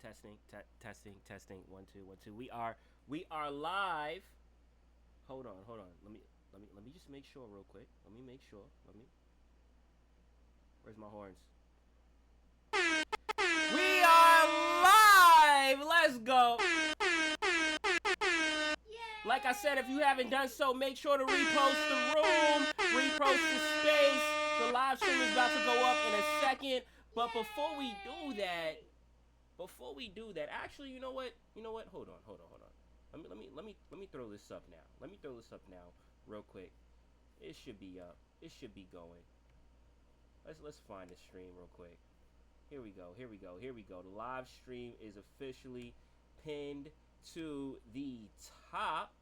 Testing. 1 2 1 2. We are live. Hold on. Let me just make sure real quick. Let me make sure. Where's my horns? We are live. Let's go. Like I said, if you haven't done so, make sure to repost the room, repost the space. The live stream is about to go up in a second. But before we do that, actually, you know what? Hold on. Let me throw this up now. Real quick. It should be up. It should be going. Let's find the stream real quick. Here we go. The live stream is officially pinned to the top.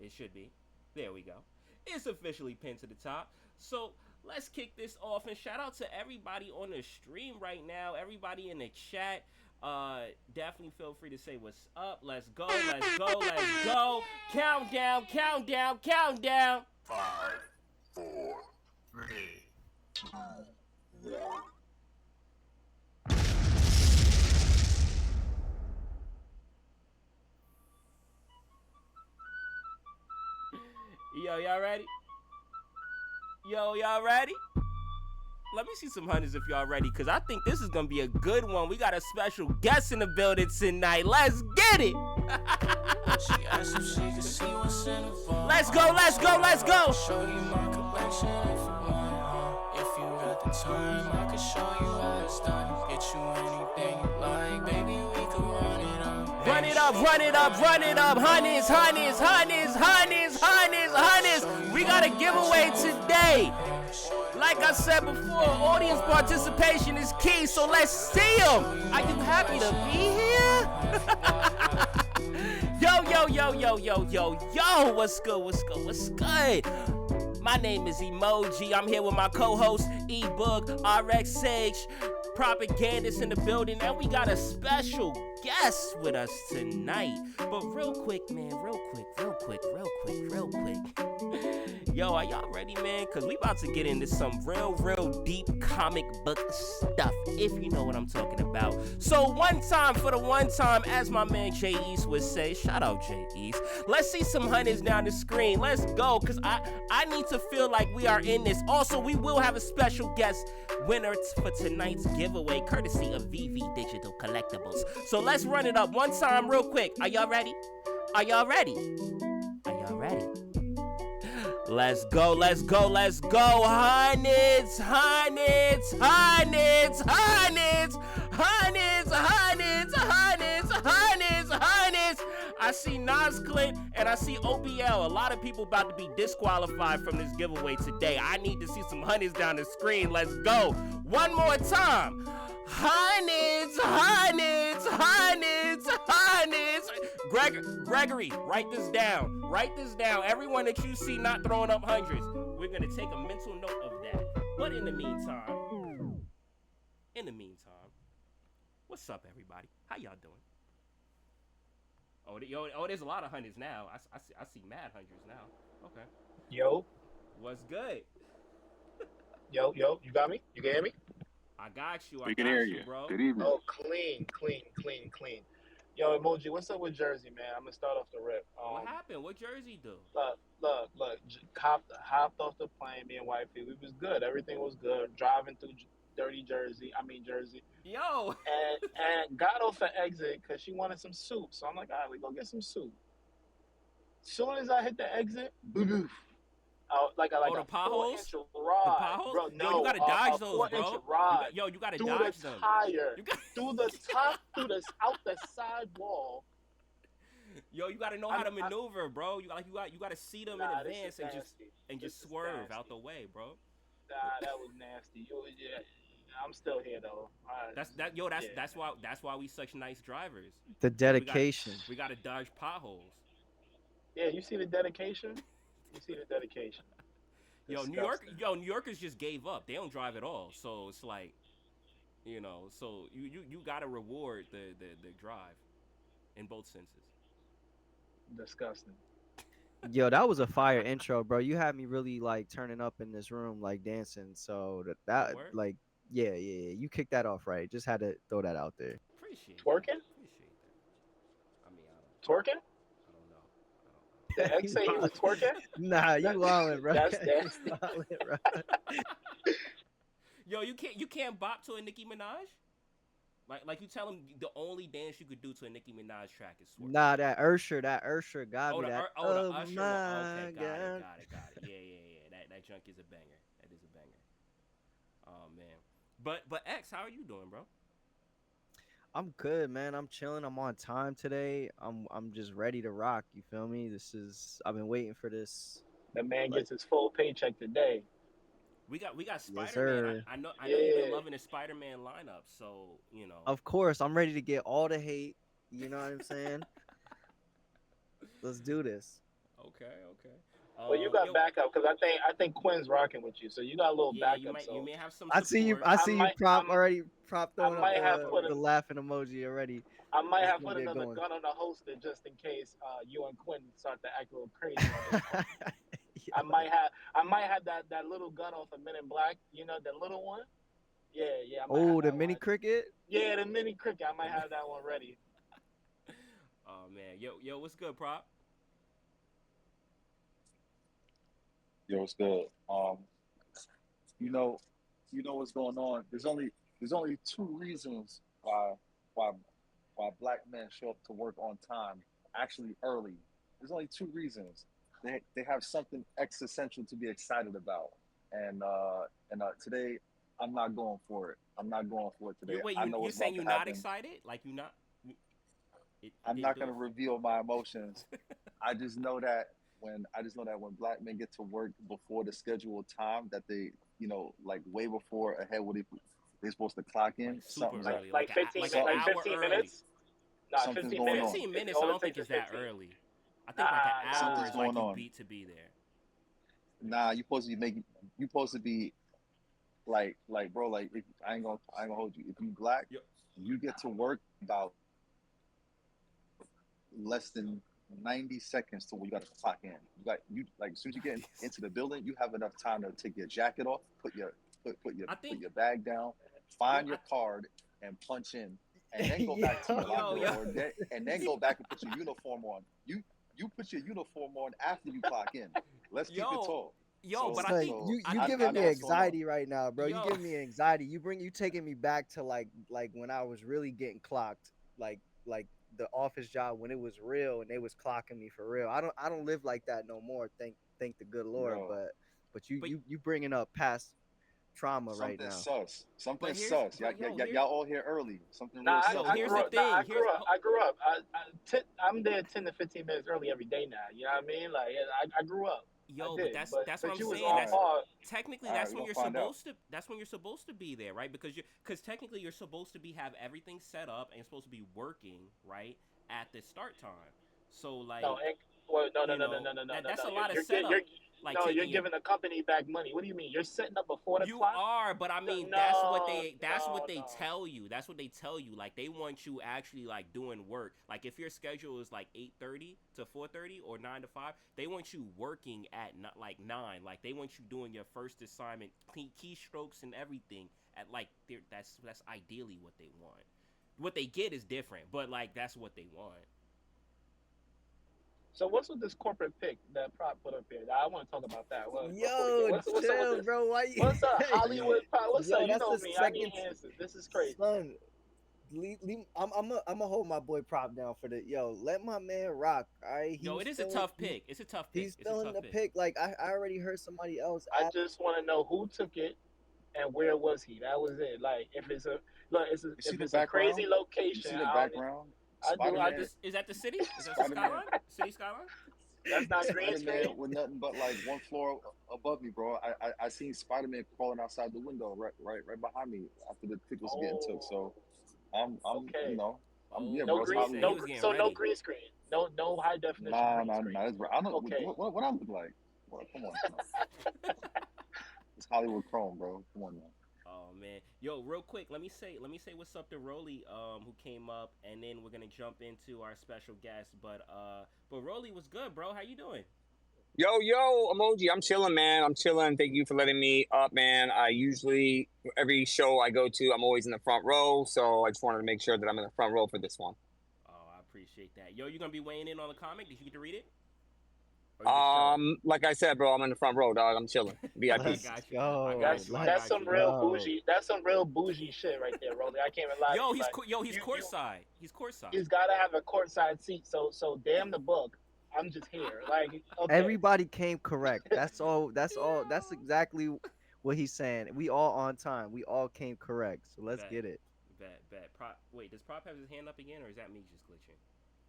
It should be. There we go. It's officially pinned to the top. So let's kick this off, and shout out to everybody on the stream right now, everybody in the chat. Definitely feel free to say what's up. Let's go. Countdown. 5, 4, 3, 2, 1. Yo, y'all ready? Y'all ready? Let me see some hunters if y'all ready, because I think this is going to be a good one. We got a special guest in the building tonight. Let's get it. She asked if she could see what's in the vault. Let's go. Show you my collection if you want. If you got the time, I can show you how it's done. Get you anything you like, baby, we can run it up. Run it up. Hunters. We got a giveaway today. Like I said before, audience participation is key, so let's see them. Are you happy to be here? Yo, what's good? My name is Emoji. I'm here with my co-host, E-Book, RX Sage, propagandist in the building, and we got a special guest with us tonight. But real quick. Yo, are y'all ready, man? Because we about to get into some real deep comic book stuff, if you know what I'm talking about. So one time, as my man Jay East would say, shout out Jay East. Let's see some hunters down the screen. Let's go, because I need to feel like we are in this. Also, we will have a special guest winner for tonight's giveaway, courtesy of VV Digital Collectibles. So let's run it up one time real quick. Are y'all ready? Let's go. Hunters. I see Nas Clint and I see OBL. A lot of people about to be disqualified from this giveaway today. I need to see some hunters down the screen. Let's go. One more time. Hunters. Gregory, write this down. Everyone that you see not throwing up hundreds, we're going to take a mental note of that. But in the meantime, what's up, everybody? How y'all doing? Oh, there's a lot of hunters now. I see mad hunters now. Okay. Yo. What's good? Yo, you got me? You can hear me? I got you. We can hear you, bro. Good evening. Oh, clean. Yo, Emoji, what's up with Jersey, man? I'm gonna start off the rip. What happened? What Jersey do? Look. Hopped off the plane, me and wifey. We was good. Everything was good. Driving through Jersey. Yo. And got off the exit because she wanted some soup. So I'm like, all right, we go get some soup. Soon as I hit the exit, like a the potholes? 4-inch rod, the potholes? bro. No, yo, you gotta dodge those, 4-inch bro. rod. You gotta through dodge the them. Tire, through the top, out the side wall. Yo, you gotta know how to maneuver, bro. You gotta see them in advance and just swerve out the way, bro. Nah, that was nasty. I'm still here though. That's why we such nice drivers. The dedication. We gotta dodge potholes. Yeah, you see the dedication. New Yorkers just gave up. They don't drive at all. So it's like, so you gotta reward the drive in both senses. Disgusting. Yo, that was a fire intro, bro. You had me really like turning up in this room, like dancing. So that Word? like, Yeah, yeah, yeah. You kicked that off right. Just had to throw that out there. Appreciate that. Twerking? Appreciate that. I mean, Twerking? I don't know. The ex You say he was wild- twerking? Nah, That, you wildin', bro. that's that. You wildin', bro. Yo, you can't bop to a Nicki Minaj? Like you tell him the only dance you could do to a Nicki Minaj track is twerk. Nah, that Ursher got Oh, me. the That The oh Usher one. Okay, my got it, god. got it, got it. Yeah, yeah, yeah. That junk is a banger. That is a banger. Oh man. But X, how are you doing, bro? I'm good, man. I'm chilling. I'm on time today. I'm just ready to rock. You feel me? I've been waiting for this. The man Like, gets his full paycheck today. We got yes, Spider Man. sir. I know you've been Yeah. loving the Spider Man lineup, so you know. Of course, I'm ready to get all the hate. You know what I'm saying? Let's do this. Okay, okay. Well, you got Yo, backup because I think Quinn's rocking with you, so you got a little yeah, backup. you So may have some I see you. support. I I see you might I'm prop I throwing up might have put the laughing emoji already. I might It's have gonna put get another going. gun on the holster just in case you and Quinn start to act a little crazy on this one. Yo. I might have that little gun off of Men in Black. You know, the little one. Yeah, yeah. I might have Oh, the that mini one. cricket. Yeah, the mini cricket. I might have that one ready. Oh man, yo, what's good, prop? Yo, it's good. You know, you know what's going on. There's only two reasons why why black men show up to work on time, actually early. There's only two reasons. They have something existential to be excited about, and today I'm not going for it. I'm not going for it today. I know You what's saying about to you're not happen. excited? Like you not? It I'm didn't not do going it to for you. reveal my emotions. I just know that when black men get to work before the scheduled time that they, like way before ahead what they're supposed to clock Like in, super Like early, like 15 an like something hour 15 early. minutes. Nah, something's 15 going minutes. on. 15 minutes, I All it don't think takes is is that 15. early. I think like an Nah, nah. hour Something's is like going you on. beat to be there. Nah, you're supposed to be like bro, like if, I ain't gonna hold you. If you black, Yo, you get to work about less than 90 seconds to where you got to clock in. You like as soon as you get 90 into the building, you have enough time to take your jacket off, I put think your bag down, yo, find your card, and punch in, and then go back to your yo, locker, yo, and then go back and put your uniform on. You put your uniform on after you clock in. Let's keep it yo, tall. yo. So But I Son, think so you I think I giving with me know that, what's going on. anxiety right now, bro. You yo, giving me anxiety. You taking me back to like when I was really getting clocked, like the office job when it was real and they was clocking me for real. I don't live like that no more. Thank the good Lord. Bro, But you but you you bringing up past trauma right something now. sus. but Something here's sus. but yo, Y'all all here early. Something Nah, real I, sus yo, I here's going grew the on. up. Nah, thing. I grew up. I'm there 10 to 15 minutes early every day now. You know what I mean? Like I grew up. I Yo, but did. that's what I'm But you was saying. All on right, par. Technically all right, that's we're when gonna you're find out. supposed to be there, right? Because technically you're supposed to be have everything set up and you're supposed to be working right at the start time. So No, like well, no, no, you no, no, know no, no, no, that's no. a lot of You're setup, like no, you're taking your giving the company back money. What do you mean? You're setting up before the you clock? are, but I mean No, that's what no, they no. tell you. That's what they tell you. Like they want you actually like doing work. Like if your schedule is like 8:30 to 4:30 or 9 to 5, they want you working at not like 9. Like they want you doing your first assignment, keystrokes and everything at like that's ideally what they want. What they get is different, but like that's what they want. So what's with this corporate pick that Prop put up here? I want to talk about that. Well, before we get Yo, what's up with chill, this? bro. Why you? What's up, Yeah, Hollywood Prop? What's up? Yo, You that's know the me. I need second answers. This is crazy. son. I'm gonna hold my boy prop down for the yo. Let my man rock. All right, Yo, it is a tough pick. It's a tough pick. he's It's a feeling tough the pick. pick. Like I already heard somebody else I ask. just want to know who took it and where was he. That was it. Like if it's a look, you see if the it's a crazy background? You location, see the I don't. background? I do. Is I that Spider-Man, just is that the city? Is that the Spider-Man, skyline? City skyline? that's not green Spider-Man screen. with nothing but like one floor above me, bro. I seen Spider-Man crawling outside the window right behind me after the pick was getting took. Oh, So I'm okay. yeah, Oh, No bro. It's he was green. saying he No. Hollywood. was getting So no ready. green screen. No high definition Nah, green nah, screen. nah. I don't Okay. what I look like. What, come on, it's Hollywood Chrome, bro. Come on, man. Oh man, yo, real quick, let me say what's up to Rolly, who came up, and then we're gonna jump into our special guest. But Rolly was good, bro. How you doing? Yo, emoji. I'm chilling, man. I'm chilling. Thank you for letting me up, man. I usually every show I go to, I'm always in the front row. So I just wanted to make sure that I'm in the front row for this one. Oh, I appreciate that. Yo, you gonna be weighing in on the comic? Did you get to read it? Or you just chilling? Like I said, bro, I'm in the front row, dog. I'm chilling. I VIP. Let's got you. I go. got you. I That's Let's got some you. real go. bougie. That's some real bougie shit right there, Rolly. I can't even lie to Yo, you. Like he's you, courtside. He's courtside. he's got to have a courtside seat. So damn the book. I'm just here. Like okay, Everybody came correct. That's all. That's all. That's exactly what he's saying. We all on time. We all came correct. So let's Bet, get it. bet. Wait, does Prop have his hand up again, or is that me just glitching?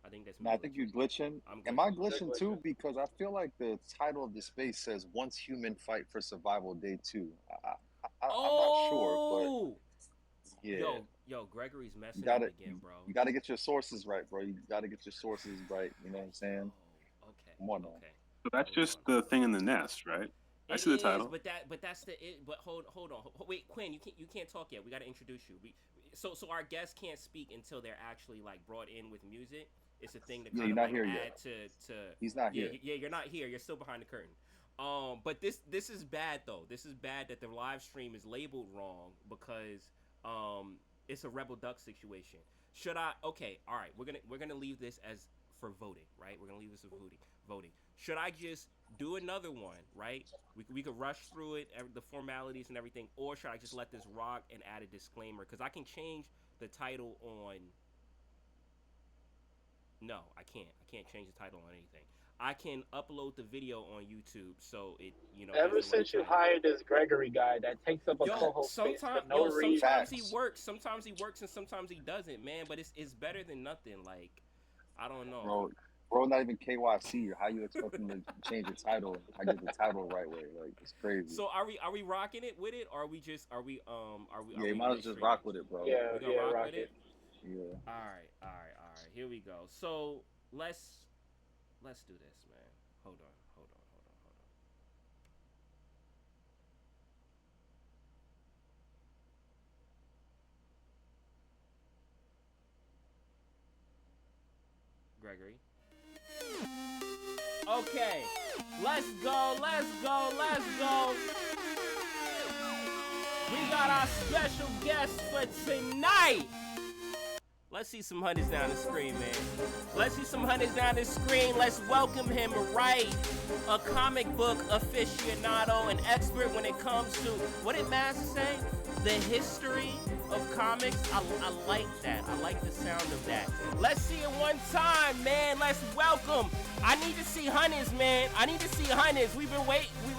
I think that's me No, I think you're glitching. I'm Am I glitching. glitching Good too? glitching. Because I feel like the title of the space says "Once Human Fight for Survival Day 2." I'm not sure, but Oh, yeah, yo, Gregory's you messing up gotta again, bro. you gotta get your sources right, bro. You gotta get your sources right. You know what I'm saying? Oh, okay, Come on now. okay. So that's Hold just on. the thing in the nest, right? I It see the is, title. but that's the it. But hold on. Wait, Quinn, you can't talk yet. We got to introduce you. So our guests can't speak until they're actually like brought in with music. It's a thing to Yeah, kind you're of not like here add yet. to. He's not here. Yeah, you're not here. You're still behind the curtain. But this is bad though. This is bad that the live stream is labeled wrong because it's a Rebel Duck situation. Should I? Okay, all right. We're gonna leave this as for voting, right? We're gonna leave this as voting. Should I just do another one, right? We could rush through it, the formalities and everything, or should I just let this rock and add a disclaimer? Because I can change the title on. No, I can't. I can't change the title on anything. I can upload the video on YouTube, so it has Ever the right since you title. hired this Gregory guy that takes up a co-host space for no reason, Sometimes he Facts. works. Sometimes he works, and sometimes he doesn't, man. But it's better than nothing. Like, I don't know. Bro, not even KYC. How you expect him to change the title? I get the title the right way. Like it's crazy. So are we rocking it with it, or are we just are we Yeah, you might as well just rock with it, bro. yeah, We gonna yeah, rock rock with it? Yeah. All right. Here we go. So let's do this, man. Hold on. Gregory. Okay. Let's go. We got our special guest for tonight. Let's see some hundreds down the screen, man. Let's welcome him, right? A comic book aficionado, an expert when it comes to, what did Master say? The history of comics. I like that. I like the sound of that. Let's see it one time, man. Let's welcome. I need to see hundreds, man. We've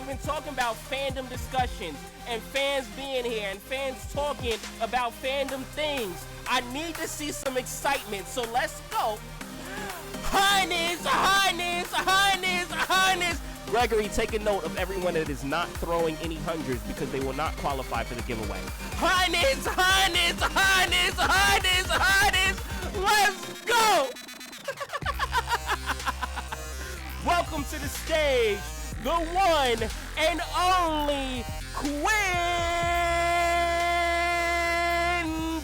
been talking about fandom discussions and fans being here and fans talking about fandom things. I need to see some excitement, so let's go. Hundreds. Gregory, take a note of everyone that is not throwing any hundreds because they will not qualify for the giveaway. Hundreds. Let's go. Welcome to the stage, the one and only Quinn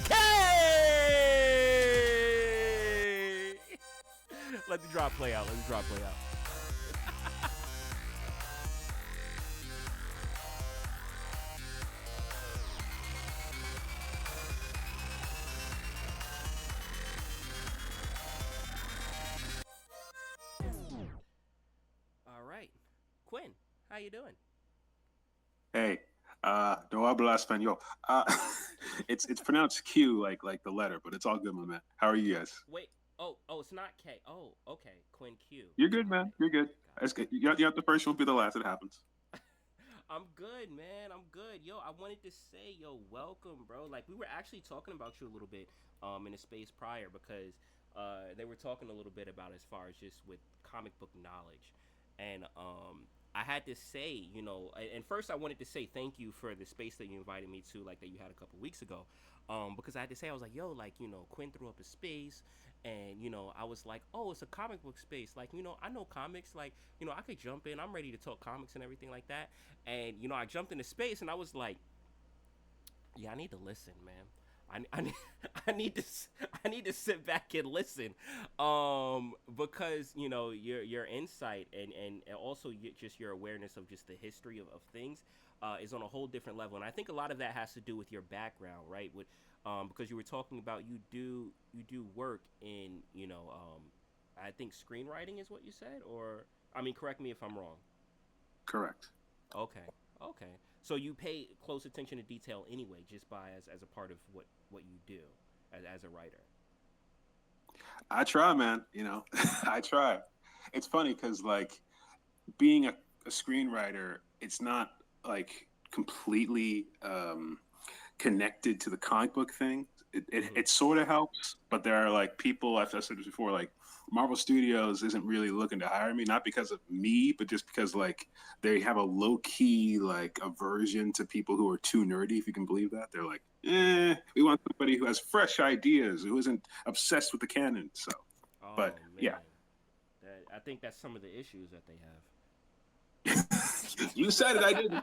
K. Let the drop play out. All right. Quinn, how you doing? Hey, no habla español. It's pronounced Q like the letter, but it's all good, my man. How are you guys? Wait. Oh, it's not K. Oh, okay. Quinn Q. You're good, man. You're good. That's good. You have the first, you'll be the last. It happens. I'm good, man. Yo, I wanted to say, welcome, bro. Like, we were actually talking about you a little bit in the space prior because they were talking a little bit about as far as just with comic book knowledge. And I had to say, and first I wanted to say thank you for the space that you invited me to, like, that you had a couple weeks ago. Because I had to say, I was like, yo, like, Quinn threw up a space. And, I was like, oh, it's a comic book space. Like, I know comics. Like, I could jump in. I'm ready to talk comics and everything like that. And, I jumped into space and I was like, yeah, I need to listen, man. I I need to I need to sit back and listen, because your insight and also just your awareness of just the history of things, is on a whole different level, and I think a lot of that has to do with your background, right? With because you were talking about you do work in I think screenwriting is what you said, or I mean, correct me if I'm wrong. Correct. Okay. Okay. So you pay close attention to detail anyway, just by as a part of what you do as a writer. I try, man. I try. It's funny because like being a screenwriter, it's not like completely connected to the comic book thing. It Mm-hmm. sort of helps, but there are like people, I've said this before, like Marvel Studios isn't really looking to hire me, not because of me, but just because like they have a low key like aversion to people who are too nerdy, if you can believe that. They're like, Mm-hmm. we want somebody who has fresh ideas, who isn't obsessed with the canon. So, but Oh yeah, man, I think that's some of the issues that they you said it, I didn't. have.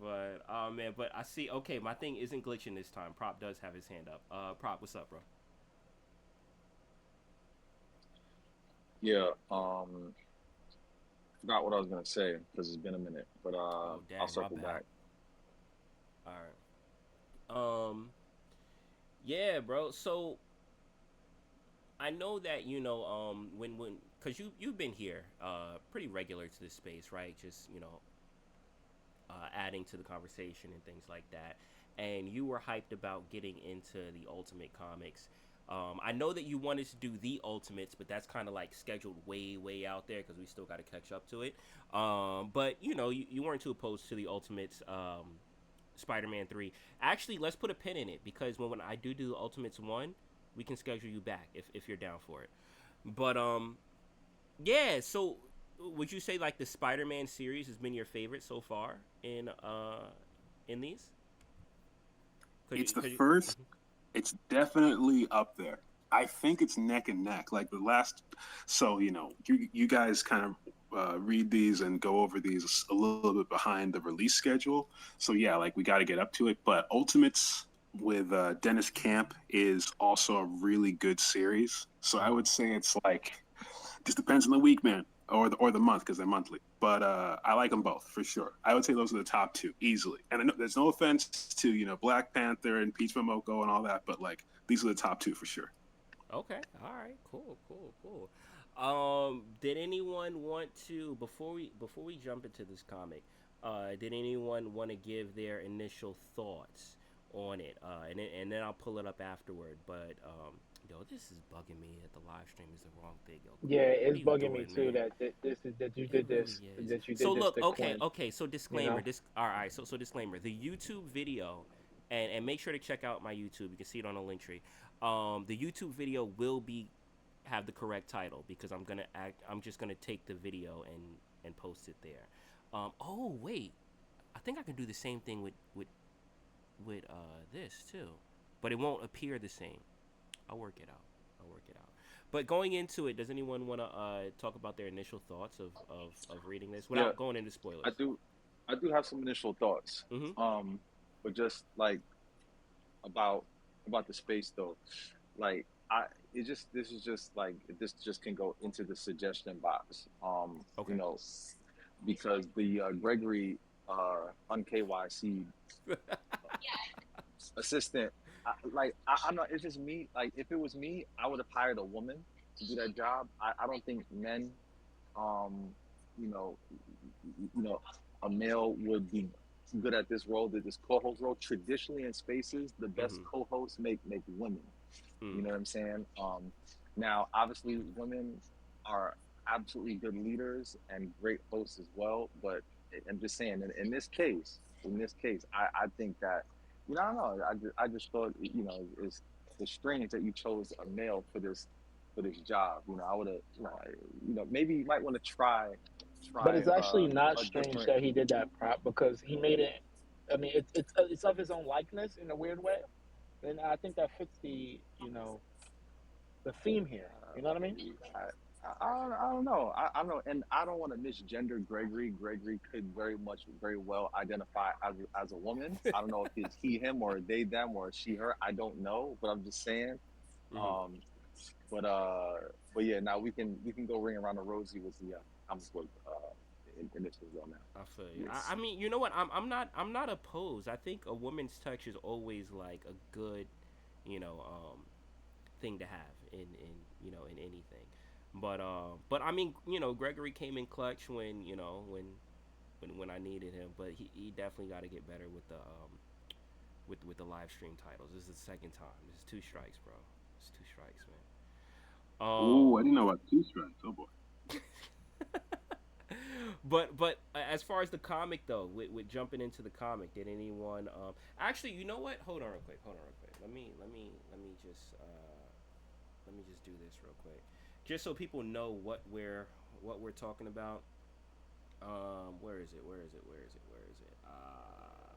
But oh man, but I see. Okay, my thing isn't glitching this time. Prop does have his hand up. Prop, what's up, bro? Yeah. Forgot what I was gonna say because it's been a minute, but Oh I'll dang, my circle bad. back. All right. Yeah, bro. So I know that when because you've been here pretty regular to this space, right? Just adding to the conversation and things like that. And you were hyped about getting into the Ultimate Comics. I know that you wanted to do the Ultimates, but that's kind of like scheduled way, way out there because we still got to catch up to it. But you weren't too opposed to the Ultimates, Spider-Man 3. Actually, let's put a pin in it because when I do the Ultimates 1, we can schedule you back if you're down for it. But yeah. So would you say like the Spider-Man series has been your favorite so far in these? Cause It's you, the cause you, first. It's definitely up there. I think it's neck and neck. Like the last, so you guys kind of read these and go over these a little bit behind the release schedule. So yeah, like we got to get up to it. But Ultimates with Dennis Camp is also a really good series. So I mm, would say it's like just depends on the week, man, or the month because they're monthly. But I like them both for sure. I would say those are the top two easily. And I know, there's no offense to Black Panther and Peach Momoko and all that, but like these are the top two for sure. okay, all right, cool, cool, cool. Did anyone want to before we jump into this comic? Did anyone want to give their initial thoughts on it? And then I'll pull it up afterward. But yo, this is bugging me that the live stream is the wrong thing. Yo, Yeah, Quinn, what are it's you bugging me doing, too man? that this is that you It did really this is. that you So did this look, to okay, Quinn. okay. So You disclaimer. know. This all right. So disclaimer. The YouTube video, and make sure to check out my YouTube. You can see it on the link tree. The YouTube video will be have the correct title because I'm just gonna take the video and post it there. Oh wait, I think I can do the same thing with this too, but it won't appear the same. I'll work it out. I'll work it out. But going into it, does anyone want to talk about their initial thoughts of reading this Yeah, without going into I spoilers? do. I do have some initial thoughts. Mm-hmm. Um, but just like about about the space though, like I it just this is just like this just can go into the suggestion box. Okay. Because the Gregory UnKYC assistant, I'm not. It's just me. Like if it was me, I would have hired a woman to do that job. I don't think men, um, you know, you know, a male would be good at this role, this co-host role. Traditionally in spaces, the best Mm-hmm. co-hosts make women. You Mm. know what I'm saying? Now, obviously, women are absolutely good leaders and great hosts as well. But I'm just saying, in this case, I think that, I don't know. I just thought, it's strange that you chose a male for this job. I would have, maybe you might want to try But try it's actually not a strange different. that he did that prop because he made it. I mean, it's of his own likeness in a weird way, and I think that fits the theme here. You know what I mean? I don't know. I don't know, and I don't want to misgender Gregory. Gregory could very well identify as a woman. I don't know if it's he, him, or they, them, or she, her. I don't know, but I'm just saying. Hmm. Um, but uh, but yeah, now we can go ring around the rosy with the comic book in this as well now. I feel you. I Yes. mean, you know what? I'm not opposed. I think a woman's touch is always like a good, you know, thing to have in anything. But I mean, Gregory came in clutch when when I needed him. But he definitely got to get better with the live stream titles. This is the second time. This is two strikes, bro. It's two strikes, man. Oh, I didn't know about two strikes. Oh boy. But as far as the comic though, with jumping into the comic, did anyone actually, you know what? Hold on real quick. Hold on real quick. Let me just do this real quick. Just so people know what we're talking about. Where is it? Where is it? Where is it? Where is it?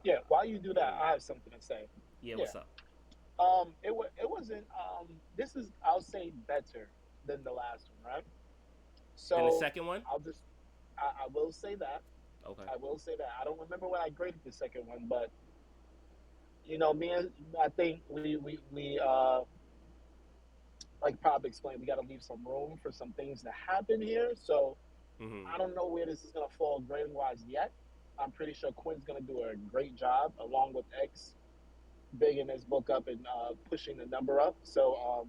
Yeah, while you do Here that, we I go. have something to say. Yeah, Yeah. what's up? It wasn't this is, I'll say, better than the last one, right? Then the So second one? I'll just I will say that. Okay. I will say that. I don't remember what I graded the second one, but me and I think we like Pop explained, we got to leave some room for some things to happen here. So Mhm. I don't know where this is gonna fall grading wise yet. I'm pretty sure Quinn's gonna do a great job along with X bigging his book up and pushing the number up. So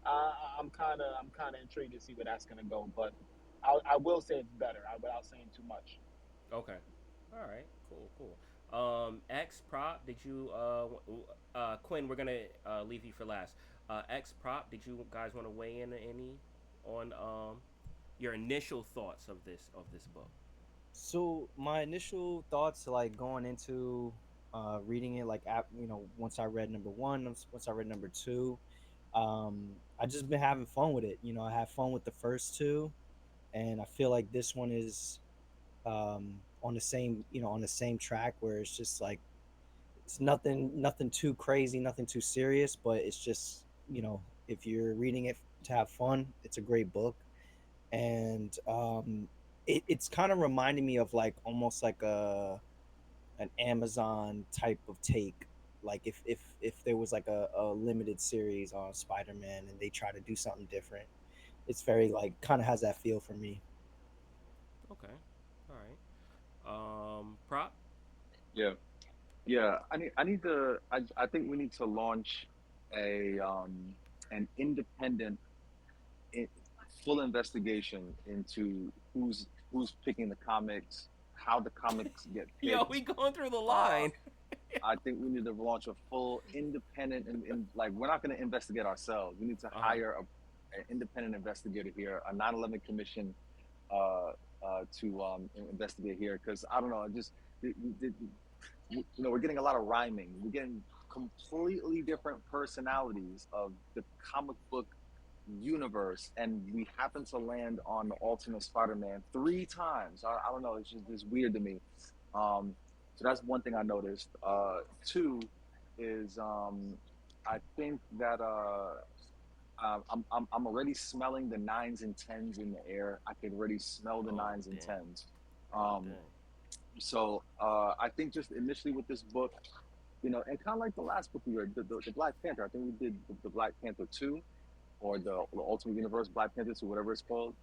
I'm kind of intrigued to see where that's gonna go. But I will say it's better without saying too much. Okay. All right. Cool. Cool. X prop. Did you Quinn? We're gonna leave you for last. X prop. Did you guys want to weigh in any on your initial thoughts of this book? So my initial thoughts, like going into reading it, like once I read number one, once I read number two, I just been having fun with it. I had fun with the first two, and I feel like this one is on the same on the same track where it's just like it's nothing too crazy, nothing too serious, but it's just if you're reading it to have fun, it's a great book. And it's kind of reminding me of like almost like an Amazon type of take. Like if there was like a limited series on Spider-Man and they try to do something different, it's very like kind of has that feel for me. Okay. All right. Prop. Yeah. Yeah. I think we need to launch a an independent i- full investigation into who's picking the comics, how the comics get Yo, we picked. going through the Uh, line. I think we need to launch a full independent and like we're not going to investigate ourselves. We need to Uh huh. hire an independent investigator here, a 9/11 commission uh, to investigate here because I don't know, just we're getting a lot of rhyming. We're getting completely different personalities of the comic book universe, and we happen to land on the Ultimate Spider-Man three times. I don't know. It's weird to me. Um, so that's one thing I noticed. Two is I think that I'm already smelling the nines and tens in the air. I can already smell the Oh nines and damn. tens. Oh Um, damn. I think just initially with this book, and kind of like the last book we read, the Black Panther. I think we did the Black Panther 2 or the Ultimate Universe Black Panther 2, whatever it's called.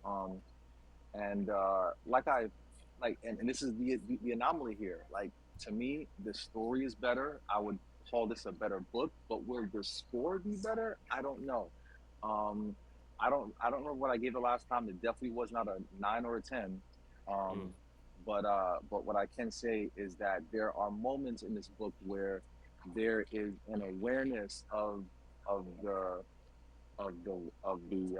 And like I like, and this is the anomaly here. Like to me, the story is better. I would call this a better book, but will the score be better? I don't know. Um, I don't know what I gave it last time. It definitely was not a 9 or a 10. Mm. But what I can say is that there are moments in this book where there is an awareness of the of the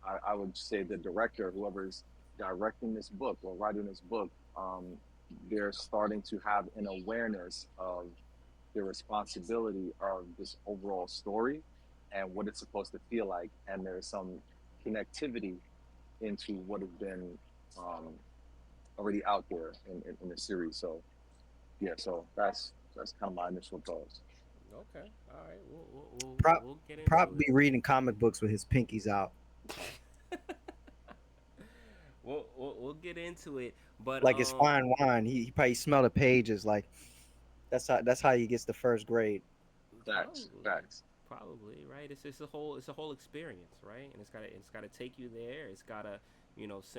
I would say the director, whoever's directing this book or writing this book, they're starting to have an awareness of the responsibility of this overall story and what it's supposed to feel like. And there's some connectivity into what has been um, already out there in the series. So yeah, so that's kind of my initial thoughts. Okay. All right. We'll Prop we'll get Prop into be it. reading comic books with his pinkies out. we'll get into it, but Like it's fine wine. He probably smelled the pages. Like that's how he gets the first grade. Facts, probably facts. probably right. It's a whole experience, right? And it's gotta take you there. It's gotta,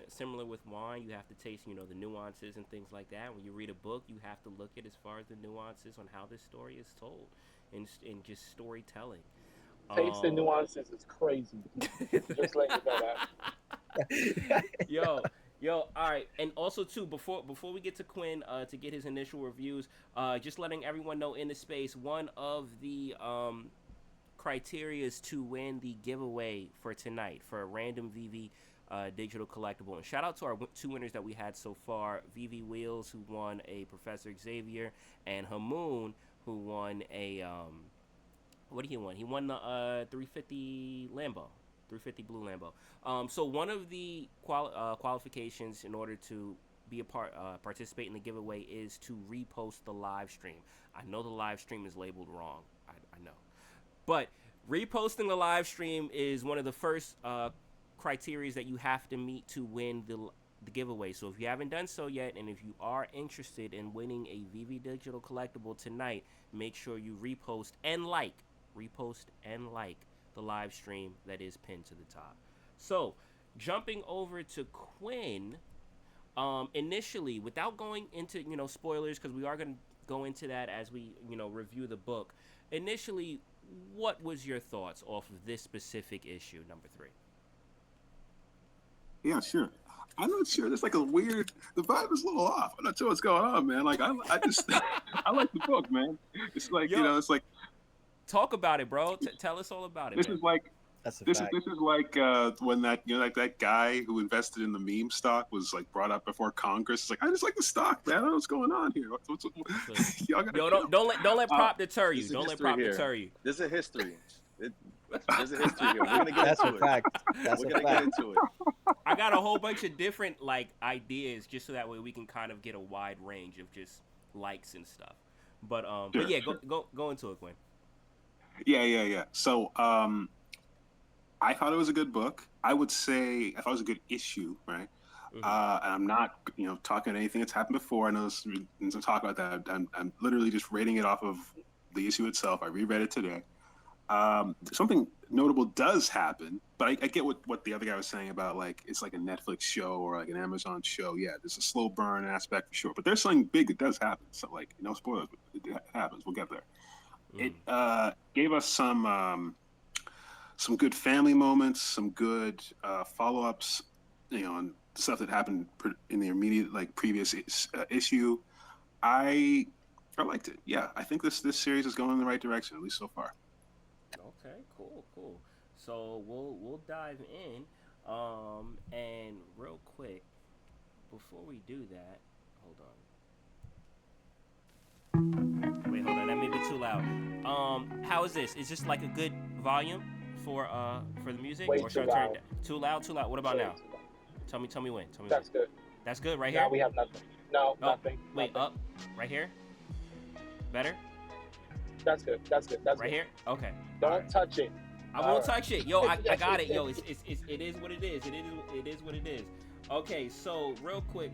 similar with wine, you have to taste, the nuances and things like that. When you read a book, you have to look at as far as the nuances on how this story is told, and just storytelling. Taste the Um, nuances is crazy. Just let you know that. yo, yo, all right, and also too, before we get to Quinn, to get his initial reviews, just letting everyone know in the space, one of the criteria is to win the giveaway for tonight for a random VV digital collectible. And shout out to our two winners that we had so far: VV Wheels, who won a Professor Xavier, and Hamoon, who won a what did he won? He won the 350 Lambo. 350 blue Lambo. So one of the qualifications in order to be a participate in the giveaway is to repost the live stream. I know the live stream is labeled wrong. I know, but reposting the live stream is one of the first criteria that you have to meet to win the giveaway. So if you haven't done so yet, and if you are interested in winning a VV Digital collectible tonight, make sure you repost and like the live stream that is pinned to the top. So jumping over to Quinn, initially, without going into spoilers, because we are going to go into that as we review the book. Initially, what was your thoughts off of this specific issue, number 3? Yeah, sure. I'm not sure. There's like a weird. The vibe is a little off. I'm not sure what's going on, man. Like I just I like the book, man. It's like Yo, it's like talk about it, bro. Tell us all about it. this Man. is like That's a this fact. is this is like when that that guy who invested in the meme stock was like brought up before Congress. It's like I just like the stock, man. I don't know what's going on here. Y'all gotta, Yo, don't let prop deter you. There's a Don't let history prop here. deter you. There's a history. There's a history here. We're gonna get That's a into it. fact. That's We're a gonna get fact. into it. I got a whole bunch of different ideas, just so that way we can kind of get a wide range of just likes and stuff. But but yeah, go into it, Quinn. Yeah. So I thought it was a good book. I would say I thought it was a good issue, right? Mm-hmm. And I'm not, talking anything that's happened before. I know there's some talk about that. I'm literally just rating it off of the issue itself. I reread it today. Something notable does happen, but I get what the other guy was saying about like it's like a Netflix show or like an Amazon show. Yeah, there's a slow burn aspect for sure, but there's something big that does happen. So like no spoilers, but it happens. We'll get there. It gave us some good family moments, some good follow-ups, and stuff that happened in the immediate previous issue. I liked it. Yeah, I think this series is going in the right direction, at least so far. Okay, cool. So we'll dive in, and real quick before we do that, hold on. Wait, hold on. That may be too loud. How is this? Is this like a good volume for the music, Way or should too I turn loud. it down? Too loud? Too loud. What about Way now? too loud. Tell me when. That's good. That's good right Now here. we have nothing. No, Oh, nothing. wait, nothing. up, right here. Better, That's good. That's good. right here. Okay. Don't All right. touch it. I won't touch it. Yo, I got it. Yo, it is what it is. It is what it is. Okay, so real quick.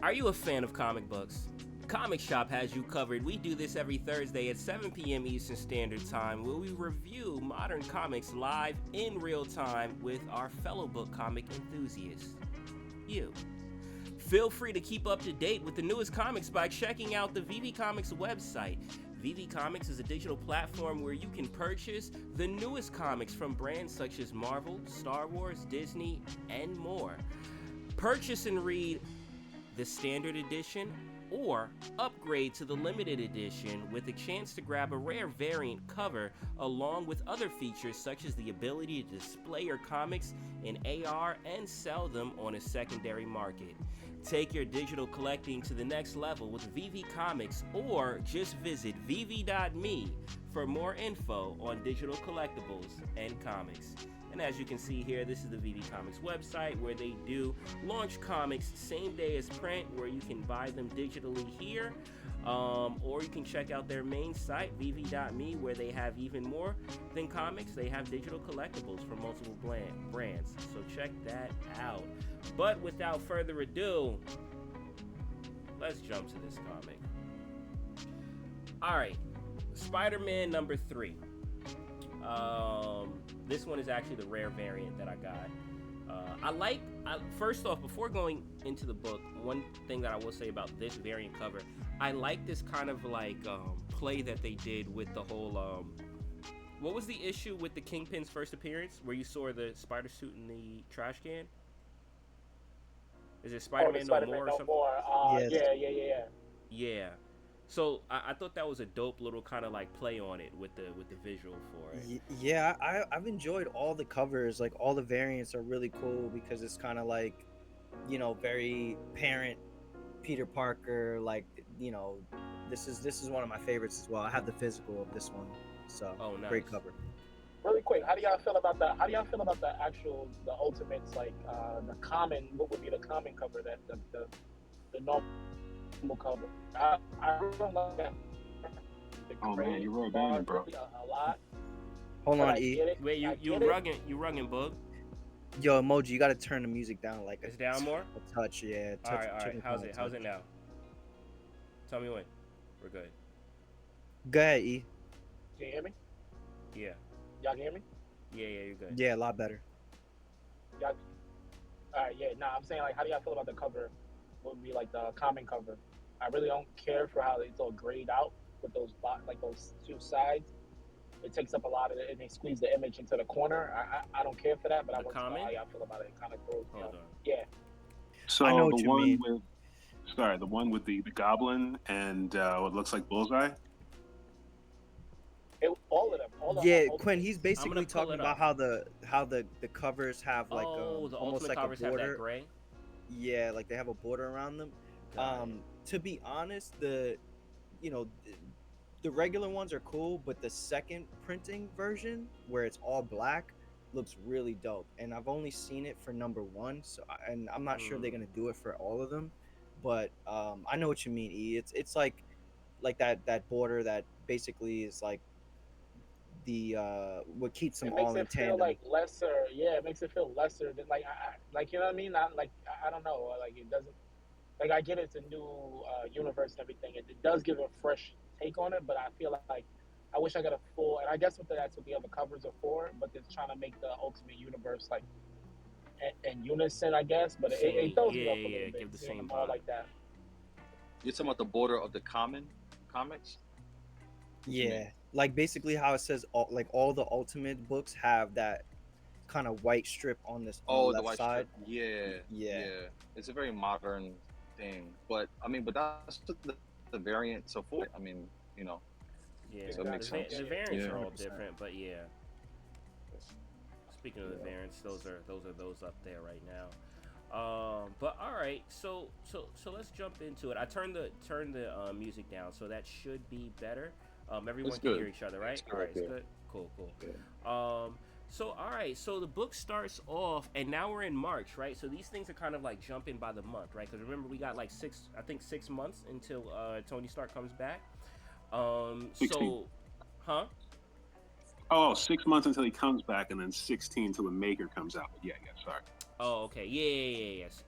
Are you a fan of comic books? Comic Shop has you covered. We do this every Thursday at 7 p.m. Eastern Standard Time, where we review modern comics live in real time with our fellow book comic enthusiasts, you. Feel free to keep up to date with the newest comics by checking out the VV Comics website. VV Comics is a digital platform where you can purchase the newest comics from brands such as Marvel, Star Wars, Disney, and more. Purchase and read the standard edition or upgrade to the limited edition with a chance to grab a rare variant cover along with other features such as the ability to display your comics in AR and sell them on a secondary market. Take your digital collecting to the next level with VV Comics, or just visit vv.me for more info on digital collectibles and comics. And as you can see here, this is the VV Comics website where they do launch comics same day as print, where you can buy them digitally here. Or you can check out their main site, vv.me, where they have even more than comics. They have digital collectibles from multiple brands. So check that out. But without further ado, let's jump to this comic. Alright, Spider-Man number 3. This one is actually the rare variant that I got. First off, before going into the book, one thing that I will say about this variant cover, I like this kind of like play that they did with the whole what was the issue with the Kingpin's first appearance where you saw the spider suit in the trash can? Is it Spider-Man No More or something? Yes. Yeah. So I thought that was a dope little kind of like play on it with the visual for it. Yeah, I've enjoyed all the covers. Like all the variants are really cool because it's kind of like, very parent Peter Parker. Like, this is one of my favorites as well. I have the physical of this one, so nice. Great cover. Really quick, how do y'all feel about the the Ultimates, like the common? What would be the common cover, that the normal cover? I really like that. Oh man, you wrote down, bro. A lot. Hold on, E. Wait, you rugging, bug? Yo, Emoji, you gotta turn the music down like it's down more. A touch, yeah. All right. How's it now? Tell me when. We're good. Go ahead, E. Can you hear me? Yeah. Y'all can hear me? Yeah, you're good. Yeah, a lot better. Y'all. All right, yeah. Nah, I'm saying, like, how do y'all feel about the cover? What would be like the common cover? I really don't care for how it's all grayed out with those those two sides. It takes up a lot of it, and they squeeze the image into the corner. I don't care for that, but I want to know how y'all feel about it. It kind of grows. Hold on. Yeah. So I know what the you one mean. the one with the goblin and what looks like Bullseye. All of them. Quinn, he's basically talking about how the covers have like the almost ultimate like covers a border. have that gray. Yeah, like they have a border around them. To be honest, the regular ones are cool, but the second printing version where it's all black looks really dope. And I've only seen it for number 1, and I'm not sure they're gonna do it for all of them. But I know what you mean, E. It's like that border that basically is like the what keeps them all in tandem. It makes it feel like lesser. Yeah, it makes it feel lesser than like you know what I mean. I don't know. Like it doesn't. Like I get it's a new universe and everything. It does give a fresh take on it, but I feel like I wish I got a full. And I guess that's what the other covers are for. But they're trying to make the Ultimate Universe like in unison, I guess. But it throws me off a little bit. Give the same all vibe. like that. You're talking about the border of the common comics? Yeah, like basically how it says all the Ultimate books have that kind of white strip on this on the left side. Strip. Yeah. It's a very modern thing, but that's the variant. So for I mean, Yeah, so it makes sense. The variants are all 100%. different, but yeah. Speaking of the variants, those are those up there right now. But all right, so let's jump into it. I turned the music down, so that should be better. Everyone It's can good. hear each other, right? It's good, all right, yeah. it's good. Cool. Yeah. So all right, so the book starts off, and now we're in March, right? So these things are kind of like jumping by the month, right? Because remember, we got like 6 months until Tony Stark comes back. 16. So, huh? Oh, 6 months until he comes back, and then 16 till the Maker comes out. But yeah, sorry. Oh, okay. Yes.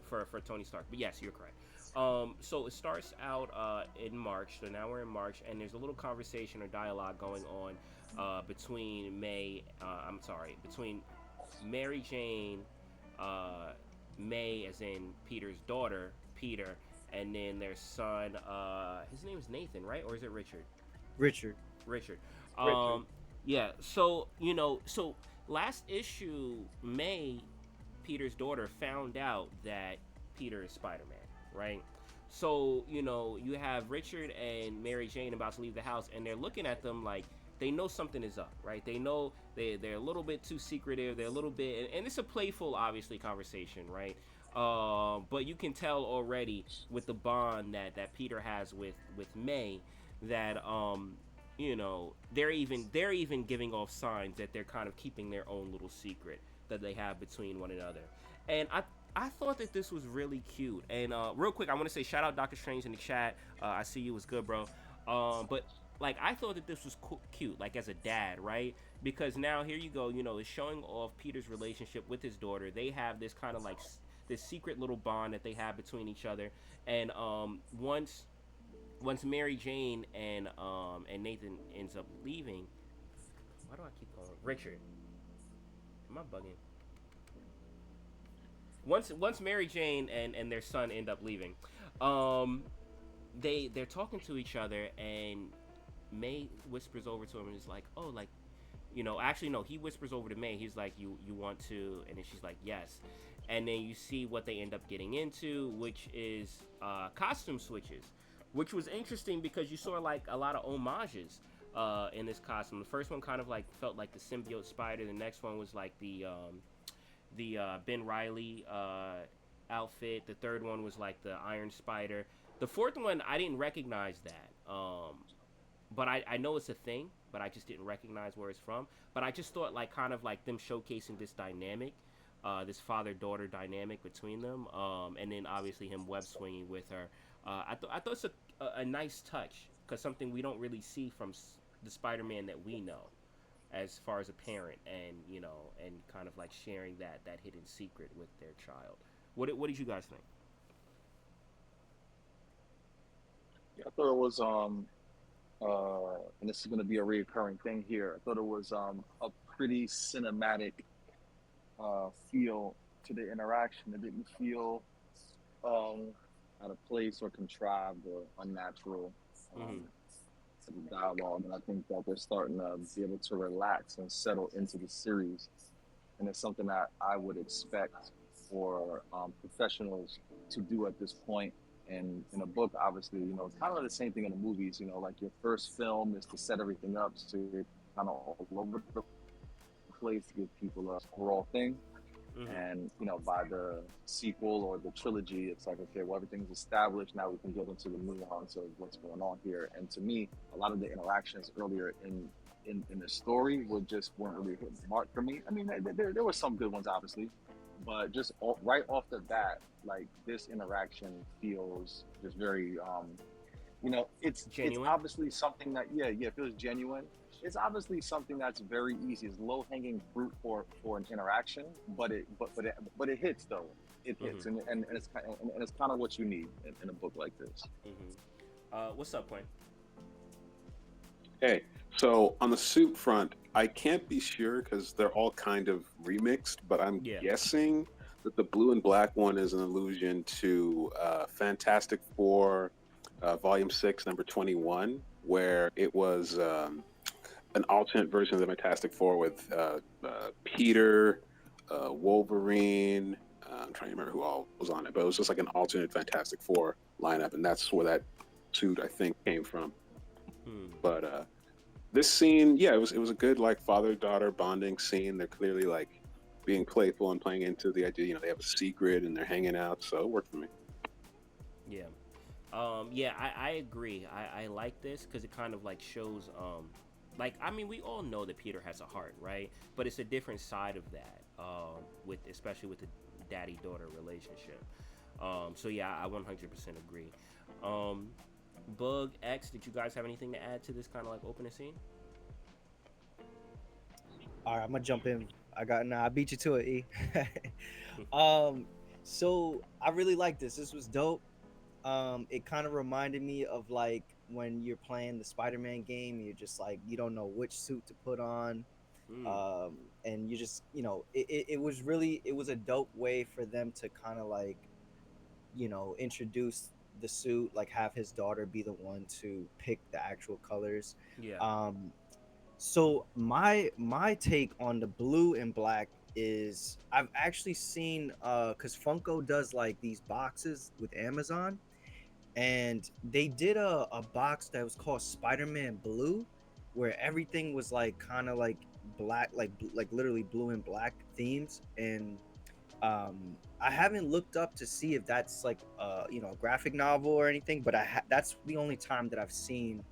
For Tony Stark. But yes, you're correct. So it starts out in March. So now we're in March, and there's a little conversation or dialogue going on between between Mary Jane, May, as in Peter's daughter, Peter, and then their son. His name is Nathan, right? Or is it Richard? Richard. Yeah. So so last issue, May, Peter's daughter, found out that Peter is Spider-Man, right? So, you have Richard and Mary Jane about to leave the house, and they're looking at them like they know something is up, right? They know they're a little bit too secretive. They're a little bit, and it's a playful, obviously, conversation, right? But you can tell already with the bond that Peter has with May that they're even giving off signs that they're kind of keeping their own little secret that they have between one another. And I thought that this was really cute. And real quick, I want to say shout out Doctor Strange in the chat. I see you, was good, bro. But like I thought that this was cute, like as a dad, right? Because now here you go, it's showing off Peter's relationship with his daughter. They have this kind of like this secret little bond that they have between each other. And once Mary Jane and Nathan ends up leaving, why do I keep calling Richard? Am I bugging? Once Mary Jane and their son end up leaving, um, they're talking to each other, and May whispers over to him and is like, "Oh, like, actually no." He whispers over to May. He's like, "You want to?" And then she's like, "Yes." And then you see what they end up getting into, which is costume switches, which was interesting because you saw like a lot of homages in this costume. The first one kind of like felt like the symbiote spider. The next one was like the Ben Riley outfit. The third one was like the Iron Spider. The fourth one, I didn't recognize that. But I know it's a thing, but I just didn't recognize where it's from. But I just thought like kind of like them showcasing this dynamic, this father-daughter dynamic between them, and then obviously him web swinging with her. I thought it's a nice touch because something we don't really see from the Spider-Man that we know, as far as a parent, and and kind of like sharing that hidden secret with their child. What did you guys think? Yeah, I thought it was and this is going to be a reoccurring thing here. I thought it was a pretty cinematic feel to the interaction. It didn't feel um, out of place or contrived or unnatural Mm-hmm. to the dialogue. And I think that they're starting to be able to relax and settle into the series. And it's something that I would expect for professionals to do at this point. And in a book, obviously, it's kind of like the same thing in the movies. Like your first film is to set everything up, so you're kind of all over the place to give people a overall thing. Mm-hmm. And by the sequel or the trilogy, it's like, okay, well, everything's established. Now we can get into the nuance of what's going on here. And to me, a lot of the interactions earlier in the story weren't really hitting the mark for me. I mean, there were some good ones, obviously, but just right off the bat, like this interaction feels just very it's Genuine. obviously something that it feels genuine. It's obviously something that's very easy. It's low hanging fruit for an interaction, but it hits though. It hits, Mm-hmm. and it's kind of what you need in a book like this. Mm-hmm. What's up, Quinn? Hey, so on the suit front, I can't be sure because they're all kind of remixed, but I'm Yeah. guessing that the blue and black one is an allusion to Fantastic Four, Volume 6, number 21, where it was an alternate version of the Fantastic Four with Peter, Wolverine. I'm trying to remember who all was on it, but it was just like an alternate Fantastic Four lineup, and that's where that suit I think came from. Hmm. But this scene, yeah, it was a good like father-daughter bonding scene. They're clearly like being playful and playing into the idea. They have a secret and they're hanging out, so it worked for me. Yeah. Yeah, I agree. I like this because it kind of like shows like I mean we all know that Peter has a heart, right? But it's a different side of that, with especially with the daddy daughter relationship. So yeah, I 100% agree. Um, Bug X, did you guys have anything to add to this kind of like opening scene? All right, I'm gonna jump in. I beat you to it, E. um, so I really like this. This was dope. It kind of reminded me of like when you're playing the Spider-Man game, you're just like you don't know which suit to put on. Mm, And you just it was a dope way for them to kind of like introduce the suit, like have his daughter be the one to pick the actual colors. yeah. um so my take on the blue and black is I've actually seen because Funko does like these boxes with Amazon, and they did a box that was called Spider-Man Blue, where everything was like kind of like black, like literally blue and black themes. And I haven't looked up to see if that's like a graphic novel or anything, but that's the only time that I've seen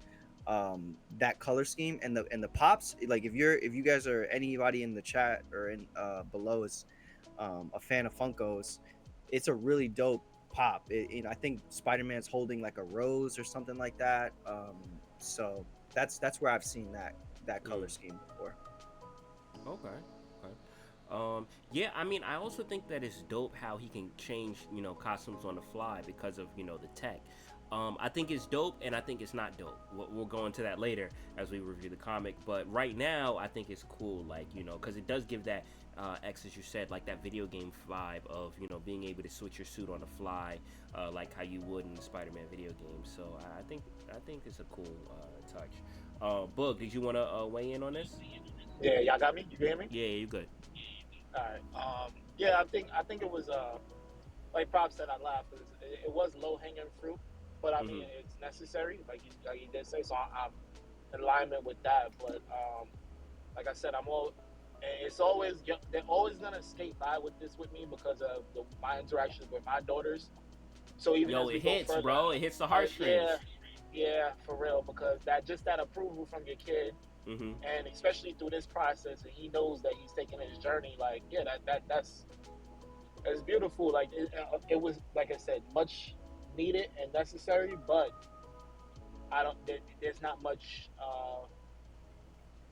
that color scheme and the pops. Like if you guys are anybody in the chat or in below is a fan of Funkos, it's a really dope pop. I think Spider-Man's holding like a rose or something like that. So that's where I've seen that color scheme before. Okay. Okay. Yeah, I mean, I also think that it's dope how he can change, costumes on the fly because of, the tech. I think it's dope, and I think it's not dope. We'll go into that later as we review the comic. But right now, I think it's cool, like, because it does give that, X, as you said, like that video game vibe of, being able to switch your suit on the fly, like how you would in the Spider-Man video game. So I think it's a cool touch. Boog, did you want to weigh in on this? Yeah, y'all got me. You can hear me? Yeah, you good. All right. Yeah, I think it was like Prop said. I laughed. It was low hanging fruit, but I mean it's necessary. Like you did say, so I'm in alignment with that. But like I said, it's always they're always gonna skate by with this with me because of my interactions with my daughters. So even as it hits, further, bro. It hits the heartstrings. Yeah, for real. Because that approval from your kid. And especially through this process, and he knows that he's taking his journey. Like, yeah, that's beautiful. Like, it was, like I said, much needed and necessary. But there's not much.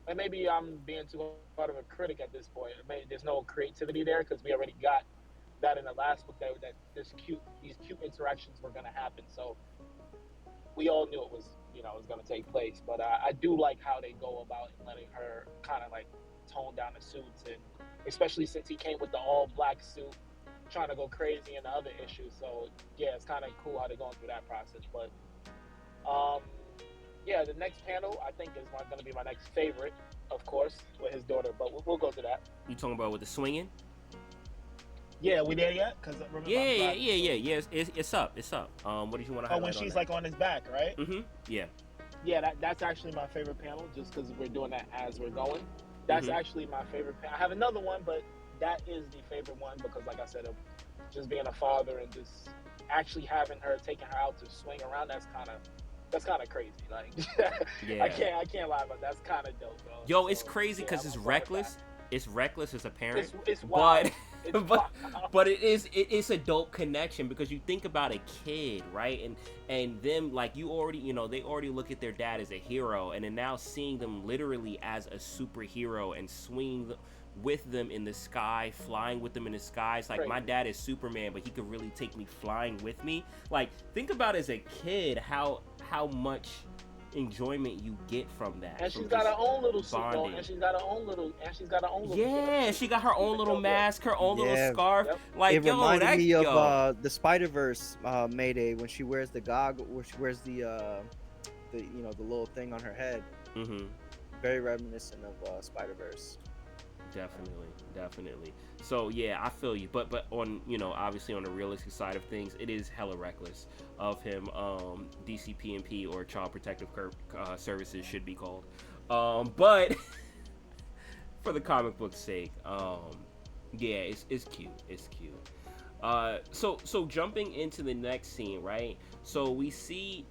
And maybe I'm being too hard of a critic at this point. Maybe there's no creativity there because we already got that in the last book that these cute interactions were going to happen. So we all knew it was. Was going to take place, but I do like how they go about letting her kind of like tone down the suits, and especially since he came with the all black suit, trying to go crazy in the other issues. So yeah, it's kind of cool how they're going through that process. But yeah, the next panel I think is going to be my next favorite, of course, with his daughter. But we'll go to that. You talking about with the swinging? Yeah, we there yet? Cause yeah. It's up. What did you want to highlight? Oh, when she's like on his back, right? Yeah. Yeah, that's actually my favorite panel, just because we're doing that as we're going. That's actually my favorite panel. I have another one, but that is the favorite one because, like I said, of just being a father and just actually having her, taking her out to swing around. That's kind of crazy. Like, yeah. I can't lie about that. That's kind of dope, bro. Yo, it's crazy because it's reckless. It's reckless as a parent. It's wild. But it's a dope connection because you think about a kid, right? And them, like, you already, they already look at their dad as a hero, and then now seeing them literally as a superhero and swinging with them in the sky, flying with them in the skies. Like, my dad is Superman, but he could really take me flying with me. Like, think about as a kid how much enjoyment you get from that. And she's got her own little suit, and she's got her own little yeah, she got her own little mask, her own little scarf. Yep. Like, it reminded me of the Spider-Verse Mayday when she wears the goggle, where she wears the the little thing on her head. Very reminiscent of Spider-Verse. Definitely. So yeah, I feel you, but on obviously on the realistic side of things, it is hella reckless of him. DCPMP or Child Protective Services should be called. But for the comic book's sake, yeah, it's cute. It's cute. So jumping into the next scene, right? So we see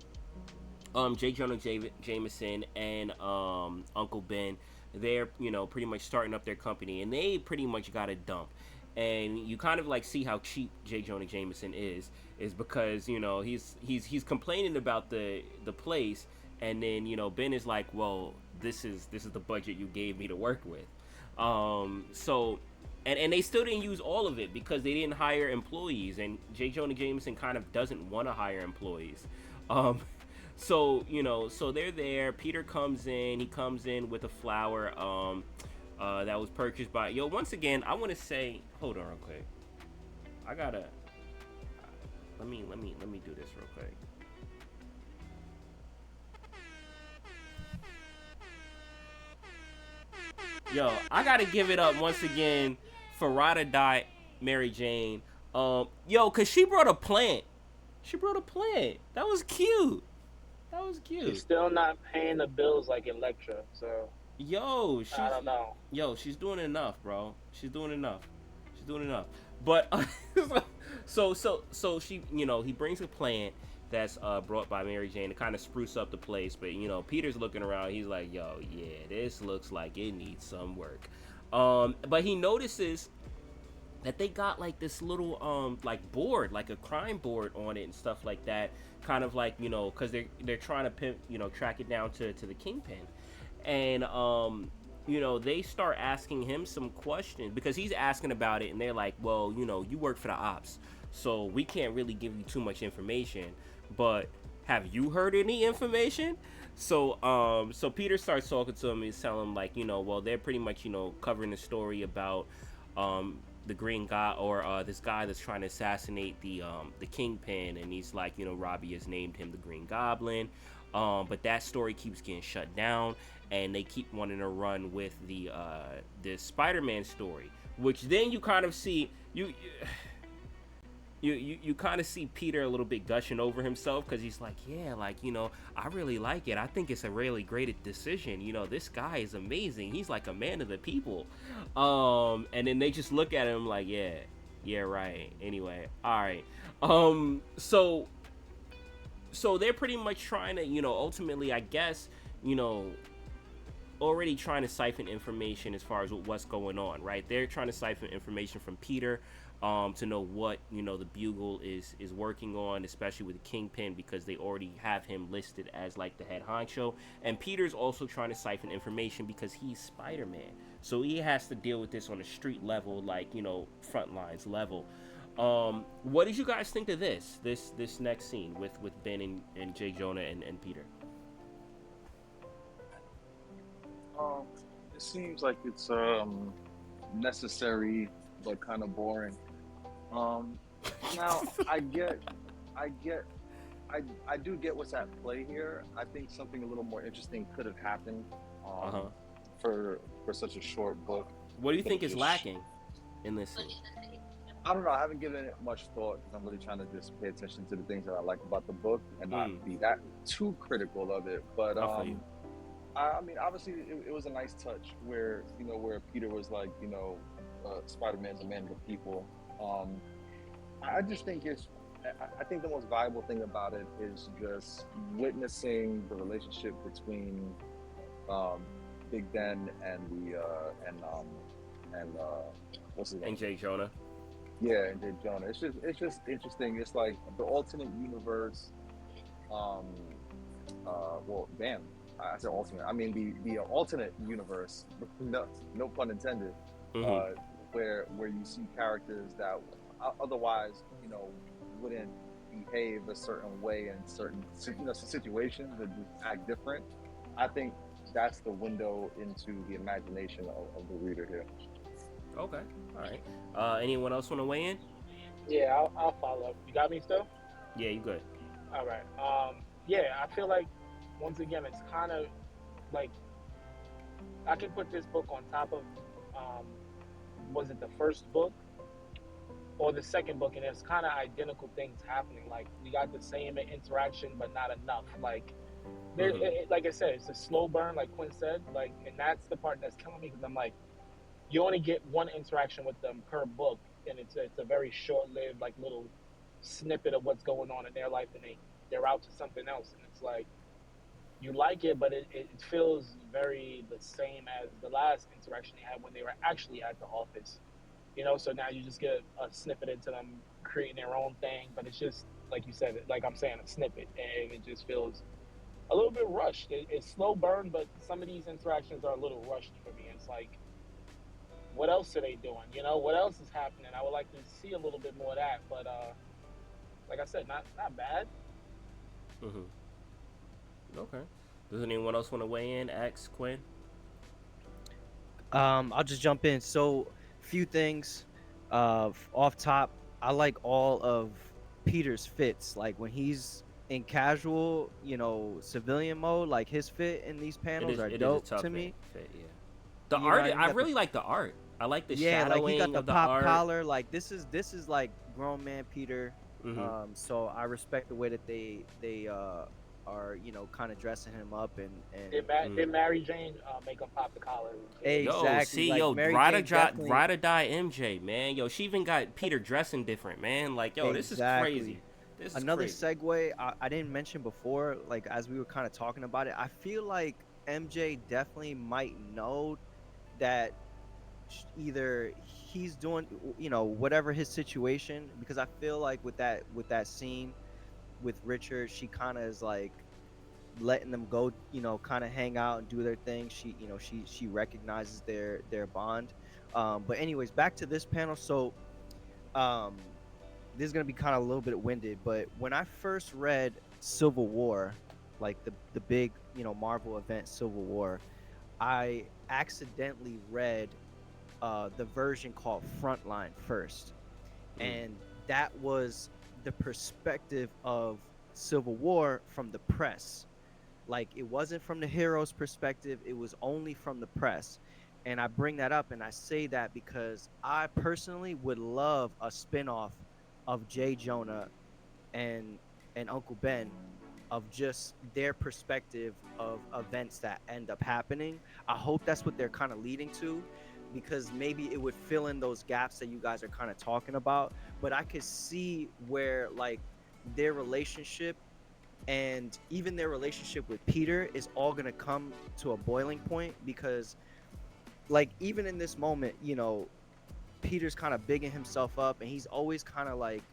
J. Jonah Jameson and Uncle Ben. They're pretty much starting up their company, and they pretty much got a dump. And you kind of like see how cheap J. Jonah Jameson is because he's complaining about the place, and then Ben is like, well, this is the budget you gave me to work with. So and they still didn't use all of it because they didn't hire employees, and J. Jonah Jameson kind of doesn't want to hire employees. So so they're there. Peter comes in. He comes in with a flower that was purchased by once again, I want to say, hold on real quick. I gotta let me do this real quick. I gotta give it up once again for Ride or Die Mary Jane. Cause she brought a plant. That was cute. She's still not paying the bills like Elektra, so. I don't know. She's doing enough, bro. She's doing enough. But so she, he brings a plant. that's brought by Mary Jane to kind of spruce up the place. But Peter's looking around. He's like, "Yo, yeah, this looks like it needs some work." But he notices that they got like this little like board, like a crime board on it and stuff like that, kind of like because they're trying to track it down to the kingpin. And they start asking him some questions because he's asking about it, and they're like, well, you work for the ops, so we can't really give you too much information, but have you heard any information? So Peter starts talking to him and telling him like, well, they're pretty much covering the story about the green guy, or this guy that's trying to assassinate the kingpin, and he's like, Robbie has named him the Green Goblin, but that story keeps getting shut down, and they keep wanting to run with the Spider-Man story, which then you kind of see you kind of see Peter a little bit gushing over himself, because he's like, yeah, like, I really like it. I think it's a really great decision. This guy is amazing. He's like a man of the people. And then they just look at him like, yeah, right. Anyway, all right. So they're pretty much trying to, ultimately, I guess, already trying to siphon information as far as what's going on, right? They're trying to siphon information from Peter, to know what the Bugle is working on, especially with the Kingpin, because they already have him listed as like the head honcho. And Peter's also trying to siphon information because he's Spider-Man, so he has to deal with this on a street level, like front lines level. What did you guys think of this next scene with Ben and J. Jonah and Peter? It seems like it's necessary but kind of boring. Now I do get what's at play here. I think something a little more interesting could have happened for such a short book. What do you think is lacking in this scene? I don't know. I haven't given it much thought because I'm really trying to just pay attention to the things that I like about the book and not be that too critical of it. But I mean, obviously, it was a nice touch where where Peter was like, Spider-Man's a man of the people. I just think I think the most valuable thing about it is just witnessing the relationship between Big Ben and what's his name? And J. Jonah. Yeah, and J. Jonah. It's just interesting. It's like the alternate universe. Well, damn. I said alternate. I mean the alternate universe. No pun intended. Where you see characters that otherwise wouldn't behave a certain way in certain situations that just act different. I think that's the window into the imagination of the reader here. Okay, all right. Anyone else want to weigh in? Yeah, I'll follow up. You got me still? Yeah, you good. All right. Yeah, I feel like once again it's kind of like I can put this book on top of was it the first book or the second book, and there's kind of identical things happening. Like we got the same interaction but not enough. Like like I said, it's a slow burn, like Quinn said, like, and that's the part that's killing me, because I'm like, you only get one interaction with them per book, and it's a very short-lived like little snippet of what's going on in their life, and they're out to something else, and it's like you like it, but it feels very the same as the last interaction they had when they were actually at the office, so now you just get a snippet into them creating their own thing, but it's just like you said, like I'm saying, a snippet, and it just feels a little bit rushed. It's slow burn, but some of these interactions are a little rushed for me. It's like, what else are they doing? What else is happening? I would like to see a little bit more of that, but like I said, not bad. Okay. Does anyone else want to weigh in? X, Quinn? I'll just jump in. So, few things. Off top, I like all of Peter's fits. Like when he's in casual, civilian mode, like his fit in these panels are dope to me. Fit, yeah. The art, I really like the art. I like the shadowing like he got the of the pop art. collar. Like this is like grown man Peter. So I respect the way that they are kind of dressing him up and did Mary Jane make him pop the collar? Exactly. Yo, like, ride or die MJ, man. Yo, she even got Peter dressing different, man. Like, yo, this is crazy. This is Another crazy. segue I didn't mention before, like as we were kind of talking about it, I feel like MJ definitely might know that either he's doing, whatever his situation, because I feel like with that scene with Richard, she kind of is like letting them go, kind of hang out and do their thing. She recognizes their bond. But anyways, back to this panel. So um this is gonna be kind of a little bit winded, but when I first read Civil War, like the big, Marvel event Civil War, I accidentally read the version called Frontline first, Mm. and that was the perspective of Civil War from the press. Like it wasn't from the hero's perspective, it was only from the press. And I bring that up and I say that because I personally would love a spin-off of Jay Jonah and Uncle Ben, of just their perspective of events that end up happening. I hope that's what they're kind of leading to, because maybe it would fill in those gaps that you guys are kind of talking about. But I could see where like their relationship and even their relationship with Peter is all going to come to a boiling point, because like even in this moment, Peter's kind of bigging himself up, and he's always kind of like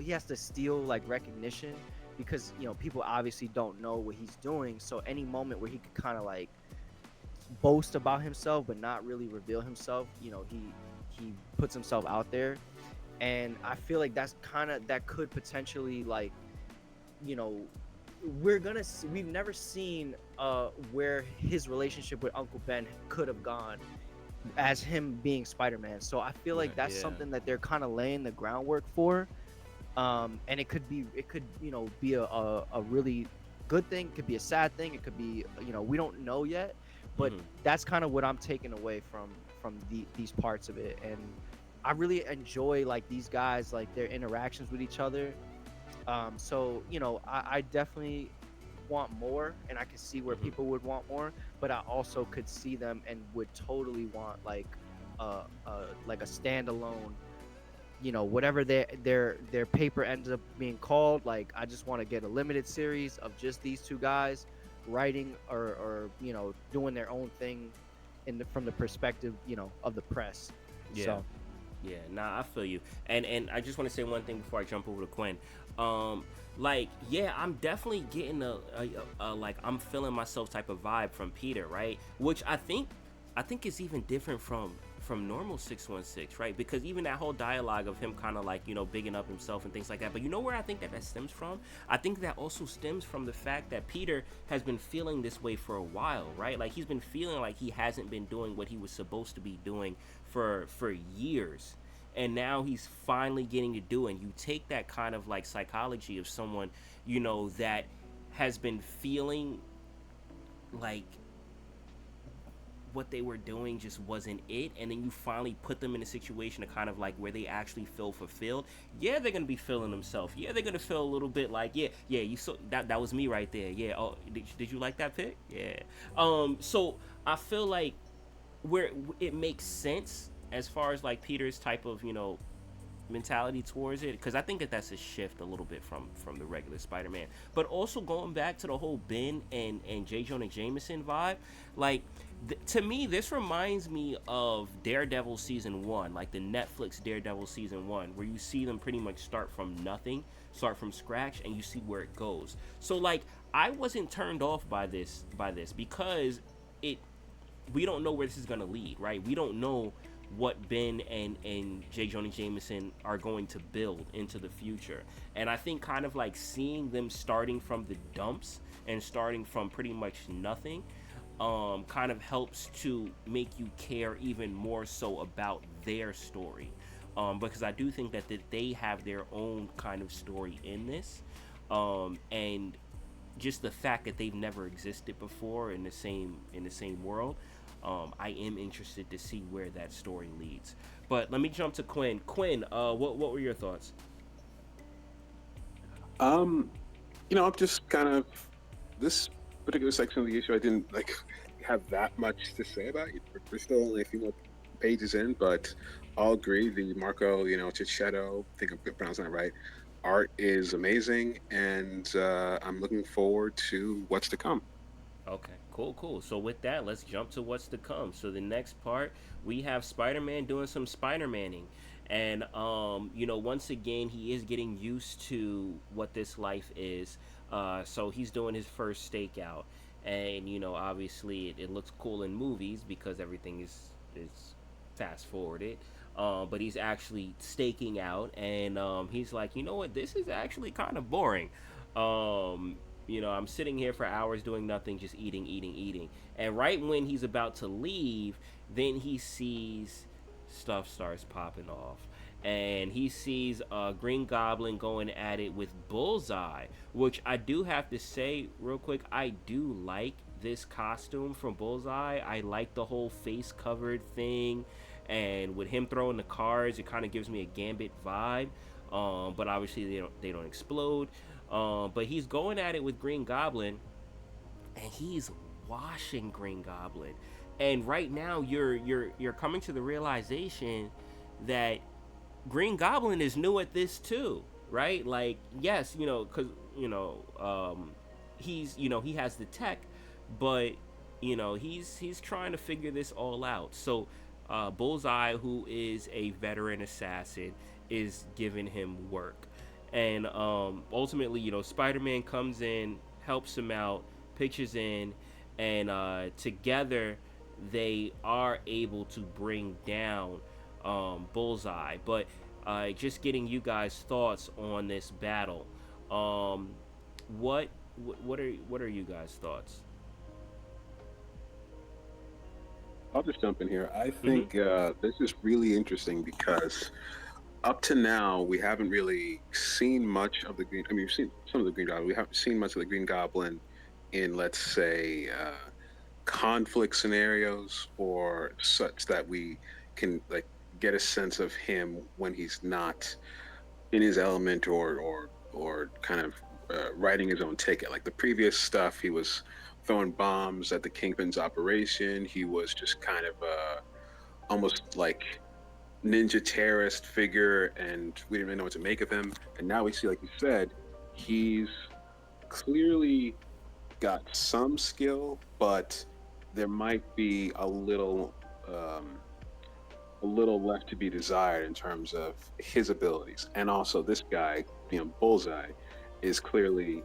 he has to steal like recognition, because people obviously don't know what he's doing. So any moment where he could kind of like boast about himself but not really reveal himself, he puts himself out there. And I feel like that could potentially like, you know we've never seen where his relationship with Uncle Ben could have gone as him being Spider-Man. So I feel like that's Yeah. something that they're kind of laying the groundwork for. And it could be a really good thing, it could be a sad thing, it could be, we don't know yet. But Mhm. that's kind of what I'm taking away from these parts of it. And I really enjoy like these guys, like their interactions with each other. So I definitely want more, and I can see where Mhm. people would want more, but I also could see them and would totally want like a standalone, whatever their paper ends up being called. Like I just want to get a limited series of just these two guys writing, or doing their own thing from the perspective, of the press. Yeah. So Yeah, nah, I feel you. And I just want to say one thing before I jump over to Quinn. Like, yeah, I'm definitely getting a like I'm feeling myself type of vibe from Peter, right? Which I think is even different from normal 616, right? Because even that whole dialogue of him kind of like, bigging up himself and things like that. But you know where I think that stems from? I think that also stems from the fact that Peter has been feeling this way for a while, right? Like he's been feeling like he hasn't been doing what he was supposed to be doing for years, and now he's finally getting to do it. And you take that kind of like psychology of someone, that has been feeling like what they were doing just wasn't it, and then you finally put them in a situation to kind of like where they actually feel fulfilled. Yeah, they're gonna be feeling themselves. Yeah, they're gonna feel a little bit like, yeah, you saw that was me right there. Yeah. Oh, did you like that pic? Yeah. So I feel like where it makes sense as far as like Peter's type of mentality towards it, because I think that that's a shift a little bit from the regular Spider-Man. But also going back to the whole Ben and J. Jonah Jameson vibe, like to me this reminds me of Daredevil season 1, like the Netflix Daredevil season 1, where you see them pretty much start from nothing, start from scratch, and you see where it goes. So like I wasn't turned off by this because it we don't know where this is going to lead, right? We don't know what Ben and J. Jonah Jameson are going to build into the future. And I think kind of like seeing them starting from the dumps and starting from pretty much nothing kind of helps to make you care even more so about their story. Because I do think that they have their own kind of story in this. And just the fact that they've never existed before in the same world, I am interested to see where that story leads. But let me jump to Quinn. Quinn, what were your thoughts? Um, I'm just kind of this particular section of the issue. I didn't like have that much to say about it. We're still only a few more pages in, but I'll agree. The Marco, Cicchetto, I think I'm pronouncing that right. art is amazing, and I'm looking forward to what's to come. Okay, cool. So with that, let's jump to what's to come. So the next part, we have Spider-Man doing some Spider-Manning. And once again, he is getting used to what this life is. So he's doing his first stakeout. And obviously it looks cool in movies because everything is fast forwarded. But he's actually staking out, and he's like, you know what, this is actually kind of boring. Um, I'm sitting here for hours doing nothing, just eating. And right when he's about to leave, then he sees stuff starts popping off. And he sees Green Goblin going at it with Bullseye, which I do have to say real quick, I do like this costume from Bullseye. I like the whole face covered thing, and with him throwing the cards, it kind of gives me a Gambit vibe. But obviously they don't explode. But he's going at it with Green Goblin, and he's washing Green Goblin. And right now, you're coming to the realization that Green Goblin is new at this too, right? Like, yes, because he has the tech, but he's trying to figure this all out. So, Bullseye, who is a veteran assassin, is giving him work, and ultimately, Spider-Man comes in, helps him out, pitches in, and together they are able to bring down Bullseye. But just getting you guys' thoughts on this battle. What are you guys' thoughts? I'll just jump in here. I Mm-hmm. think this is really interesting because up to now we haven't really seen much of the green. I mean, we've seen some of the Green Goblin. We haven't seen much of the Green Goblin in, let's say, conflict scenarios or such that we can like get a sense of him when he's not in his element or kind of writing his own ticket. Like the previous stuff, he was throwing bombs at the Kingpin's operation. He was just kind of almost like ninja terrorist figure, and we didn't really know what to make of him. And now we see, like you said, he's clearly got some skill, but there might be um, a little left to be desired in terms of his abilities. And also, this guy, Bullseye, is clearly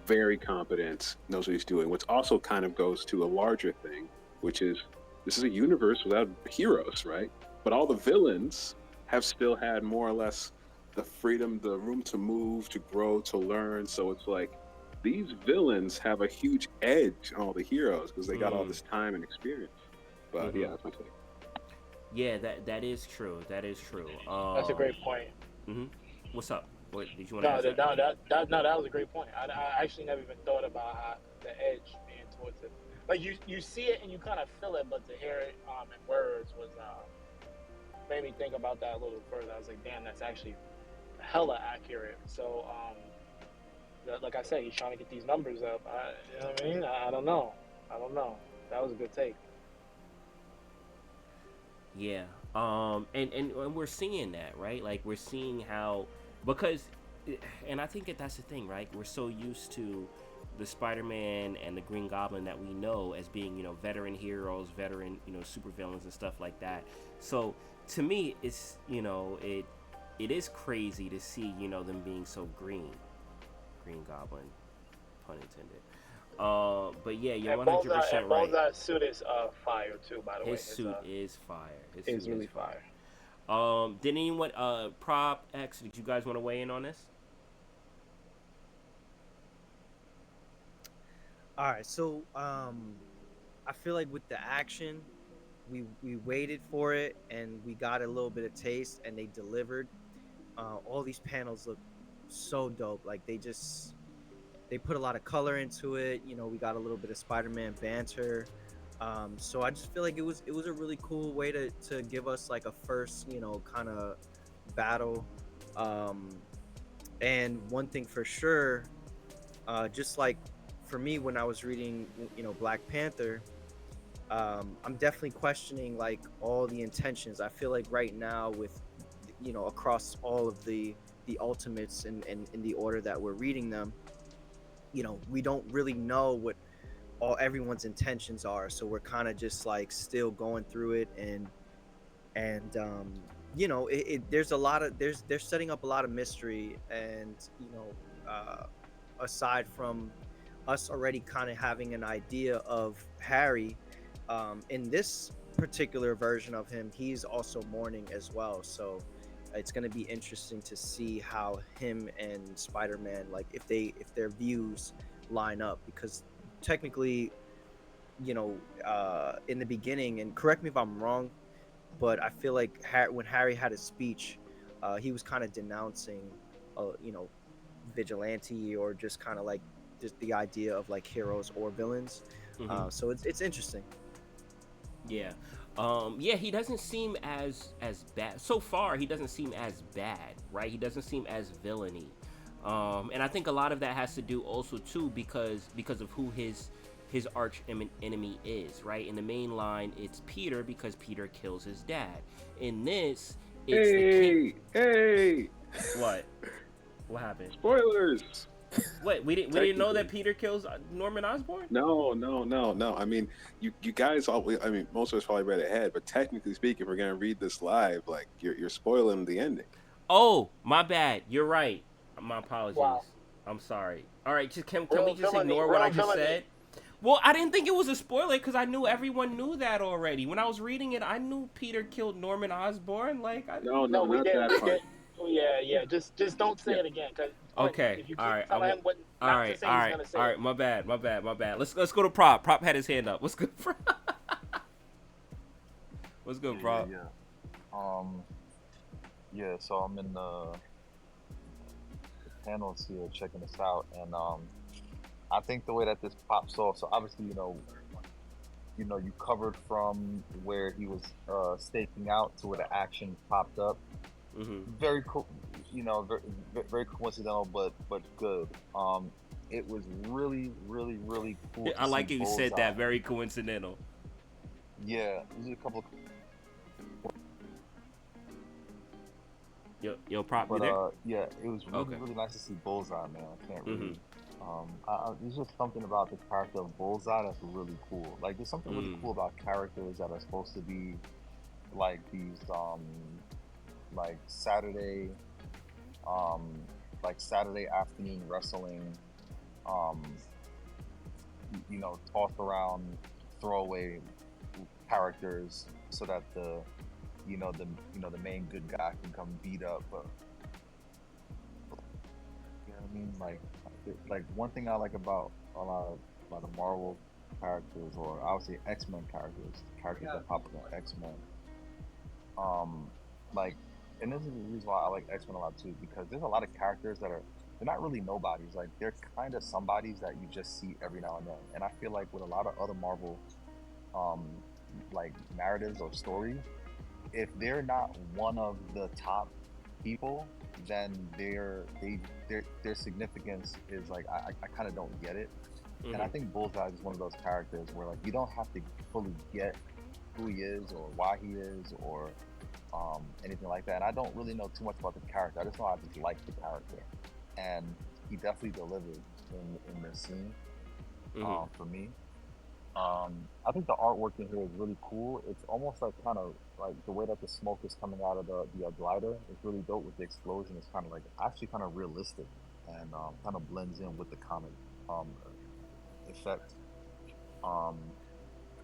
very competent, knows what he's doing. Which also kind of goes to a larger thing, which is this is a universe without heroes, right? But all the villains have still had more or less the freedom, the room to move, to grow, to learn. So it's like these villains have a huge edge on all the heroes because they got all Mm, this time and experience. But mm-hmm. yeah, that's my take. Yeah, that is true. That is true. That's a great point. Mm-hmm. What's up? What did you want to No, ask that? that was a great point. I actually never even thought about how the edge being towards it. Like you see it and you kind of feel it, but to hear it in words was made me think about that a little further. I was like, damn, that's actually hella accurate. So like I said, he's trying to get these numbers up. You know what I mean? I don't know. That was a good take. Yeah. And we're seeing that, right? Like we're seeing how because and I think that's the thing, right? We're so used to the Spider-Man and the Green Goblin that we know as being, veteran heroes, veteran, supervillains and stuff like that. So to me, it's, it is crazy to see, them being so Green Goblin, pun intended. But yeah, you're And 100% right. Bullseye's suit is fire too. By the way, His suit is fire. His is suit really is fire. fire. Did anyone Prop X? Did you guys want to weigh in on this? All right, so I feel like with the action, we waited for it and we got a little bit of taste and they delivered. All these panels look so dope. Like they put a lot of color into it. We got a little bit of Spider-Man banter. So I just feel like it was a really cool way to give us like a first kind of battle. And one thing for sure, just like for me when I was reading Black Panther, I'm definitely questioning like all the intentions. I feel like right now with across all of the the Ultimates in the order that we're reading them, we don't really know what all everyone's intentions are, so we're kind of just like still going through it. There's a lot of they're setting up a lot of mystery. And aside from us already kind of having an idea of Harry, in this particular version of him, he's also mourning as well. So it's going to be interesting to see how him and Spider-Man, like if their views line up, because technically, in the beginning, and correct me if I'm wrong, but I feel like when Harry had his speech, he was kind of denouncing, vigilante, or just kind of like just the idea of like heroes or villains. Mm-hmm. So it's interesting. Yeah. Yeah, he doesn't seem as bad so far. He doesn't seem as bad, right? He doesn't seem as villainy. And I think a lot of that has to do also too because of who his arch enemy is, right? In the main line, it's Peter, because Peter kills his dad. In this, it's the king. Hey! What? What happened? Spoilers. What? We didn't know that Peter kills Norman Osborn? No. I mean, you guys all. I mean, most of us probably read ahead, but technically speaking, if we're gonna read this live, like you're spoiling the ending. Oh, my bad. You're right. My apologies. Wow. I'm sorry. All right, can Real we just villainy, ignore what real I just villainy. said? Well, I didn't think it was a spoiler because I knew everyone knew that already. When I was reading it, I knew Peter killed Norman Osborn. Like, No, No, we not did. that We part. did. Oh, yeah. Just don't say Yeah. it again, because okay, if you all keep right, telling him what all not right, to say, all he's right, gonna say all it. right. My bad. Let's go to Prop. Prop had his hand up. What's good, What's good, Prop? So I'm in the panels here checking this out, and I think the way that this pops off. So obviously, you covered from where he was staking out to where the action popped up. Mm-hmm. Very cool, very, very coincidental, but good. It was really, really, really cool. I like to it. see You said Bullseye. that. Very coincidental. Yeah, there's a couple. Yo, Prop, you But there? yeah, it was really, Okay. really nice to see Bullseye, man. I can't Mm-hmm. really. There's just something about the character of Bullseye that's really cool. Like, there's something really cool about characters that are supposed to be like these, like Saturday, like Saturday afternoon wrestling, um, tossed around throwaway characters, so that the main good guy can come beat up. You know what I mean? Like one thing I like about a lot of Marvel characters, or I would say X-Men characters that pop up in X-Men. Like, and this is the reason why I like X-Men a lot too, because there's a lot of characters they're not really nobodies. Like, they're kind of somebodies that you just see every now and then. And I feel like with a lot of other Marvel, like narratives or stories, if they're not one of the top people, then their significance is like, I kind of don't get it. Mm-hmm. And I think Bullseye is one of those characters where, like, you don't have to fully get who he is or why he is, or anything like that. And I don't really know too much about the character. I just know I just like the character, and he definitely delivered in this scene. For me. I think the artwork in here is really cool. It's almost like kind of like the way that the smoke is coming out of the glider is really dope with the explosion. It's kind of like actually kind of realistic, and kind of blends in with the comic effect.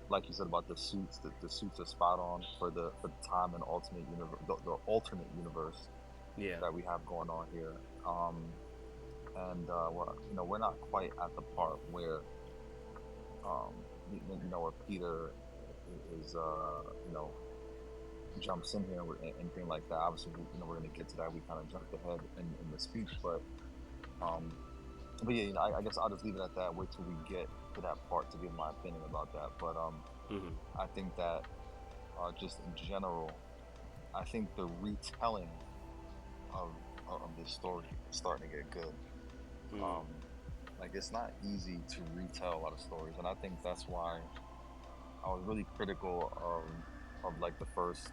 Like you said about the suits, the suits are spot on for the time and alternate universe, the alternate universe that we have going on here. We're not quite at the part where where Peter is jumps in here or anything like that. Obviously, we're going to get to that. We kind of jumped ahead in the speech, but yeah, I guess I'll just leave it at that. Wait till we get to that part to give my opinion about that. But I think that just in general, I think the retelling of this story is starting to get good. Like, it's not easy to retell a lot of stories, and I think that's why I was really critical of like the first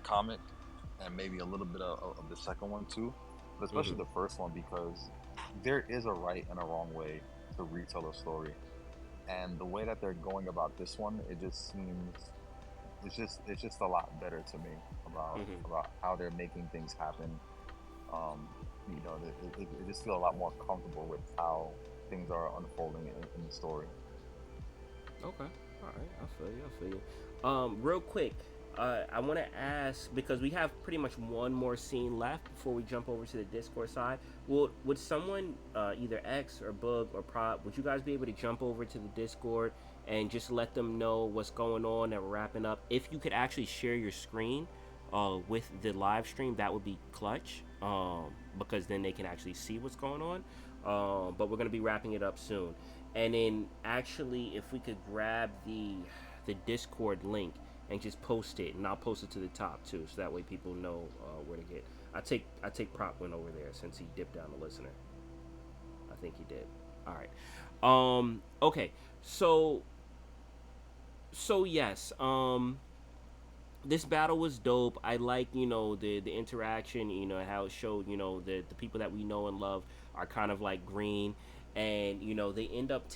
comic, and maybe a little bit of the second one too, especially the first one, because there is a right and a wrong way to retell a story, and the way that they're going about this one, it just seems it's just a lot better to me about how they're making things happen. It just feel a lot more comfortable with how things are unfolding in the story. Okay. All right. I feel you. I feel you. Real quick, I want to ask because we have pretty much one more scene left before we jump over to the Discord side. Would someone, either X or Boog or Prop, would you guys be able to jump over to the Discord and just let them know what's going on that we're wrapping up? If you could actually share your screen, with the live stream, that would be clutch. Because then they can actually see what's going on. But we're gonna be wrapping it up soon. And then actually, if we could grab the Discord link and just post it, and I'll post it to the top too, so that way people know where to get. I take Prop Win over there since he dipped down the listener. I think he did. All right. Okay. So yes. This battle was dope. I like, the interaction, how it showed, the people that we know and love are kind of like green, and they end up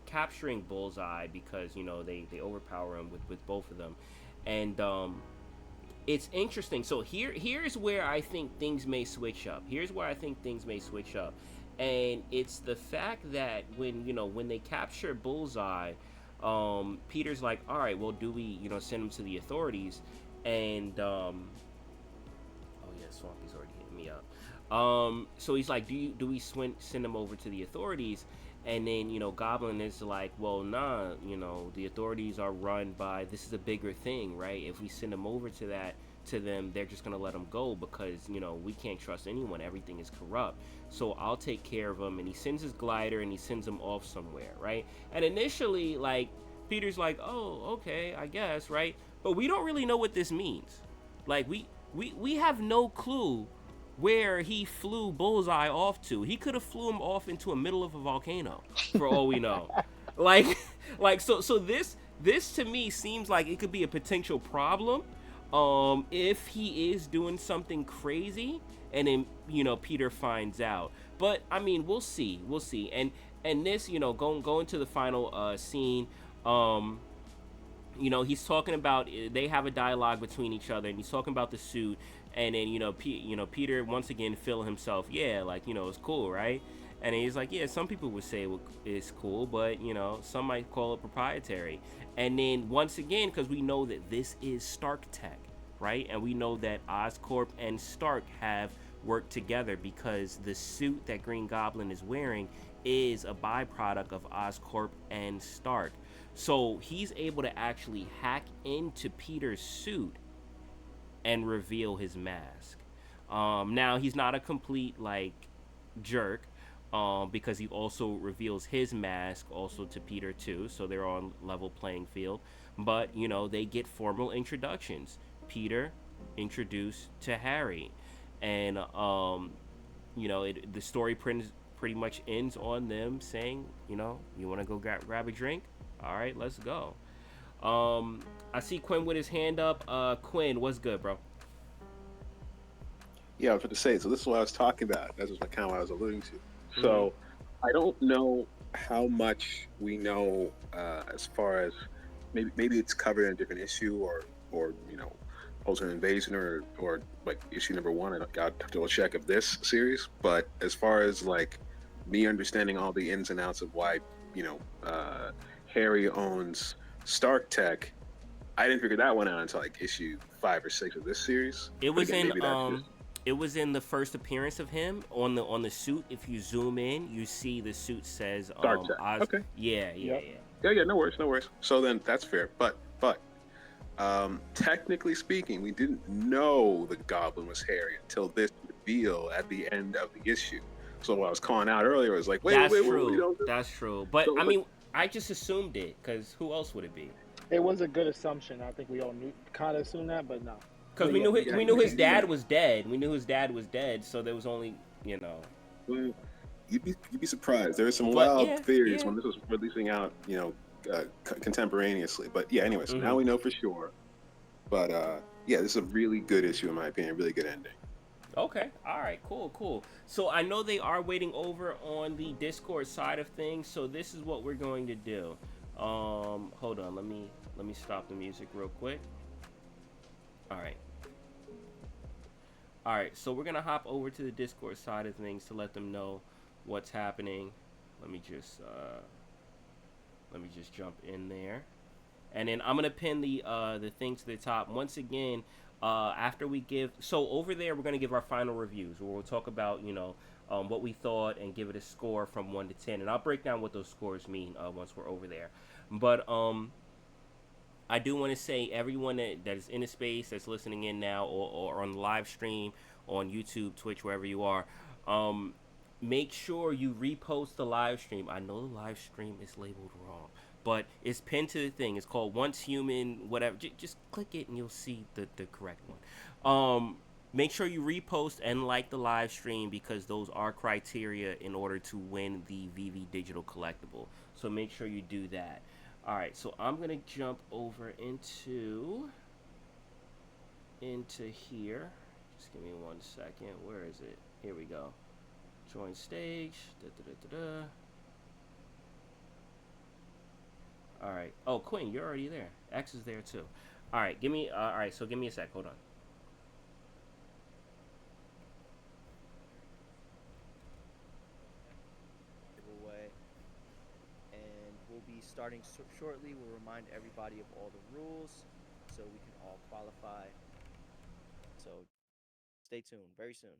capturing Bullseye because they overpower him with both of them, and it's interesting. So here's where I think things may switch up. And it's the fact that when they capture Bullseye, Peter's like, all right, well, do we send him to the authorities? And oh yeah, Swampy's already hitting me up. So he's like, do we send him over to the authorities? And then Goblin is like, well, nah, the authorities are run by, this is a bigger thing, right? If we send him over to them, they're just gonna let him go because we can't trust anyone, everything is corrupt, so I'll take care of him. And he sends his glider and he sends him off somewhere, right? And initially, like, Peter's like, oh, okay, I guess, right? But we don't really know what this means. Like, we have no clue where he flew Bullseye off to. He could have flew him off into the middle of a volcano for all we know. like so this to me seems like it could be a potential problem if he is doing something crazy and then Peter finds out. But I mean, we'll see. And this, going to the final scene, he's talking about, they have a dialogue between each other, and he's talking about the suit, and then Peter once again feeling himself, yeah, like, it's cool, right? And he's like, yeah, some people would say it's cool, but some might call it proprietary. And then once again, because we know that this is Stark tech, right? And we know that Oscorp and Stark have worked together because the suit that Green Goblin is wearing is a byproduct of Oscorp and Stark. So he's able to actually hack into Peter's suit and reveal his mask. Now, he's not a complete, like, jerk, because he also reveals his mask also to Peter too, so they're on level playing field. But they get formal introductions. Peter introduced to Harry, and the story pretty much ends on them saying, you want to go grab a drink? All right, let's go. I see Quinn with his hand up. Quinn, what's good, bro? Yeah, I was going to say, so this is what I was talking about. That's what kind of what I was alluding to. So I don't know how much we know as far as maybe it's covered in a different issue or Ultimate Invasion or like issue number 1. I got to double check of this series. But as far as like me understanding all the ins and outs of why Harry owns Stark Tech, I didn't figure that one out until like issue 5 or 6 of this series. It was it was in the first appearance of him on the suit. If you zoom in, you see the suit says Stark Tech. Okay. Yeah. No worries. So then that's fair. But technically speaking, we didn't know the Goblin was Harry until this reveal at the end of the issue. So what I was calling out earlier was like, wait. That's true. But so, I mean, I just assumed it because who else would it be? It was a good assumption. I think we all kind of assumed that, but no. Because we knew his dad was dead. We knew his dad was dead, so there was only, Well, you'd be surprised. There were some wild theories when this was releasing out, contemporaneously. But yeah, anyway, so now we know for sure. But this is a really good issue in my opinion. Really good ending. Okay. All right. Cool. Cool. So I know they are waiting over on the Discord side of things. So this is what we're going to do. Hold on. Let me stop the music real quick. All right. All right. So we're gonna hop over to the Discord side of things to let them know what's happening. Let me just uh, let me just jump in there. And then I'm gonna pin the thing to the top once again. After we give, so over there we're gonna give our final reviews where we'll talk about what we thought and give it a score from 1 to 10, and I'll break down what those scores mean once we're over there. But I do want to say everyone that is in the space that's listening in now, or on the live stream on YouTube, Twitch, wherever you are, um, make sure you repost the live stream. I know the live stream is labeled wrong, but it's pinned to the thing. It's called Once Human, whatever. Just click it and you'll see the correct one. Make sure you repost and like the live stream because those are criteria in order to win the VV Digital Collectible. So make sure you do that. All right, so I'm gonna jump over into here. Just give me 1 second. Where is it? Here we go. Join stage. Da, da, da, da, da. All right. Oh, Quinn, you're already there. X is there too. All right, give me. All right, so give me a sec. Hold on. Giveaway, and we'll be starting shortly. We'll remind everybody of all the rules so we can all qualify. So stay tuned very soon.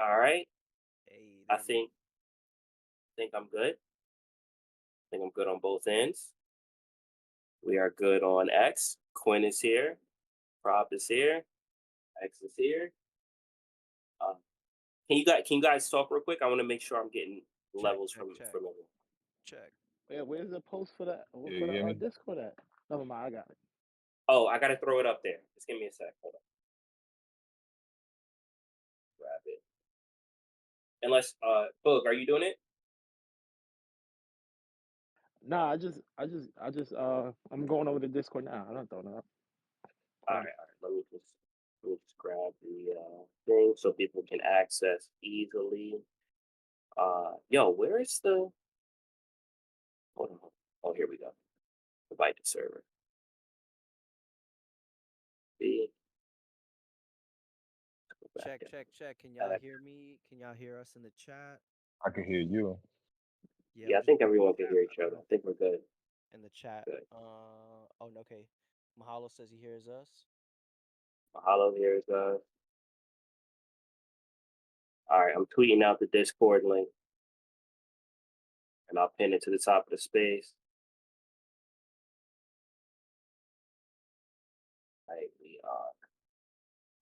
All right. Hey, I there we think I'm good. I think I'm good on both ends. We are good on X. Quinn is here. Prop is here. X is here. Uh, can you guys talk real quick? I want to make sure I'm getting check, levels check, from check, everyone. check. Yeah, where's the post for that? Yeah, For you the hear me? Discord at? Never mind, I got it. Oh, I gotta throw it up there. Just give me a sec. Hold on. Grab it. Unless Boog, are you doing it? Nah, I'm going over to Discord now. I don't throw it up. All right, all right. Let me just grab the thing so people can access easily. Yo, where is the? Hold on. Oh, here we go. Invite the server. See. Go back Check, in. check, check. Can y'all hear me? Can y'all hear us in the chat? I can hear you. Yeah, Yeah, we I just think everyone can hear each put other. I think we're good. in the chat. Good. Oh, no, okay. Mahalo says he hears us. Mahalo here is all right. I'm tweeting out the Discord link, and I'll pin it to the top of the space. Right, we are.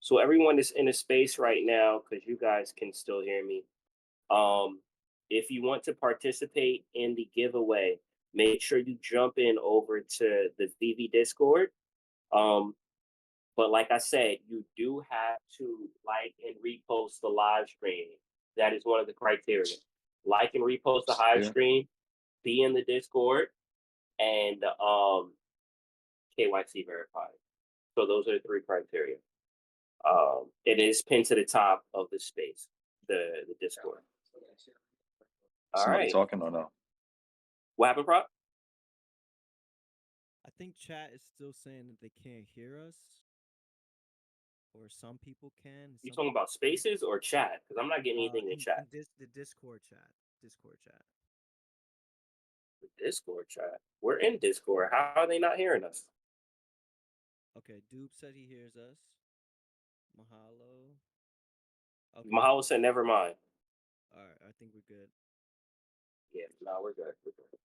So everyone is in a space right now because you guys can still hear me. Um, if you want to participate in the giveaway, make sure you jump in over to the VV Discord. Um, but like I said, you do have to like and repost the live stream. That is one of the criteria. Like and repost the live Yeah. stream, be in the Discord, and KYC verified. So those are the three criteria. It is pinned to the top of the space, the Discord. All Somebody right. talking or no? What happened, Prop? I think chat is still saying that they can't hear us, or some people can. You Some talking people about spaces or chat? Because I'm not getting anything in chat. the Discord chat. Discord chat. The Discord chat. We're in Discord. How are they not hearing us? Okay, Dupe said he hears us. Mahalo. Okay. Mahalo said, never mind. All right, I think we're good. Yeah, no, we're good. We're good.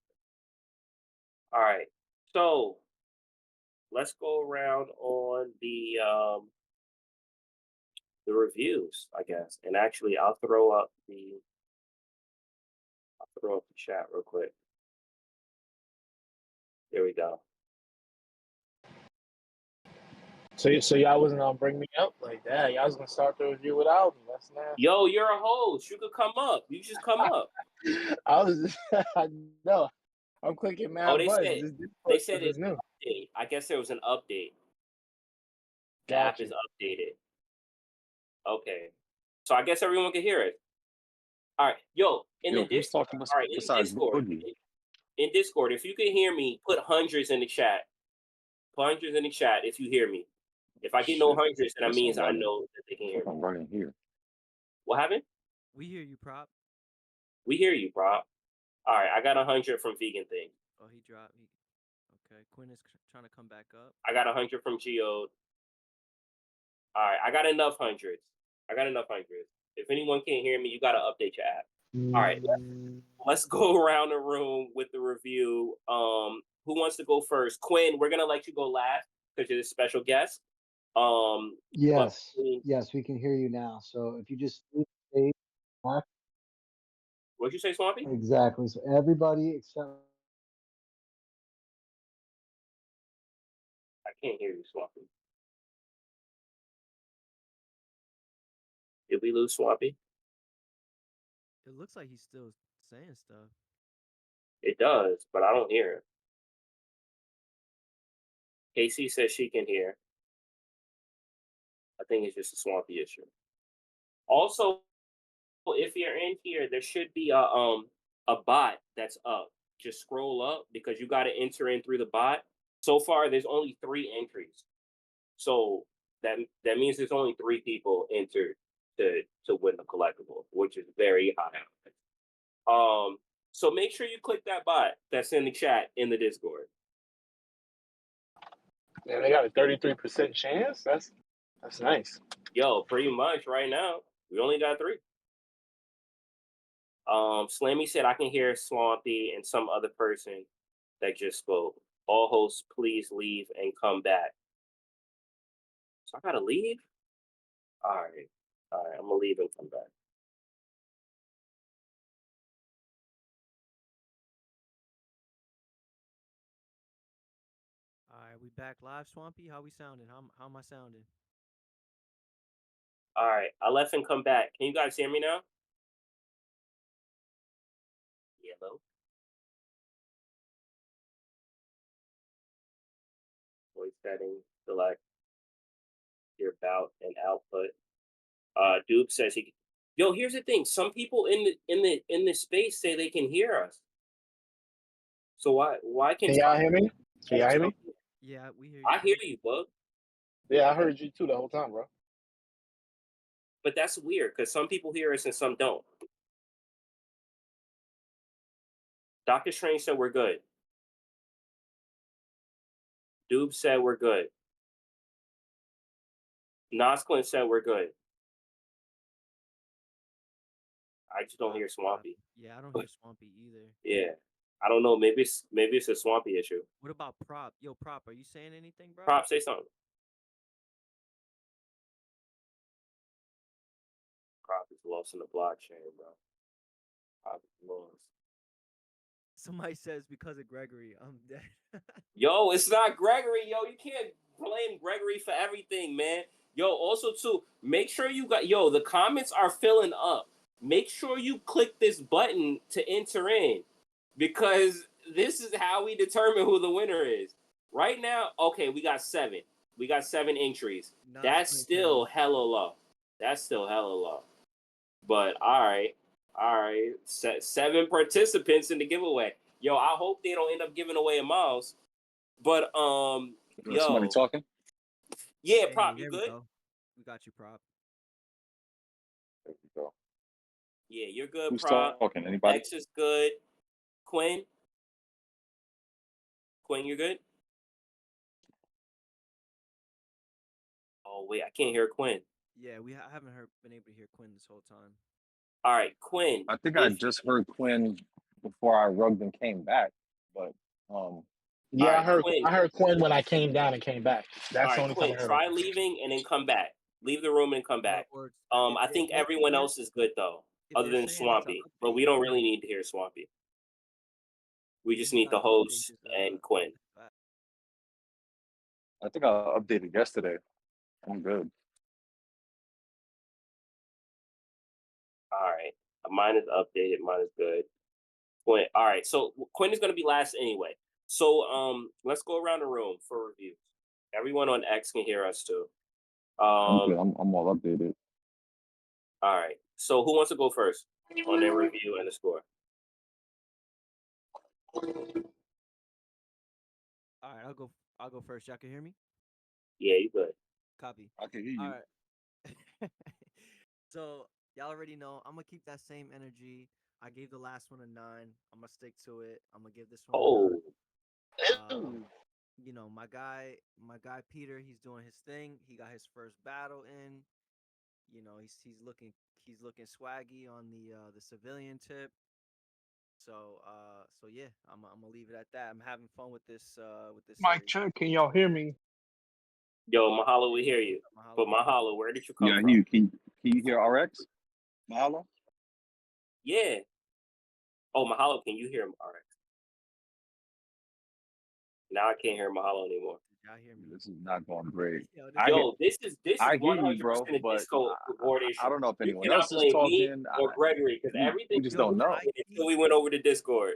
All right. So let's go around on the reviews, I guess. And actually I'll throw up the chat real quick. There we go. So y'all wasn't gonna bring me up like that. Y'all was gonna start the review without me. That's nasty. Yo, you're a host. You could come up. You just come up. I was just, I know. I'm clicking Oh, mad they buttons. said This they Discord said is it's new. an update. I guess there was an update. The app Got is you. updated. Okay. So I guess everyone can hear it. All right. Yo, in Yo, the who's Discord. talking All right, in besides Discord. Boogie? In Discord, if you can hear me, put hundreds in the chat. Put hundreds in the chat if you hear me. If I get no Shit, hundreds, then that guess I'm means I running. know that they can hear me. I'm running here. What happened? We hear you, prop. We hear you, bro. All right, I got 100 from Vegan Thing. Oh, he dropped. Okay, Quinn is trying to come back up. I got 100 from Geode. All right, I got enough hundreds. If anyone can't hear me, you got to update your app. All right, let's go around the room with the review. Who wants to go first? Quinn, we're gonna let you go last because you're the special guest. Yes, but, yes, we can hear you now. So if you just stay back, what'd you say, Swampy? exactly. So everybody except I can't hear you, Swampy. Did we lose Swampy? It looks like he's still saying stuff. It does, but I don't hear it. Casey says she can hear. I think it's just a Swampy issue. Also, if you're in here, there should be a bot that's up. Just scroll up because you got to enter in through the bot. So far, there's only 3 entries, so that means there's only 3 people entered to win the collectible, which is very high. So make sure you click that bot that's in the chat in the Discord. Yeah, they got a 33% chance. That's nice. Yo, pretty much right now we only got 3. Slammy said I can hear Swampy and some other person that just spoke. All hosts, please leave and come back. So I gotta leave? All right, I'm gonna leave and come back. All right, we back live, Swampy. How we sounding? How am I sounding? All right, I left and come back. Can you guys hear me now? Yellow. Voice settings, select your bout and output. Doob says he. Yo, here's the thing. Some people in the space say they can hear us. So why can y'all hear me? Can y'all hear me? Yeah, we hear you. I hear you, bug. Yeah, I heard you too the whole time, bro. But that's weird because some people hear us and some don't. Doctor Strange said we're good. Doob said we're good. Nosklin said we're good. I just don't hear Swampy. Yeah, I don't hear Swampy either. Yeah, I don't know. Maybe it's a Swampy issue. What about Prop? Yo, Prop, are you saying anything, bro? Prop, say something. Prop is lost in the blockchain, bro. Prop is lost. Somebody says because of Gregory, I'm dead. Yo, it's not Gregory. Yo, you can't blame Gregory for everything, man. Yo, also too, make sure you got the comments are filling up. Make sure you click this button to enter in because this is how we determine who the winner is. Right now, okay, we got 7. We got 7 entries. That's still hella low. But all right. 7 participants in the giveaway. Yo, I hope they don't end up giving away a mouse. But Somebody talking? Yeah, Hey, Prop, there you good? We got you, Prop. There we go. Yeah, you're good, Who's Prop. talking? Anybody? X is good. Quinn, you're good? Oh wait, I can't hear Quinn. Yeah, I haven't been able to hear Quinn this whole time. All right, Quinn. I think I just heard Quinn before I rugged and came back, but Yeah, right, I heard Quinn when I came down and came back. That's the only Quinn, time I heard try him. leaving and then come back. Leave the room and come back. I think everyone else is good though, other than Swampy. But we don't really need to hear Swampy. We just need the host and Quinn. I think I updated yesterday. I'm good. All right. Mine is updated. Mine is good. Quinn. All right. So Quinn is going to be last anyway. So let's go around the room for reviews. Everyone on X can hear us too. I'm good. Um, I'm all updated. all right. So who wants to go first on their review and the score? All right, I'll go first. Y'all can hear me? Yeah, you good. Copy. I can hear you. All right. So y'all already know I'm gonna keep that same energy. I gave the last one a 9. I'm gonna stick to it. I'm gonna give this one a 9. Oh, You know, my guy Peter, he's doing his thing. He got his first battle in. You know, he's looking swaggy on the civilian tip. So yeah, I'm gonna leave it at that. I'm having fun with this Mic series. check. Can y'all hear me? yo, Mahalo, we hear you. Mahalo. But Mahalo, where did you come Yeah, from? you can you hear RX? Mahalo? Yeah. Oh, Mahalo, can you hear him? All right. Now I can't hear Mahalo anymore. Did y'all hear me? This is not going great. Yo, I hear, Yo, this is I hear one you, hundred bro, percent a but Discord I issue. don't know if You anyone cannot else is blame me talking. or Gregory because everything We just Yo, don't know. high until key, we went over to Discord.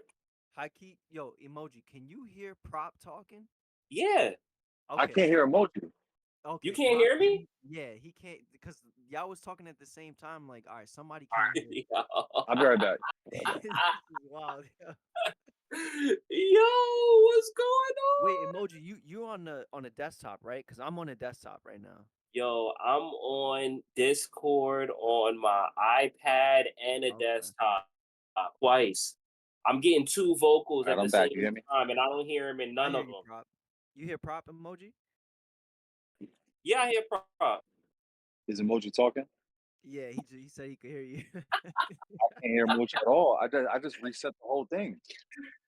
high key. Yo, emoji. Can you hear Prop talking? Yeah, I Okay. can't hear emoji. you Okay. can't Prop. hear me. Yeah, he can't because y'all was talking at the same time. Like, all right, somebody can't hear. Yo, I'll be right back. This is wild. Yo. what's going Wait, on? emoji. You on the desktop, right? Because I'm on a desktop right now. Yo, I'm on Discord on my iPad and a Okay. desktop twice. I'm getting two vocals All at right, the I'm back. same You hear me? time, and I don't hear him in I none hear of you, them. Prop. You hear Prop emoji? Yeah, I hear Prop. Is emoji talking? Yeah, he said he could hear you. I can't hear emoji at all. I just reset the whole thing.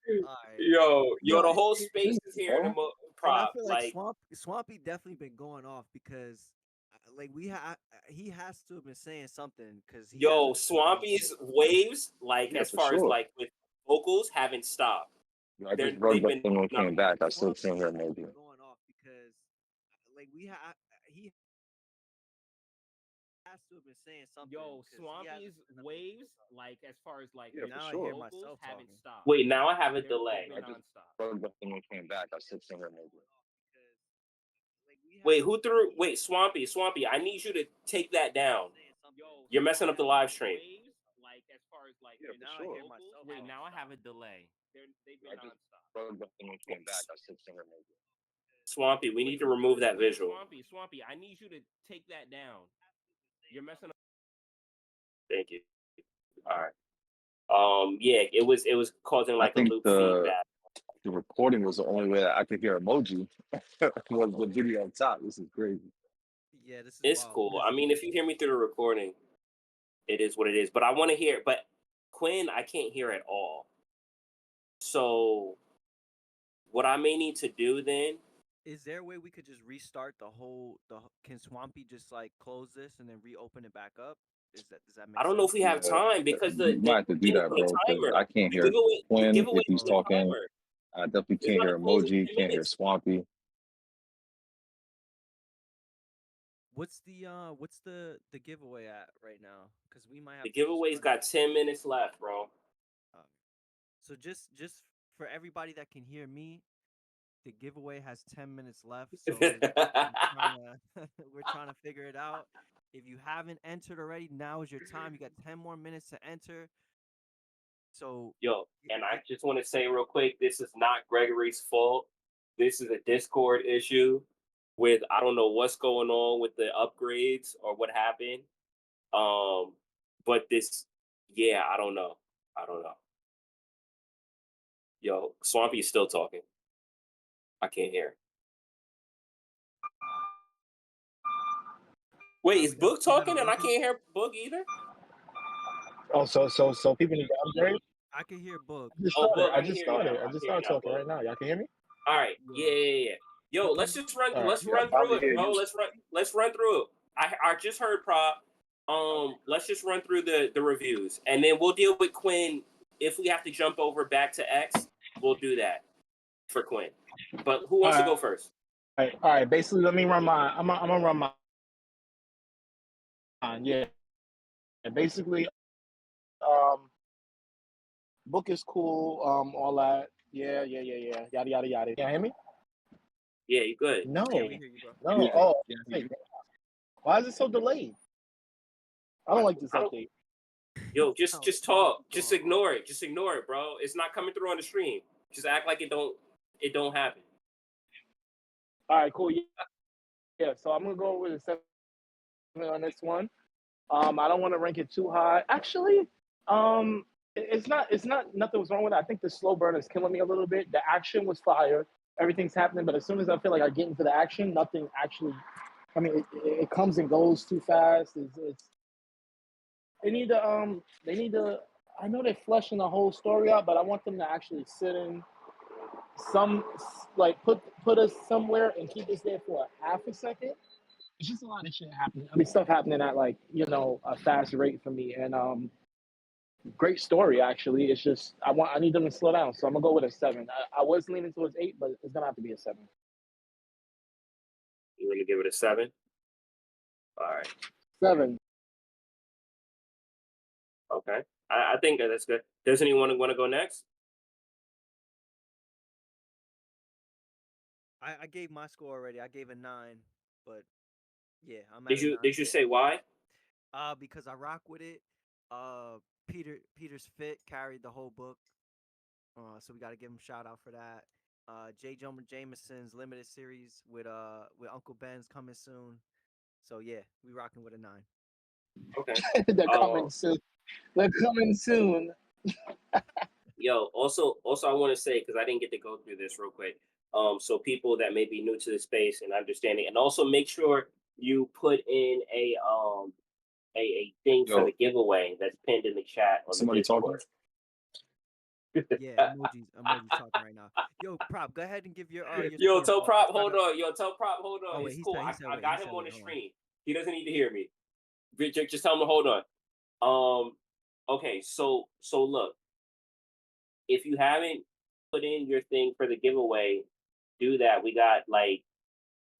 All right. Yo, the Yo, whole space is hearing bro. And I Prop. feel like Like, Swampy definitely been going off because like he has to have been saying something because he has yo, Swampy's waves, like Yeah, as for far as sure. like with vocals, haven't stopped. Yo, I just rubbed They've up been and when I non. came back. I still Swampy can't hear definitely emoji. been going off because like he has to have been saying something. Yo, 'Cause he hasn't Swampy's been up in waves, like as far as like Yeah, with for now I sure. hear vocals, myself haven't talking. stopped. Wait, now I have a delay. I They've been just nonstop. rubbed up and when I came back. I still can't hear emoji. Wait, who threw? Wait, Swampy. I need you to take that down. You're messing up the live stream. Like as far as like Yeah, with for Now I sure. hear myself. wait, talking. now I have a delay. They've been I just nonstop. rubbed up and when I came back. I still can't hear emoji. Swampy, we need to remove that visual. Swampy, I need you to take that down. You're messing up. Thank you. All right. Yeah, it was causing I like a think loop the feedback. recording was the only way that I could hear emoji. Was the video on top. This is crazy. Yeah, this is It's wild. cool. I mean, if you hear me through the recording, it is what it is. But I want to hear. But Quinn, I can't hear at all. So what I may need to do then. Is there a way we could just restart can Swampy just like close this and then reopen it back up? Does that make I don't know sense? if we have Yeah, time because you might have to do thing is that, on a bro, because timer. I can't The hear giveaway, the Quinn giveaway if is he's on a talking. timer. I definitely It's can't gonna hear close in emoji. 10 Can't hear minutes. Swampy. What's the giveaway at right now? Because we might have The to just giveaway's run. got 10 minutes left, bro. Uh, so just for everybody that can hear me, the giveaway has 10 minutes left. So we're trying to figure it out. If you haven't entered already, now is your time. You got 10 more minutes to enter. So Yo, and I just want to say real quick, this is not Gregory's fault. This is a Discord issue with I don't know what's going on with the upgrades or what happened. But this, yeah, I don't know. I don't know. Yo, Swampy is still talking. I can't hear. Wait, is Book talking and I can't hear Book either? Oh, so people need to upgrade. I can hear Book. Oh, Book, I I can just hear you now. started. I I just hear you started now, talking Book. right now. Y'all can hear me? All right, yeah. Yo, But let's just run. All right. Let's Yeah, run probably through it, hear bro. you. Let's run through it. I just heard Prop. Let's just run through the reviews, and then we'll deal with Quinn. If we have to jump over back to X, we'll do that for Quinn. But who wants to go first? All right. Basically, let me run my. I'm gonna run mine. Yeah. Basically, book is cool. All that. Yeah. Yada yada yada. Can you hear me? Yeah, you good. Yeah, No. we hear you, bro. No. Yeah, Oh. yeah, Wait, why is it so delayed? I don't like this I don't. update. Yo, Oh, just what's talk. Just going on? ignore it. Just ignore it, bro. It's not coming through on the stream. Just act like it don't happen. All right. Cool. Yeah. So I'm gonna go with a 7 on this one. I don't want to rank it too high. Actually, it's not nothing was wrong with it. I think the slow burn is killing me a little bit. The action was fire. Everything's happening, but as soon as I feel like I get into the action, nothing actually. I mean, it comes and goes too fast. It's they need to. I know they're fleshing the whole story out, but I want them to actually sit in some like put us somewhere and keep us there for a half a second. It's just a lot of shit happening. I mean, stuff happening at like a fast rate for me, and great story actually. It's just I need them to slow down, so I'm gonna go with a 7. I was leaning towards 8, but it's gonna have to be a 7. You want to give it a 7? All right. 7. Okay. I think that's good. Does anyone want to go next? I gave my score already. I gave a 9, but yeah, I'm at Did a you 9 did you too. say why? Because I rock with it. Peter's fit carried the whole book. So we got to give him a shout out for that. J. Jonah Jameson's limited series with Uncle Ben's coming soon. So yeah, we rocking with a 9. Okay. They're Uh, coming soon. They're coming soon. yo. Also, I want to say because I didn't get to go through this real quick. So people that may be new to the space and understanding, and also make sure you put in a thing for yo, the giveaway that's pinned in the chat on the somebody talking? Discord. Yeah, emojis talking right now. Yo, prop, go ahead and give your Yo, score, tell bro. Prop, I hold got. on. Yo, tell Prop, hold Oh on. wait, It's cool. he said I wait. He got him said on wait. the Hold on. stream. He doesn't need to hear me. Just tell him to hold on. Okay, so look, if you haven't put in your thing for the giveaway, do that. We got like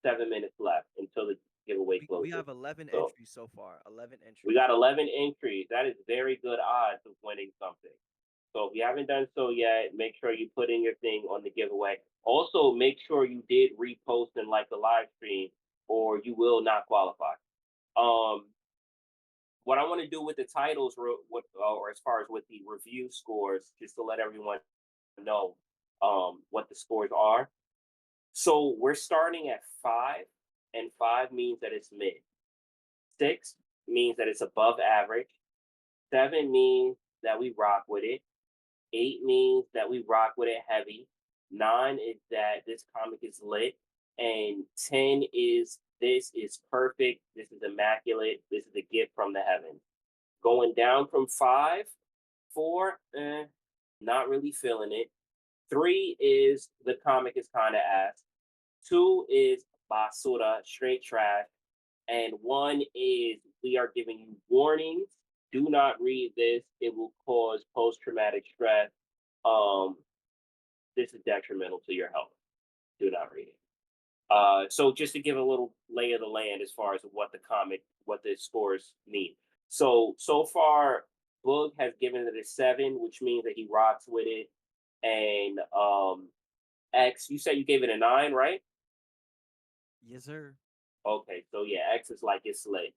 7 minutes left until the giveaway We closes. have 11 So entries so far. 11 we entries. got 11 entries. That is very good odds of winning something. So if you haven't done so yet, make sure you put in your thing on the giveaway. Also, make sure you did repost and like the live stream, or you will not qualify. Um, what I want to do with the titles, or as far as with the review scores, just to let everyone know what the scores are. So we're starting at 5, and 5 means that it's mid. 6 means that it's above average. 7 means that we rock with it. 8 means that we rock with it heavy. 9 is that this comic is lit. And 10 is this is perfect. This is immaculate. This is a gift from the heavens. Going down from 5, 4, not really feeling it. 3 is the comic is kind of ass. 2 is basura, straight trash. And 1 is we are giving you warnings. Do not read this. It will cause post traumatic stress. Um, this is detrimental to your health. Do not read it. So just to give a little lay of the land as far as what the scores mean. So far, Boog has given it a 7, which means that he rocks with it. And X, you said you gave it a 9, right? Yes, sir. Okay, so yeah, X is like it's lit.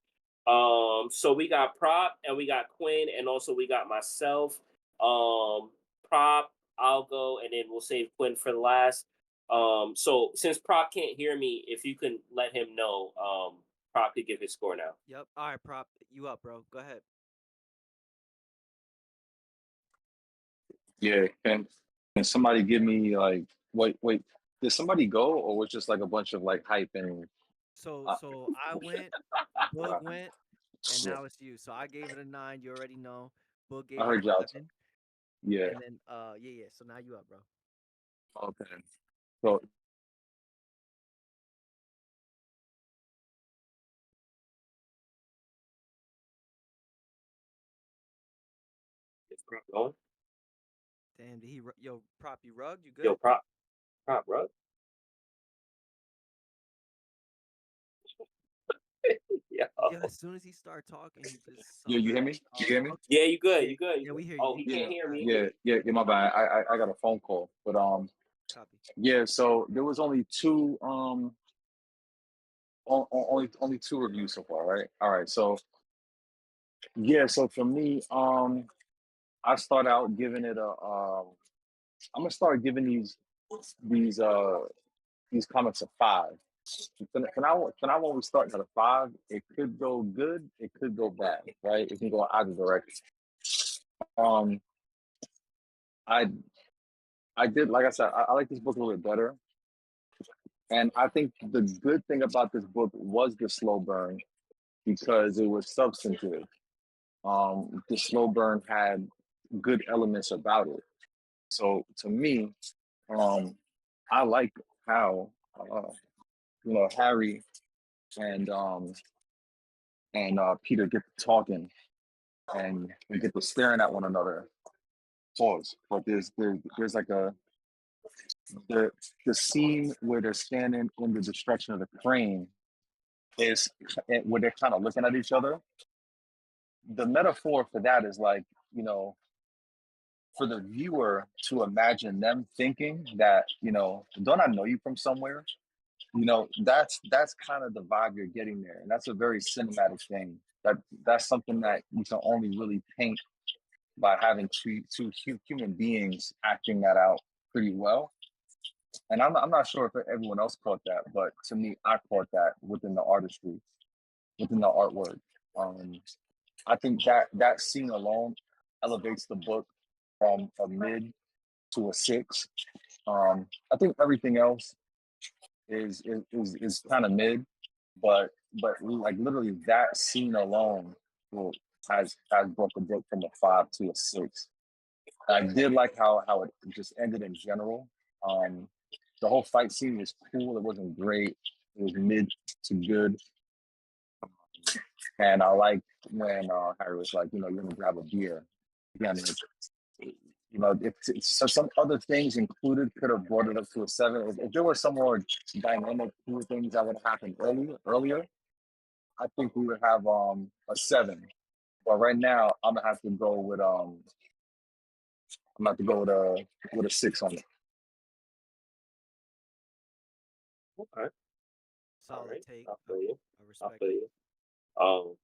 So we got Prop and we got Quinn, and also we got myself. Prop, I'll go, and then we'll save Quinn for the last. So since Prop can't hear me, if you can let him know, Prop could give his score now. Yep. All right, prop, you up, bro? Go ahead. Yeah, can somebody give me like wait, did somebody go or was just like a bunch of like hype and So uh, so I went, Boog went, and yeah, now it's you. So I gave it a 9. You already know. Boog I gave it heard a y'all 7, yeah, and then yeah. So now you up, bro. okay. So Is Prop going? Damn, did he? Yo, prop, you rugged? You Yo, good? Prop, bro. Yeah. Yeah, as soon as he started talking, he just Yeah, you hear suffered. me? You hear me? Okay. Yeah, you good. Yeah, You good. You yeah, good. we hear you. Oh, You he good. can't hear me. Yeah. My bad. I got a phone call, but Copy. yeah. So there was only two only two reviews so far, right? All right. So yeah. So for me, I start out giving it a I'm gonna start giving these uh these comics a five. Can I always start at a five? It could go good, it could go bad, right? It can go either direction. Um, I I did like I said, I like this book a little bit better, and I think the good thing about this book was the slow burn because it was substantive. The slow burn had good elements about it. So to me, um, I like how Harry and Peter get to talking and we get to staring at one another. Pause. But there's like the the scene where they're standing in the destruction of the crane is where they're kind of looking at each other. The metaphor for that is like, for the viewer to imagine them thinking that, don't I know you from somewhere? That's kind of the vibe you're getting there. And that's a very cinematic thing. That's something that you can only really paint by having two human beings acting that out pretty well. And I'm not sure if everyone else caught that, but to me, I caught that within the artistry, within the artwork. Um, I think that scene alone elevates the book from a mid to a six. I think everything else is kind of mid, but like literally that scene alone will, has brought the book from a five to a six. I did like how it just ended in general. Um, the whole fight scene was cool. It wasn't great. It was mid to good. And I liked when Harry was like, you're gonna grab a beer. Again, if so some other things included could have brought it up to a seven. If there were some more dynamic cool things that would have happened earlier, I think we would have a seven. But right now, I'm gonna have to go with a six on it. Okay. All Solid right. take. I feel you. I I respect feel it. you.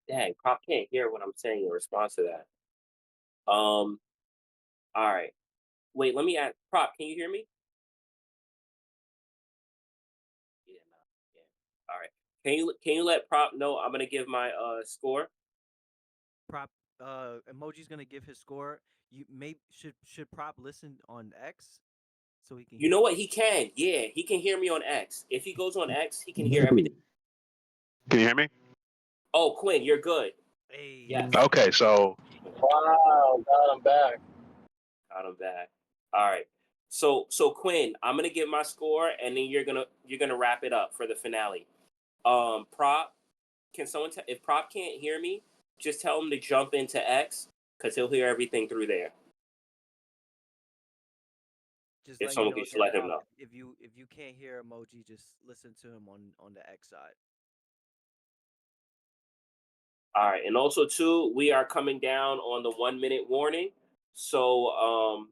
Dang, Prop can't hear what I'm saying in response to that. All right. Wait, let me ask Prop, can you hear me? Yeah, no. Yeah. All right. Can you let Prop know I'm gonna give my score? Prop Emoji's gonna give his score. You may should Prop listen on X so he can You hear know you? what? He can. Yeah, he can hear me on X. If he goes on X, he can hear everything. Can you hear me? Oh, Quinn, you're good. Hey. Yes. Okay, so Wow, God, I'm back. Got him back. All right. So Quinn, I'm gonna give my score, and then you're gonna wrap it up for the finale. Prop, can someone if Prop can't hear me, just tell him to jump into X because he'll hear everything through there. Just If letting you someone know could just again, let him know. if you can't hear Emoji, just listen to him on the X side. All right, and also too, we are coming down on the 1 minute warning. So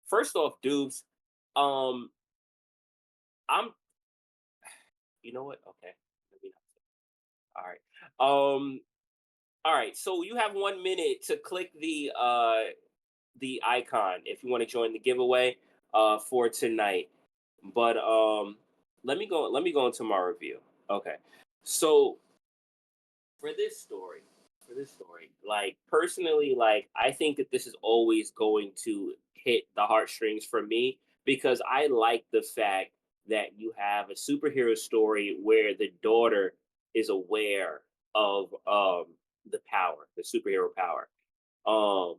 first off, dudes, um, I'm. You know what? Okay, maybe not. All right. All right. So you have 1 minute to click the icon if you want to join the giveaway for tonight. But let me go into my review. Okay. So for this story, like personally, like I think that this is always going to hit the heartstrings for me because I like the fact that you have a superhero story where the daughter is aware of the power, the superhero power. Um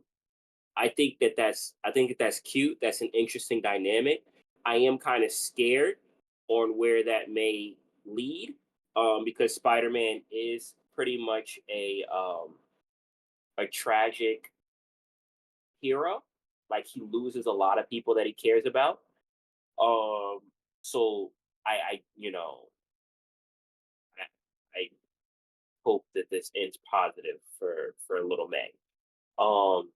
I think that's cute. That's an interesting dynamic. I am kind of scared on where that may lead, because Spider-Man is pretty much a tragic hero. Like he loses a lot of people that he cares about. Um, so I hope that this ends positive for Little May. Um,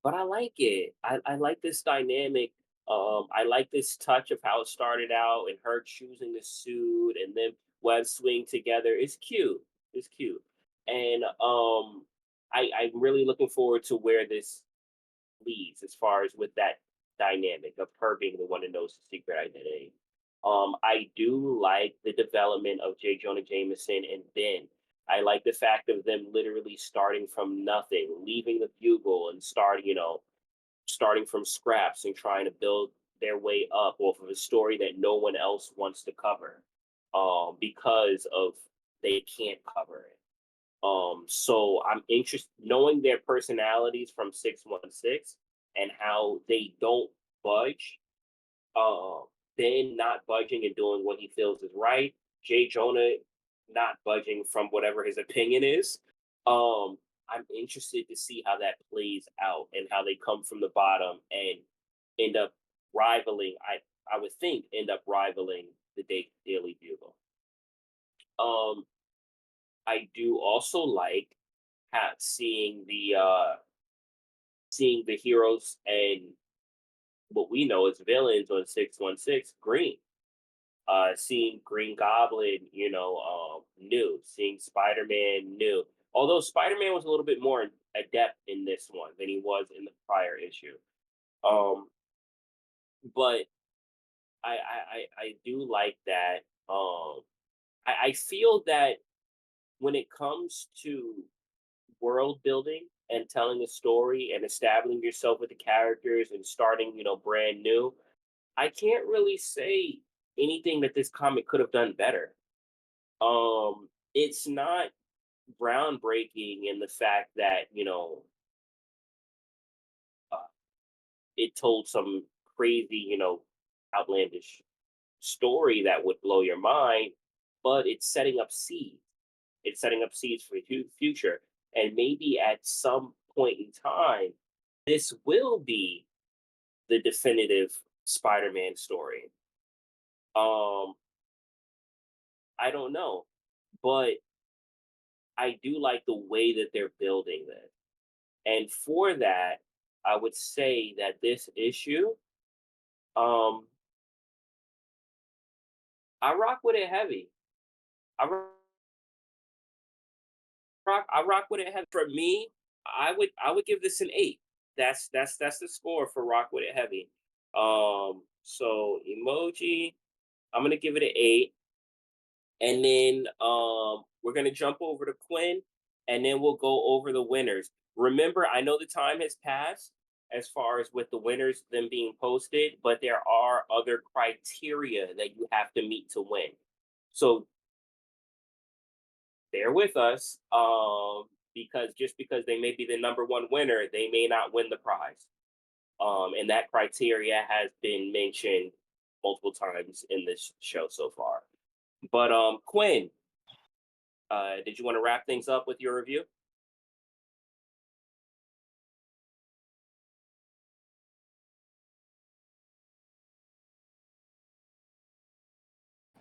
but I like it. I like this dynamic. I like this touch of how it started out and her choosing the suit and then web swing together. It's cute. It's cute. And I'm really looking forward to where this leads as far as with that dynamic of her being the one that knows the secret identity. I do like the development of J. Jonah Jameson and Ben. I like the fact of them literally starting from nothing, leaving the bugle and starting from scraps and trying to build their way up off of a story that no one else wants to cover, because of they can't cover it. So I'm interested knowing their personalities from 616 and how they don't budge. Um, Ben not budging and doing what he feels is right. Jay Jonah not budging from whatever his opinion is. Um, I'm interested to see how that plays out and how they come from the bottom and end up rivaling. I would think end up rivaling the Daily Bugle. Um, I do also like seeing the heroes and what we know as villains on 616 Green. Seeing Green Goblin, new. Seeing Spider Man, new. Although Spider Man was a little bit more adept in this one than he was in the prior issue. Um, but I do like that. I feel that when it comes to world building and telling a story and establishing yourself with the characters and starting, brand new, I can't really say anything that this comic could have done better. It's not groundbreaking in the fact that, uh, it told some crazy, outlandish story that would blow your mind, but it's setting up seeds. It's setting up seeds for the future. And maybe at some point in time, this will be the definitive Spider-Man story. Um, I don't know, but I do like the way that they're building this. And for that, I would say that this issue, um, I rock with it heavy. I rock with it heavy. For me, I would give this an 8. That's the score for rock with it heavy. So emoji, I'm gonna give it an 8. And then we're gonna jump over to Quinn, and then we'll go over the winners. Remember, I know the time has passed as far as with the winners them being posted, but there are other criteria that you have to meet to win. So bear with us, because just because they may be the number one winner, they may not win the prize. And that criteria has been mentioned multiple times in this show so far. But Quinn, did you want to wrap things up with your review?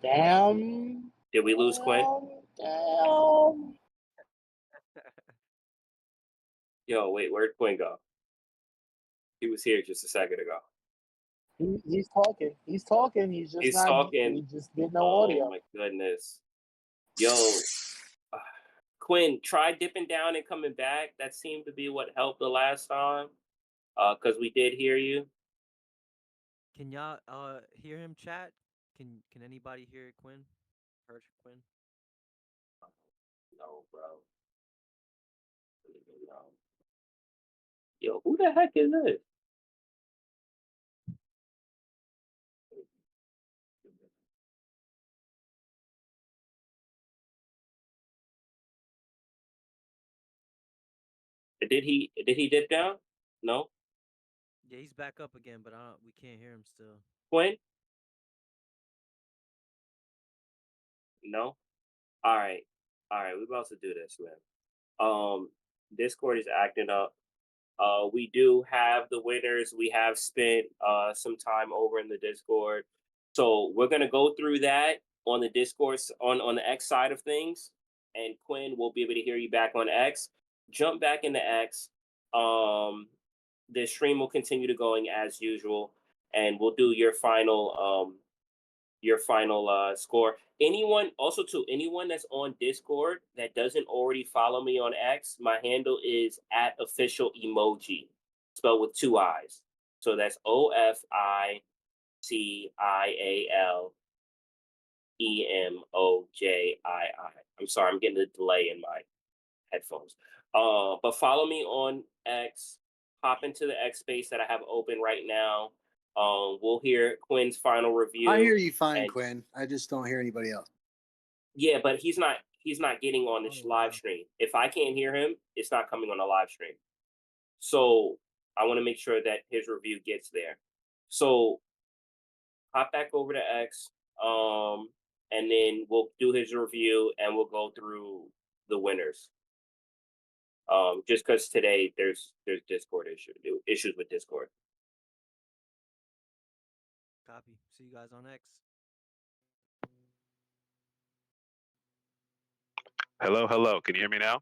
Damn. Did we lose Quinn? Damn. Yo, wait, where'd Quinn go? He was here just a second ago. He's talking. He's talking. He's just He's not. talking. He just did no Oh audio. my goodness. Yo, Quinn, try dipping down and coming back. That seemed to be what helped the last time. Because we did hear you. Can y'all hear him chat? Can anybody hear Quinn? Heard Quinn? No, bro. No. Yo, who the heck is this? Did he dip down? No? Yeah, he's back up again, but we can't hear him still. Quinn? No? Alright. Alright, we're about to do this, man. Discord is acting up. We do have the winners. We have spent some time over in the Discord. So we're gonna go through that on the Discord on the X side of things. and Quinn will be able to hear you back on X. Jump back into X. Um, the stream will continue to going as usual, and we'll do your final score. Anyone also to anyone that's on Discord that doesn't already follow me on X, my handle is at official emoji, spelled with two I's. So that's OFITIALEMOJII. I'm sorry, I'm getting a delay in my headphones. But follow me on X. Hop into the X space that I have open right now. We'll hear Quinn's final I review. hear you fine, And Quinn. I just don't hear anybody else. yeah, but he's not getting on the Oh, live wow. stream. If I can't hear him, it's not coming on the live stream. So I want to make sure that his review gets there. So hop back over to X, and then we'll do his review and we'll go through the winners. Just because today there's Discord issues with Discord. Copy. See you guys on X. Hello, hello. Can you hear me now?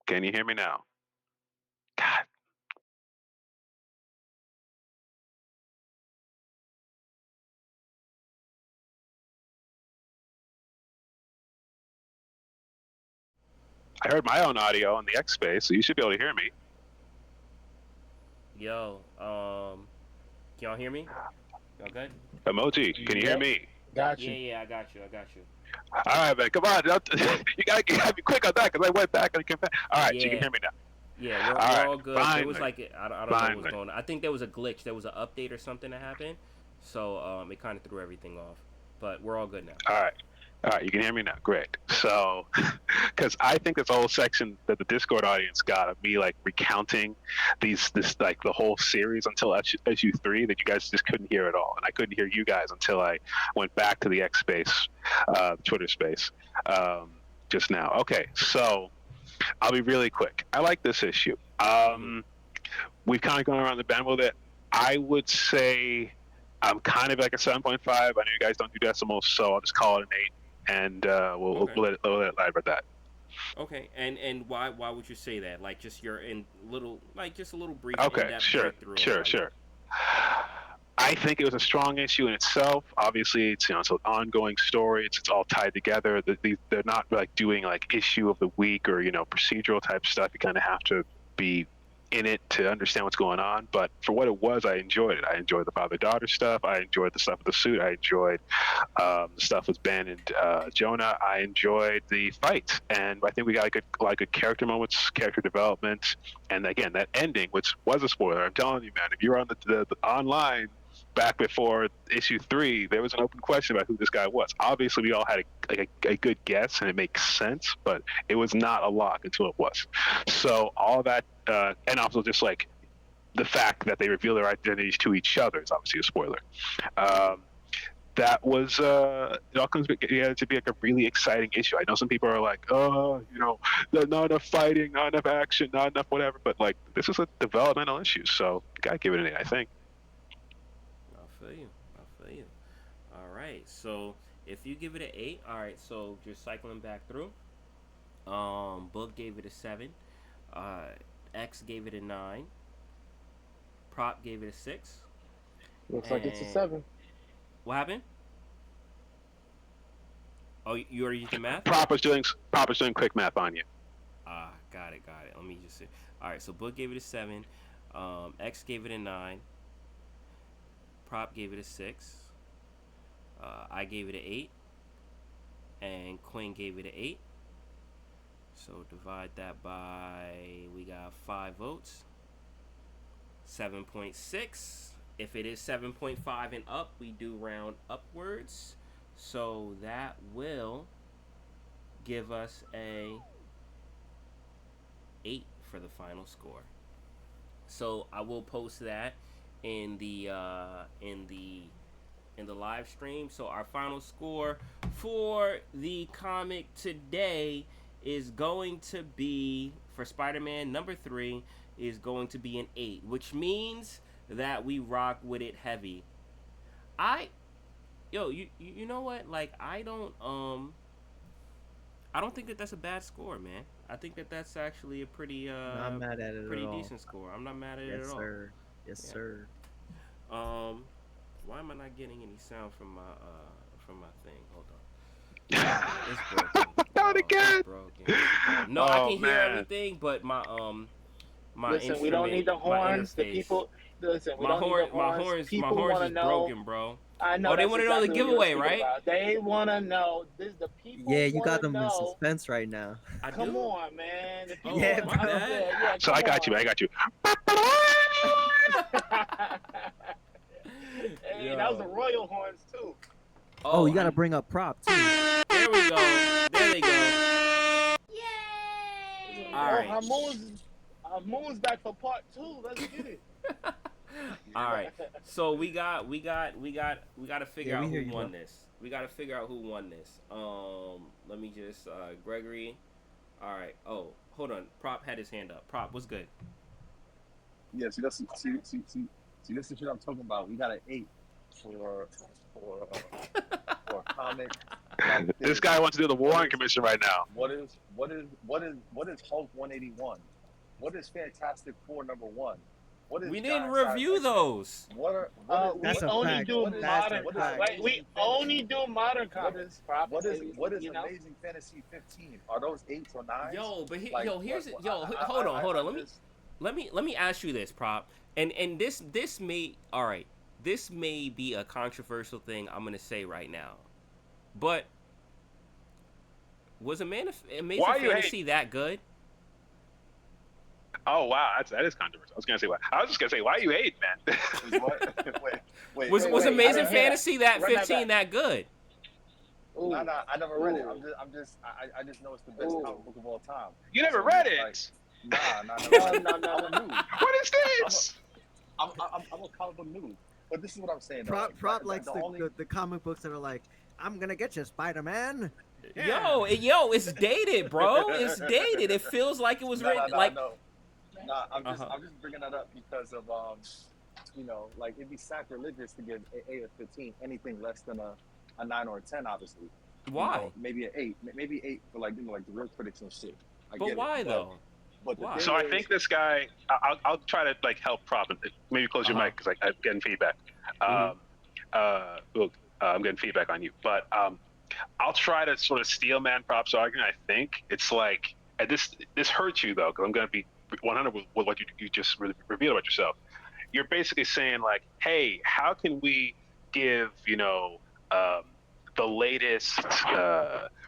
Can you hear me now? God. I heard my own audio on the X space, so you should be able to hear me. Yo, can y'all hear me? Y'all good? Emoji, can you hear Yep. me? Got Yeah, you. yeah, I got you. I got you. All right, man. Come on. You gotta be quick on that because I went back and came back. All right, so you can Yeah, hear me now. yeah, we're All we're right, all good. There was finally, like I don't know what's finally. going on. I think there was a glitch. There was an update or something that happened, so it kind of threw everything off. But we're all good now. All right. All right, you can hear me now. Great. So, because I think this whole section that the Discord audience got of me like recounting this like the whole series until issue 3 that you guys just couldn't hear at all, and I couldn't hear you guys until I went back to the X space, Twitter space, just now. Okay, so I'll be really quick. I like this issue. Hmm. We've kind of gone around the bend with it. I would say I'm kind of like a 7.5. I know you guys don't do decimals, so I'll just call it an 8, and Okay. we'll let it lie about that. Okay. And why would you say that? Like just your in little like just a little brief in Okay, depth sure, breakthrough on sure, why you. sure. I think it was a strong issue in itself. Obviously, it's an ongoing story. It's all tied together. They're not like doing like issue of the week or procedural type stuff. You kind of have to be in it to understand what's going on. But for what it was, I enjoyed it. I enjoyed the father-daughter stuff. I enjoyed the stuff with the suit. I enjoyed the stuff with Ben and Jonah. I enjoyed the fight, and I think we got a lot of good character moments, character development, and again that ending, which was a spoiler. I'm telling you, man, if you were on the online back before issue 3, there was an open question about who this guy was. Obviously, we all had a good guess, and it makes sense, but it was not a lock until it was. So all that, and also just like the fact that they reveal their identities to each other is obviously a spoiler. Mhm. That was it all comes together to be like a really exciting issue. I know some people are like, oh, not enough fighting, not enough action, not enough whatever, but like this is a developmental issue, so gotta give it an 8, I think. I feel you. I feel you. All right. So if you give it an 8, all right. So just cycling back through. Book gave it a 7. Uh, X gave it a 9. Prop gave it a 6. Looks like it's a And 7. what happened? Oh, you already used the math? Proper's doing quick math on you. Ah, got it, got it. Let me just see. All right, so Book gave it a 7. X gave it a 9. Prop gave it a 6. I gave it an 8. And Quinn gave it an 8. So divide that by, we got 5 votes. 7.6. If it is 7.5 and up, we do round upwards. So that will give us a 8 for the final score. So I will post that in the live stream. So our final score for the comic today is going to be for Spider-Man number 3 is going to be an 8, which means that we rock with it heavy. I yo, you know what? Like I don't I don't think that that's a bad score, man. I think that that's actually a Not mad at it at pretty all. decent score. I'm not mad at it Yes, at all. sir. Yes, Yeah. sir. Why am I not getting any sound from my thing? Hold on. It's broken. Not It's again. broken. No, I Oh can hear man. everything, but my Listen, we don't instrument, need the my horns. The interface, people, listen, we don't need the horns. my People horns want to is know. broken, bro. I know Oh, they that's want to know the exactly what you were giveaway, speaking right? about. They want to know. This the Yeah, people you want got to them in know. suspense right now. I Come do. on, man. The people Oh, Yeah, want my to. bro. bad. Yeah, So I come got you. I on. got you. Hey, that was the Yo. royal horns too. Oh, you I, gotta bring up prop too. there we go. There they go. All Oh, right. Hamoon's back for part 2. Let's get it. All right. So we got to figure Yeah, we out hear who you, won bro. this. We got to figure out who won this. Let me just Gregory. All right. Oh, hold on. Prop had his hand up. Prop, what's good? Yeah, see, this is shit I'm talking about. We got an 8 for for a comic like This this. guy wants to do the What Warren is Commission right now. what is Hulk 181? What is Fantastic Four #1? What is We didn't Giant Size review X-Men? those. We That's a only fact. do what is That's modern a what is fact. comics. Wait, we Amazing only Fantasy? do modern What comics. is Prop, what is you know? Amazing Fantasy 15? Are those 8s or 9s? Yo, but Like yo, here's what, yo. Hold on, hold on. I'm just Let me ask you this, Prop. And this may all right. This may be a controversial thing I'm gonna say right now, but was Amazing Why you Fantasy that good? Oh wow, that is controversial. I was gonna say what? I was just gonna say why you hate, man. is what? Wait, Was wait, I Amazing didn't hear that. Fantasy that Run that 15 back. that good? Ooh, no, I never read it. ooh, I just know it's the best ooh. comic book of all time. You never So read just like, it. I never read No, it. no, I'm no, a no. noob. What is I'm this? I'm a comic book noob. But this is what I'm saying. Though. Prop Like, Prop likes the only the comic books that are like, I'm gonna get you, Spider-Man. Yo, it's dated, bro. It's dated. It feels like it was written like. no. I'm Uh-huh. just bringing that up because of like it'd be sacrilegious to give a 15 anything less than a 9 or a 10, obviously. Why? Maybe an 8, maybe 8 for like like the real critics and shit. I But get why it, though? but the Why? thing So I is, think this guy. I'll try to like help Prop and maybe close your Uh-huh. mic because I'm getting feedback. Mhm. Look, I'm getting feedback on you, but I'll try to sort of steel man Prop's argument. I think it's like and this hurts you though because I'm gonna be 100 with what you just revealed about yourself. You're basically saying like, hey, how can we give um, the latest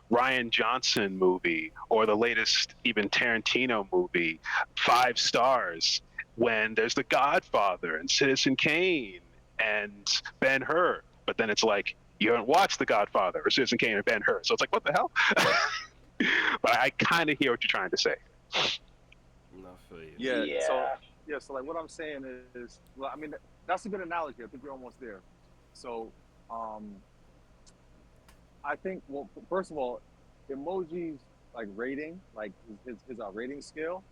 Ryan Johnson movie or the latest even Tarantino movie 5 stars when there's The Godfather and Citizen Kane and Ben-Hur, but then it's like you haven't watched The Godfather or Citizen Kane or Ben-Hur, so it's like what the hell? But I kind of hear what you're trying to say. No, I feel you. yeah. So like what I'm saying is, well, I mean that's a good analogy. I think we're almost there. So, I think well, first of all, Emoji's like rating, like his rating scale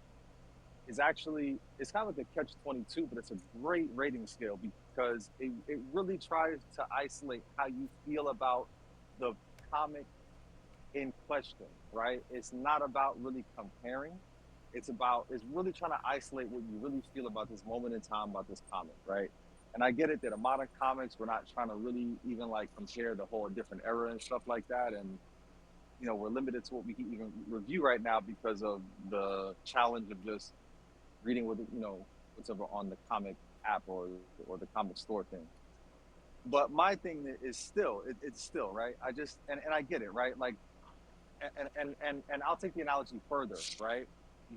is actually it's kind of like a catch-22, but it's a great rating scale because it really tries to isolate how you feel about the comic in question, right? It's not about really comparing. It's really trying to isolate what you really feel about this moment in time about this comic, right? And I get it that a modern comics, we're not trying to really even like compare the whole different era and stuff like that. And we're limited to what we can even review right now because of the challenge of just reading whatever on the comic app or the comic store thing. But my thing is still it's still right. I just and I get it, right? Like and I'll take the analogy further, right?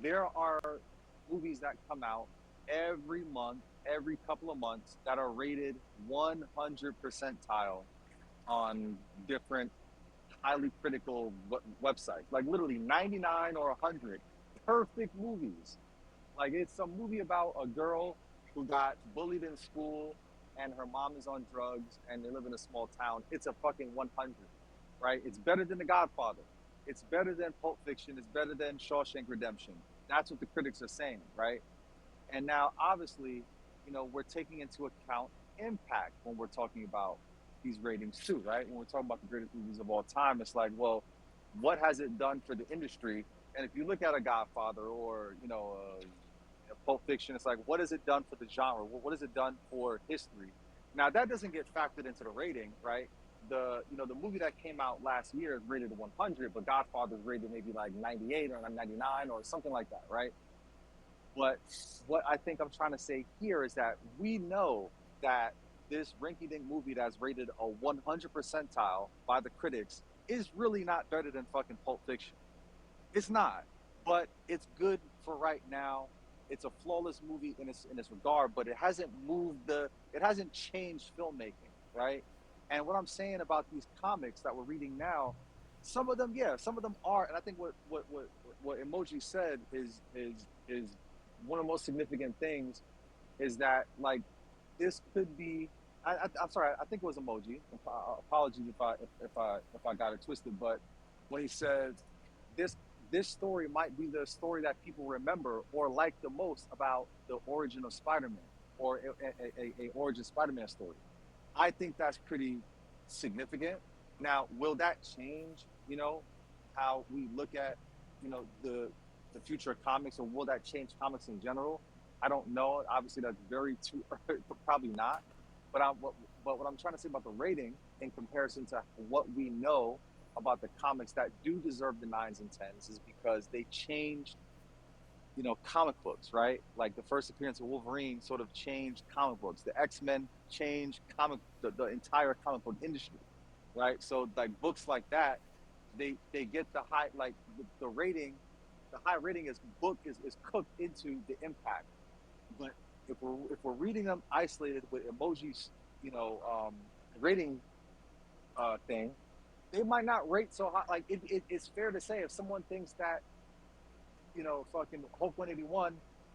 There are movies that come out every month, every couple of months that are rated 100 percentile on different highly critical websites, like literally 99 or 100 perfect movies. Like it's some movie about a girl who got bullied in school and her mom is on drugs and they live in a small town. It's a fucking 100, right? It's better than The Godfather. It's better than Pulp Fiction. It's better than Shawshank Redemption. That's what the critics are saying, right? And now, obviously, we're taking into account impact when we're talking about these ratings too, right? When we're talking about the greatest movies of all time, it's like, well, what has it done for the industry? And if you look at a Godfather or Pulp Fiction, it's like, what has it done for the genre? What has it done for history? Now that doesn't get factored into the rating, right? The movie that came out last year is rated 100, but Godfather is rated maybe like 98 or 99 or something like that, right? But what I think I'm trying to say here is that we know that this rinky-dink movie that's rated a 100 percentile by the critics is really not better than fucking Pulp Fiction. It's not, but it's good for right now. It's a flawless movie in its regard, but it hasn't changed filmmaking, right? And what I'm saying about these comics that we're reading now, some of them, yeah, some of them are, and I think what Emoji said is one of the most significant things is that like this could be. I'm sorry, I think it was Emoji. Apologies if I got it twisted, but when he said this this story might be the story that people remember or like the most about the origin of Spider-Man or a origin Spider-Man story. I think that's pretty significant. Now, will that change, how we look at, the future of comics, or will that change comics in general? I don't know. Obviously, that's very too early, but probably not. But what I'm trying to say about the rating in comparison to what we know about the comics that do deserve the nines and tens is because they changed, comic books, right? Like the first appearance of Wolverine sort of changed comic books. The X-Men changed the entire comic book industry, right? So like books like that, they get the high, like the rating, the high rating is is cooked into the impact. But if we're reading them isolated with emojis, you know, um, rating thing, they might not rate so high. Like it's fair to say if someone thinks that fucking Hulk 181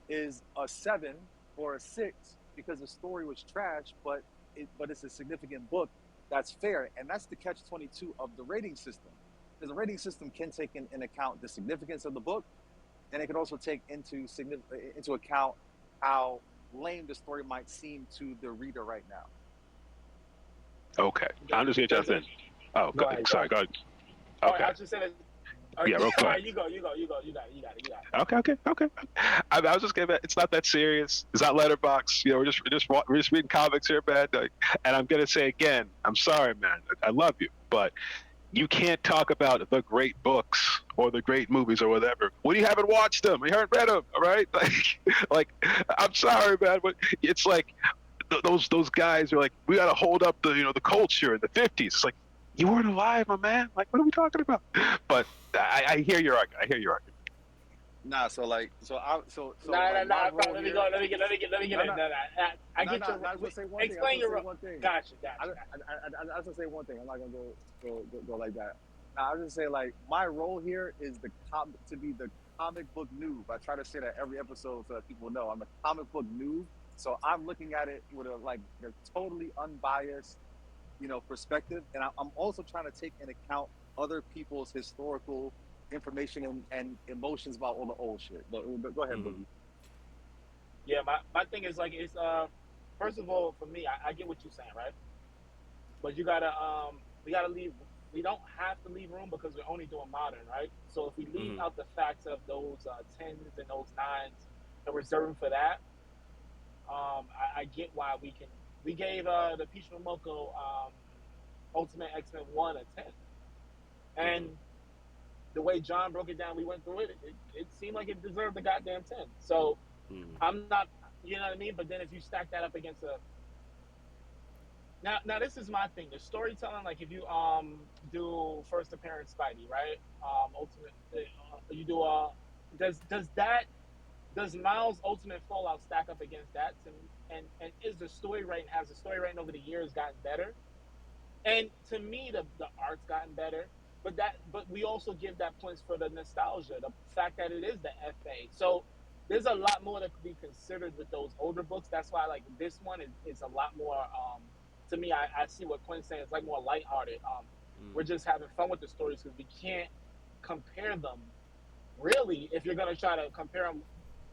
is a 7 or a 6 because the story was trash, but it's a significant book. That's fair, and that's the catch-22 of the rating system, because the rating system can take in account the significance of the book, and it can also take into account how lame the story might seem to the reader right now. Okay, I'm just gonna jump There's a in. Oh, go ahead, go sorry. ahead. Go ahead. All right, Okay. I was just saying. Yeah, All go ahead. right, you go, you got it, you got it. Okay. I was just gonna. It's not that serious. It's not letterbox. We're just reading comics here, man. And I'm gonna say again, I'm sorry, man. I love you, but you can't talk about the great books or the great movies or whatever when you haven't watched them, you haven't read them. All right, like I'm sorry, man, but it's like those guys are like, we got to hold up the culture in the '50s. It's like you weren't alive, my man. Like, what are we talking about? But I hear your argument. I hear your argument. Nah, so like, Nah, like my bro. role here. Let me get No, it. no, Nah. I no, get no. your. I was gonna say one thing. I was Explain gonna say your. one thing. Gotcha. I was gonna say one thing. I'm not gonna go like that. Now, I was gonna say like my role here is to be the comic book noob. I try to say that every episode so that people know I'm a comic book noob. So I'm looking at it with a totally unbiased, perspective, and I'm also trying to take into account other people's historical information and emotions about all the old shit. But go ahead, Mm-hmm. Boogie. Yeah, my thing is like it's first of all for me I get what you're saying, right? But you gotta we gotta leave. We don't have to leave room because we're only doing modern, right? So if we leave Mm-hmm. out the facts of those tens and those nines and reserve them for that, I get why we gave the Peach Momoko Ultimate X-Men 1 a 10. Mm-hmm. And the way John broke it down, we went through it seemed like it deserved a goddamn 10. So Mm-hmm. I'm not, you know what I mean? But then if you stack that up against a now this is my thing. The storytelling, like if you do first appearance Spidey, right? Ultimate, you do does Miles Ultimate Fallout stack up against that? And is the story writing has the story writing over the years gotten better? And to me, the art's gotten better, but we also give that points for the nostalgia, the fact that it is the FA. So there's a lot more that could be considered with those older books. That's why like this one is a lot more. To me, I see what Quinn's saying. It's like more lighthearted. We're just having fun with the stories because we can't compare them really. If you're gonna try to compare them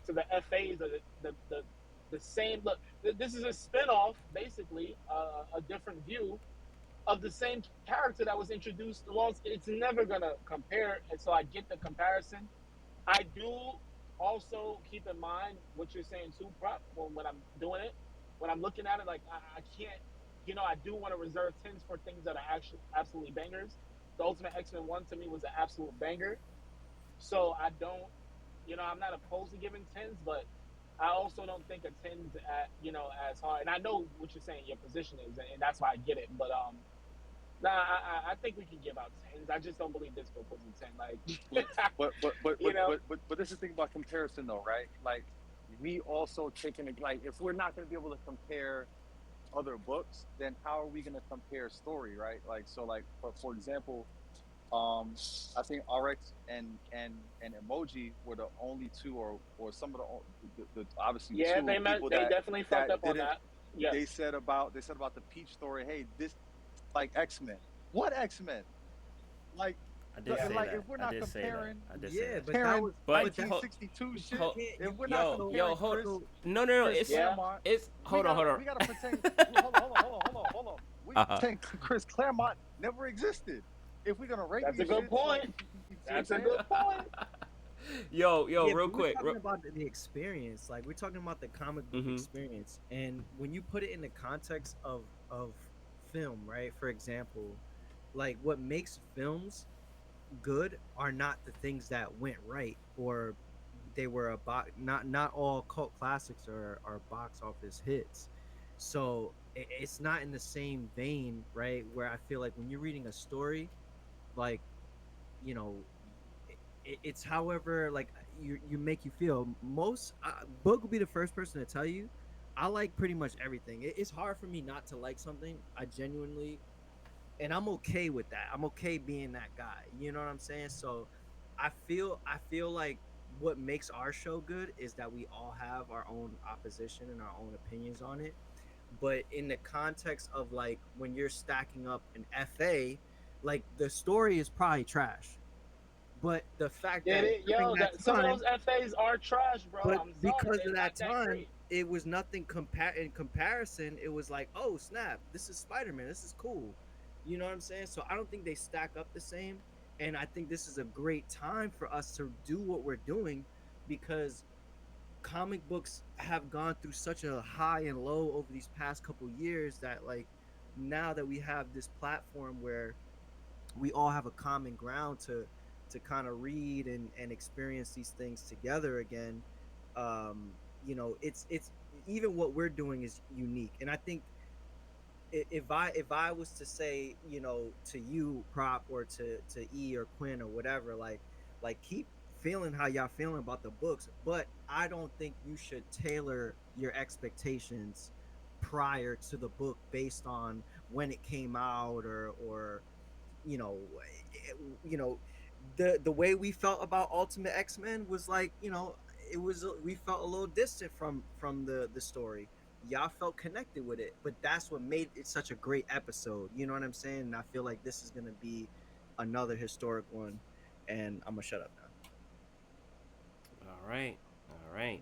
to the FAs or the same look, this is a spinoff, basically, a different view, of the same character that was introduced along. It's never gonna compare, and so I get the comparison. I do also keep in mind what you're saying too, prop, when I'm doing it, when I'm looking at it, like I can't, I do want to reserve tens for things that are actually absolutely bangers. The Ultimate X-Men 1 to me was an absolute banger. So I don't, I'm not opposed to giving tens, but I also don't think a tens at, as hard. And I know what you're saying, your position is, and that's why I get it. But nah, I think we can give out tens. I just don't believe this book was a ten. Like, But you know, this is the thing about comparison though, right? Like we also taking it, like if we're not going to be able to compare other books, then how are we going to compare story, right? Like so, like for example, I think RX and Emoji were the only two, or some of the obviously yeah, two people they definitely fucked that up on didn't. that. Yes. They said about the Peach story. Hey, this like X Men. What X Men? Like I did Yeah. say like that. if we're I not did say that. comparing I did say Yeah, that. but that comparing was But but that 1962 but you shit, can't if you we're not can't yo, so yo, comparing hold. Chris so No, no, no. Chris It's Yeah. Claremont, hold on, hold on. we gotta pretend. Hold on. We Uh-huh. pretend Chris Claremont never existed. If we're gonna rate That's a these good shits, like point. you see what I'm That's a saying? good point. Yo, yeah, real but we're quick. talking about the experience. Like we're talking about the comic book Mm-hmm. experience. And when you put it in the context of film, right? For example, like what makes films good are not the things that went right or they were about not all cult classics are box office hits. So it's not in the same vein, right? Where I feel like when you're reading a story, like, you know, it's however like you make you feel. Most Book will be the first person to tell you I like pretty much everything. It's hard for me not to like something. I genuinely, and I'm okay with that. I'm okay being that guy. You know what I'm saying? So I feel like what makes our show good is that we all have our own opposition and our own opinions on it. But in the context of like when you're stacking up an FA, like the story is probably trash. But the fact Yeah, that during yo, that that some of time, those FAs are trash, bro. but I'm sorry, because of they're that not that time, great. it was nothing in comparison. It was like, oh snap, this is Spider-Man. This is cool. You know what I'm saying? So I don't think they stack up the same. And I think this is a great time for us to do what we're doing because comic books have gone through such a high and low over these past couple years that like now that we have this platform where we all have a common ground to kind of read and experience these things together again. It's even what we're doing is unique, and I think if I was to say, to you, Prop, or to E or Quinn or whatever, like keep feeling how y'all feeling about the books, but I don't think you should tailor your expectations prior to the book based on when it came out or you know you know the way we felt about Ultimate X-Men was like, it was we felt a little distant from the story. Y'all felt connected with it, but that's what made it such a great episode. You know what I'm saying? And I feel like this is going to be another historic one, and I'm going to shut up now. All right, all right.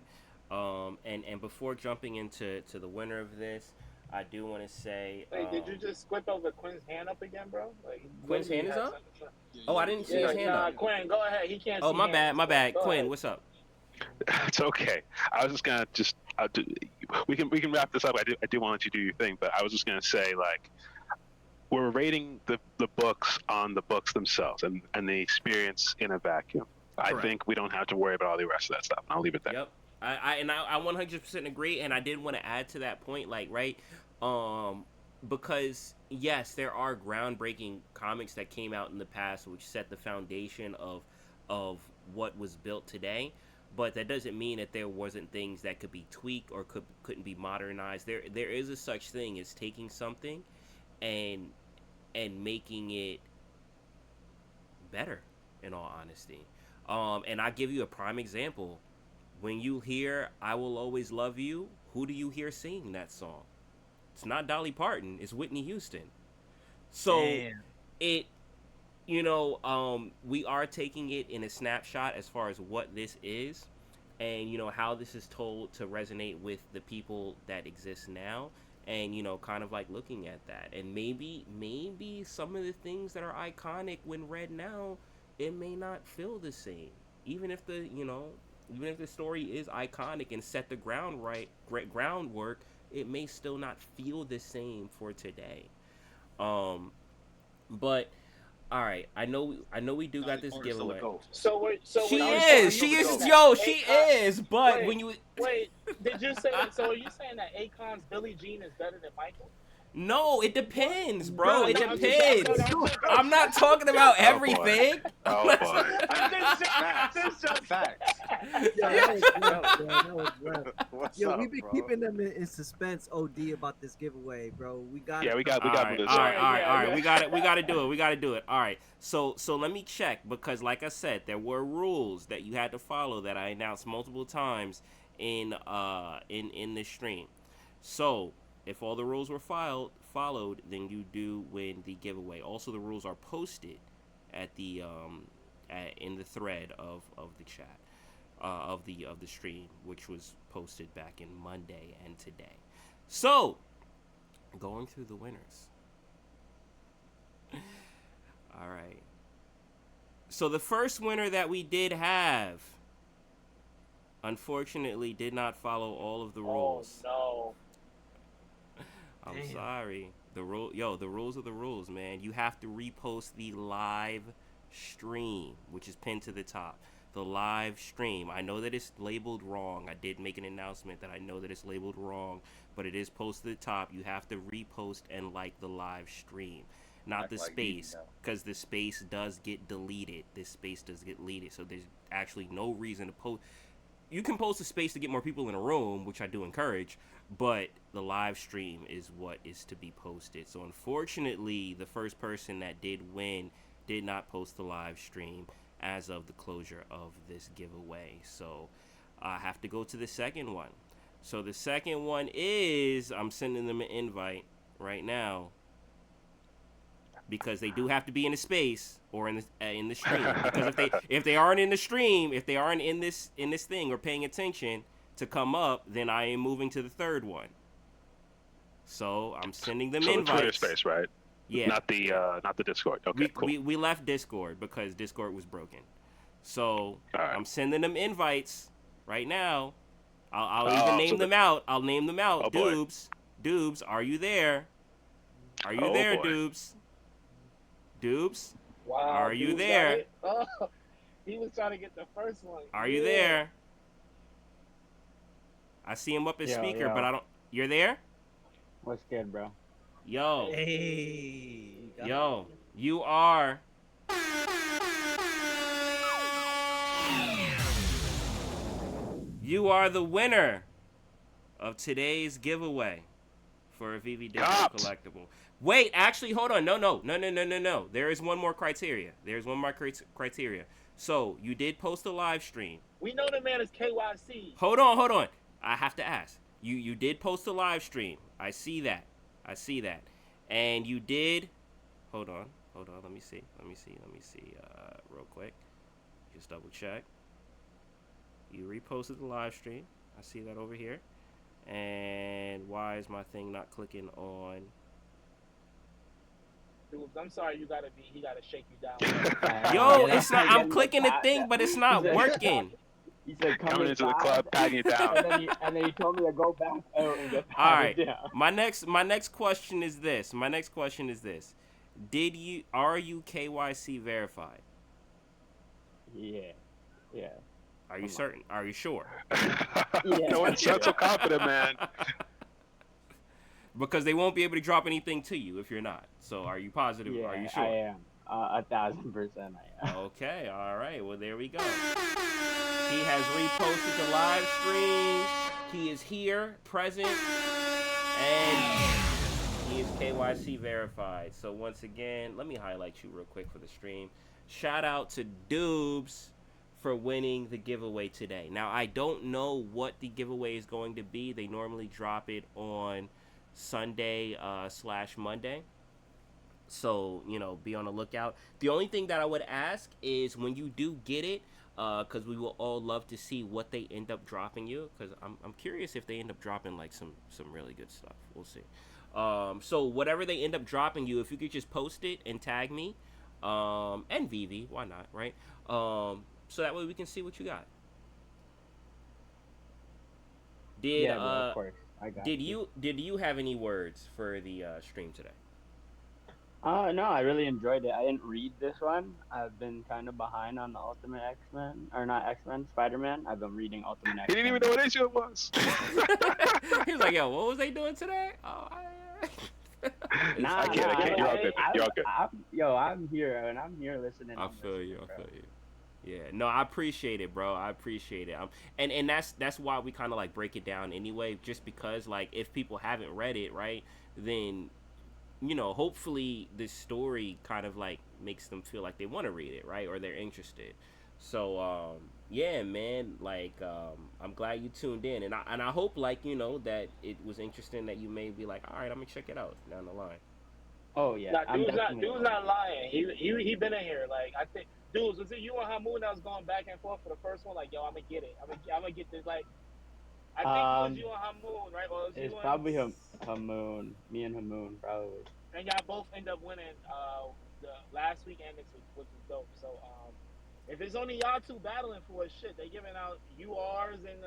And before jumping into the winner of this, I do want to say, Hey, did you just squip over Quinn's hand up again, bro? Like he Quinn's literally hand is had up. something. Oh, I didn't see his Yeah, hand up. nah, Quinn, go ahead. He can't Oh, see my bad, hands, my Quinn. bad. Go Quinn, ahead. what's up? It's okay. I was just gonna we can wrap this up. I do want to do your thing, but I was just gonna say like we're rating the books on the books themselves and the experience in a vacuum. I Correct. think we don't have to worry about all the rest of that stuff. I'll leave it there. Yep. I 100% agree, and I did want to add to that point, like, right, um, because yes, there are groundbreaking comics that came out in the past which set the foundation of what was built today, but that doesn't mean that there wasn't things that could be tweaked or couldn't be modernized. There is a such thing as taking something and making it better, in all honesty. And I give you a prime example. When you hear "I Will Always Love You," who do you hear singing that song? It's not Dolly Parton. It's Whitney Houston. So Damn. it, we are taking it in a snapshot as far as what this is, and how this is told to resonate with the people that exist now. and kind of like looking at that, and maybe some of the things that are iconic when read now, it may not feel the same, even if the story is iconic and set the groundwork, it may still not feel the same for today. um but all right, I know we do got Sally this Corn's still a giveaway. goat. So were She you Sally is. Corn's saying still She a is. goat. that Yo, she Akon? is. But Wait, when you wait. Did you say? So are you saying that Akon's Billie Jean is better than Michael? no, it What? depends, bro. No, It no. I'm just. I'm, no, no, depends. I'm I'm just. not talking about Oh boy. everything. I'm Oh not. boy. I'm just joking. Facts. I'm just joking. Facts. Yo, that was Facts. rough, Yo, bro. That was rough. what's Yo, up, we've been bro? keeping them in suspense, OD, about this giveaway, bro. We gotta Yeah, we come. got All we got to right, move this all right, on. Yeah, all right, yeah, all right. yeah. We got it. We got to do it. We got to do it. All right. So let me check, because, like I said, there were rules that you had to follow that I announced multiple times in this stream. So if all the rules were followed, then you do win the giveaway. Also, the rules are posted at in the thread of the chat, of the stream, which was posted back in Monday and today. So, going through the winners. All right. So the first winner that we did have, unfortunately, did not follow all of the Oh rules. no. I'm Damn. sorry. The rules are the rules, man. You have to repost the live stream, which is pinned to the top. The live stream. I know that it's labeled wrong. I did make an announcement that I know that it's labeled wrong, but it is posted at the top. You have to repost and like the live stream, not the Act like me space, now. because the space does get deleted. This space does get deleted, so there's actually no reason to post. You can post a space to get more people in a room, which I do encourage, but the live stream is what is to be posted. So unfortunately, the first person that did win did not post the live stream as of the closure of this giveaway. So I have to go to the second one. So the second one is, I'm sending them an invite right now, because they do have to be in the space or in the stream. Because if they aren't in the stream, if they aren't in this thing or paying attention to come up, then I am moving to the third one. So I'm sending them So the invites. Twitter space, right? Yeah. Not the Discord. Okay, cool. We left Discord because Discord was broken. So All right. I'm sending them invites right now. I'll Oh, even name so them out. I'll name them out. Oh, boy. Doobs, are you there? Are you Oh, there, boy. Doobs? Wow. Are you dude, got there? it. Oh, he was trying to get the first one. Are you there? I see him up as speaker, but I don't. You're there? What's good, bro? Yo, Hey. yo, you are. You are the winner of today's giveaway for a VV Digital Copped. collectible. Wait, actually, hold on. No. There is one more criteria. Criteria. So, you did post a live stream. We know the man is KYC. Hold on. I have to ask. You did post a live stream. I see that. And you did. Hold on. Let me see. Real quick. Just double check. You reposted the live stream. I see that over here. And why is my thing not clicking on? Dude, I'm sorry. He gotta shake you down. Yo, it's not. I'm clicking the thing, but it's not working. He said, Coming into the club, tagging you down. and then he told me to go back out and get All right. down. My next question is this. Are you KYC verified? Yeah. Are you certain? Are you sure? Yeah. No one's so confident, man. Because they won't be able to drop anything to you if you're not. So are you positive? Yeah, Are you sure? I am. 1,000% I am. Okay, all right. Well, there we go. He has reposted the live stream. He is here, present, and he is KYC verified. So once again, let me highlight you real quick for the stream. Shout out to Doobs for winning the giveaway today. Now, I don't know what the giveaway is going to be. They normally drop it on Sunday / Monday. So, be on the lookout. The only thing that I would ask is when you do get it, because we will all love to see what they end up dropping you. Because I'm curious if they end up dropping like some really good stuff. We'll see. So whatever they end up dropping you, if you could just post it and tag me, and Vivi, why not, right? So that way we can see what you got. Did Yeah, bro. Of course, I got you. did you have any words for the stream today? No, I really enjoyed it. I didn't read this one. I've been kind of behind on the Ultimate X Men, or not X Men, Spider Man. I've been reading Ultimate He X didn't even Men. know what issue it was. He was like, "Yo, what was they doing today?" Oh, Nah, I get it. I, You're all good. You're all good. I'm here, and I'm here listening. I I'm feel you. listening, I bro. feel you. Yeah, no, I appreciate it, bro. I appreciate it. And that's why we kind of like break it down anyway, just because like if people haven't read it, right, then hopefully this story kind of like makes them feel like they want to read it, right, or they're interested. So yeah, man, like I'm glad you tuned in, and I hope like that it was interesting that you may be like, all right, I'm gonna check it out down the line. Oh yeah, Nah, I'm definitely dude's going not to. lying. He been in here. Like I think, dudes, was it you and Hamoon that was going back and forth for the first one? Like, yo, I'm gonna get it. I'm gonna get this. Like, I think it was Um, you and Hamoon, right? Or it was it's you and probably Hamoon, me and Hamoon probably. and y'all both end up winning the last week and this week, which is dope. So if it's only y'all two battling for it, shit, they giving out URs and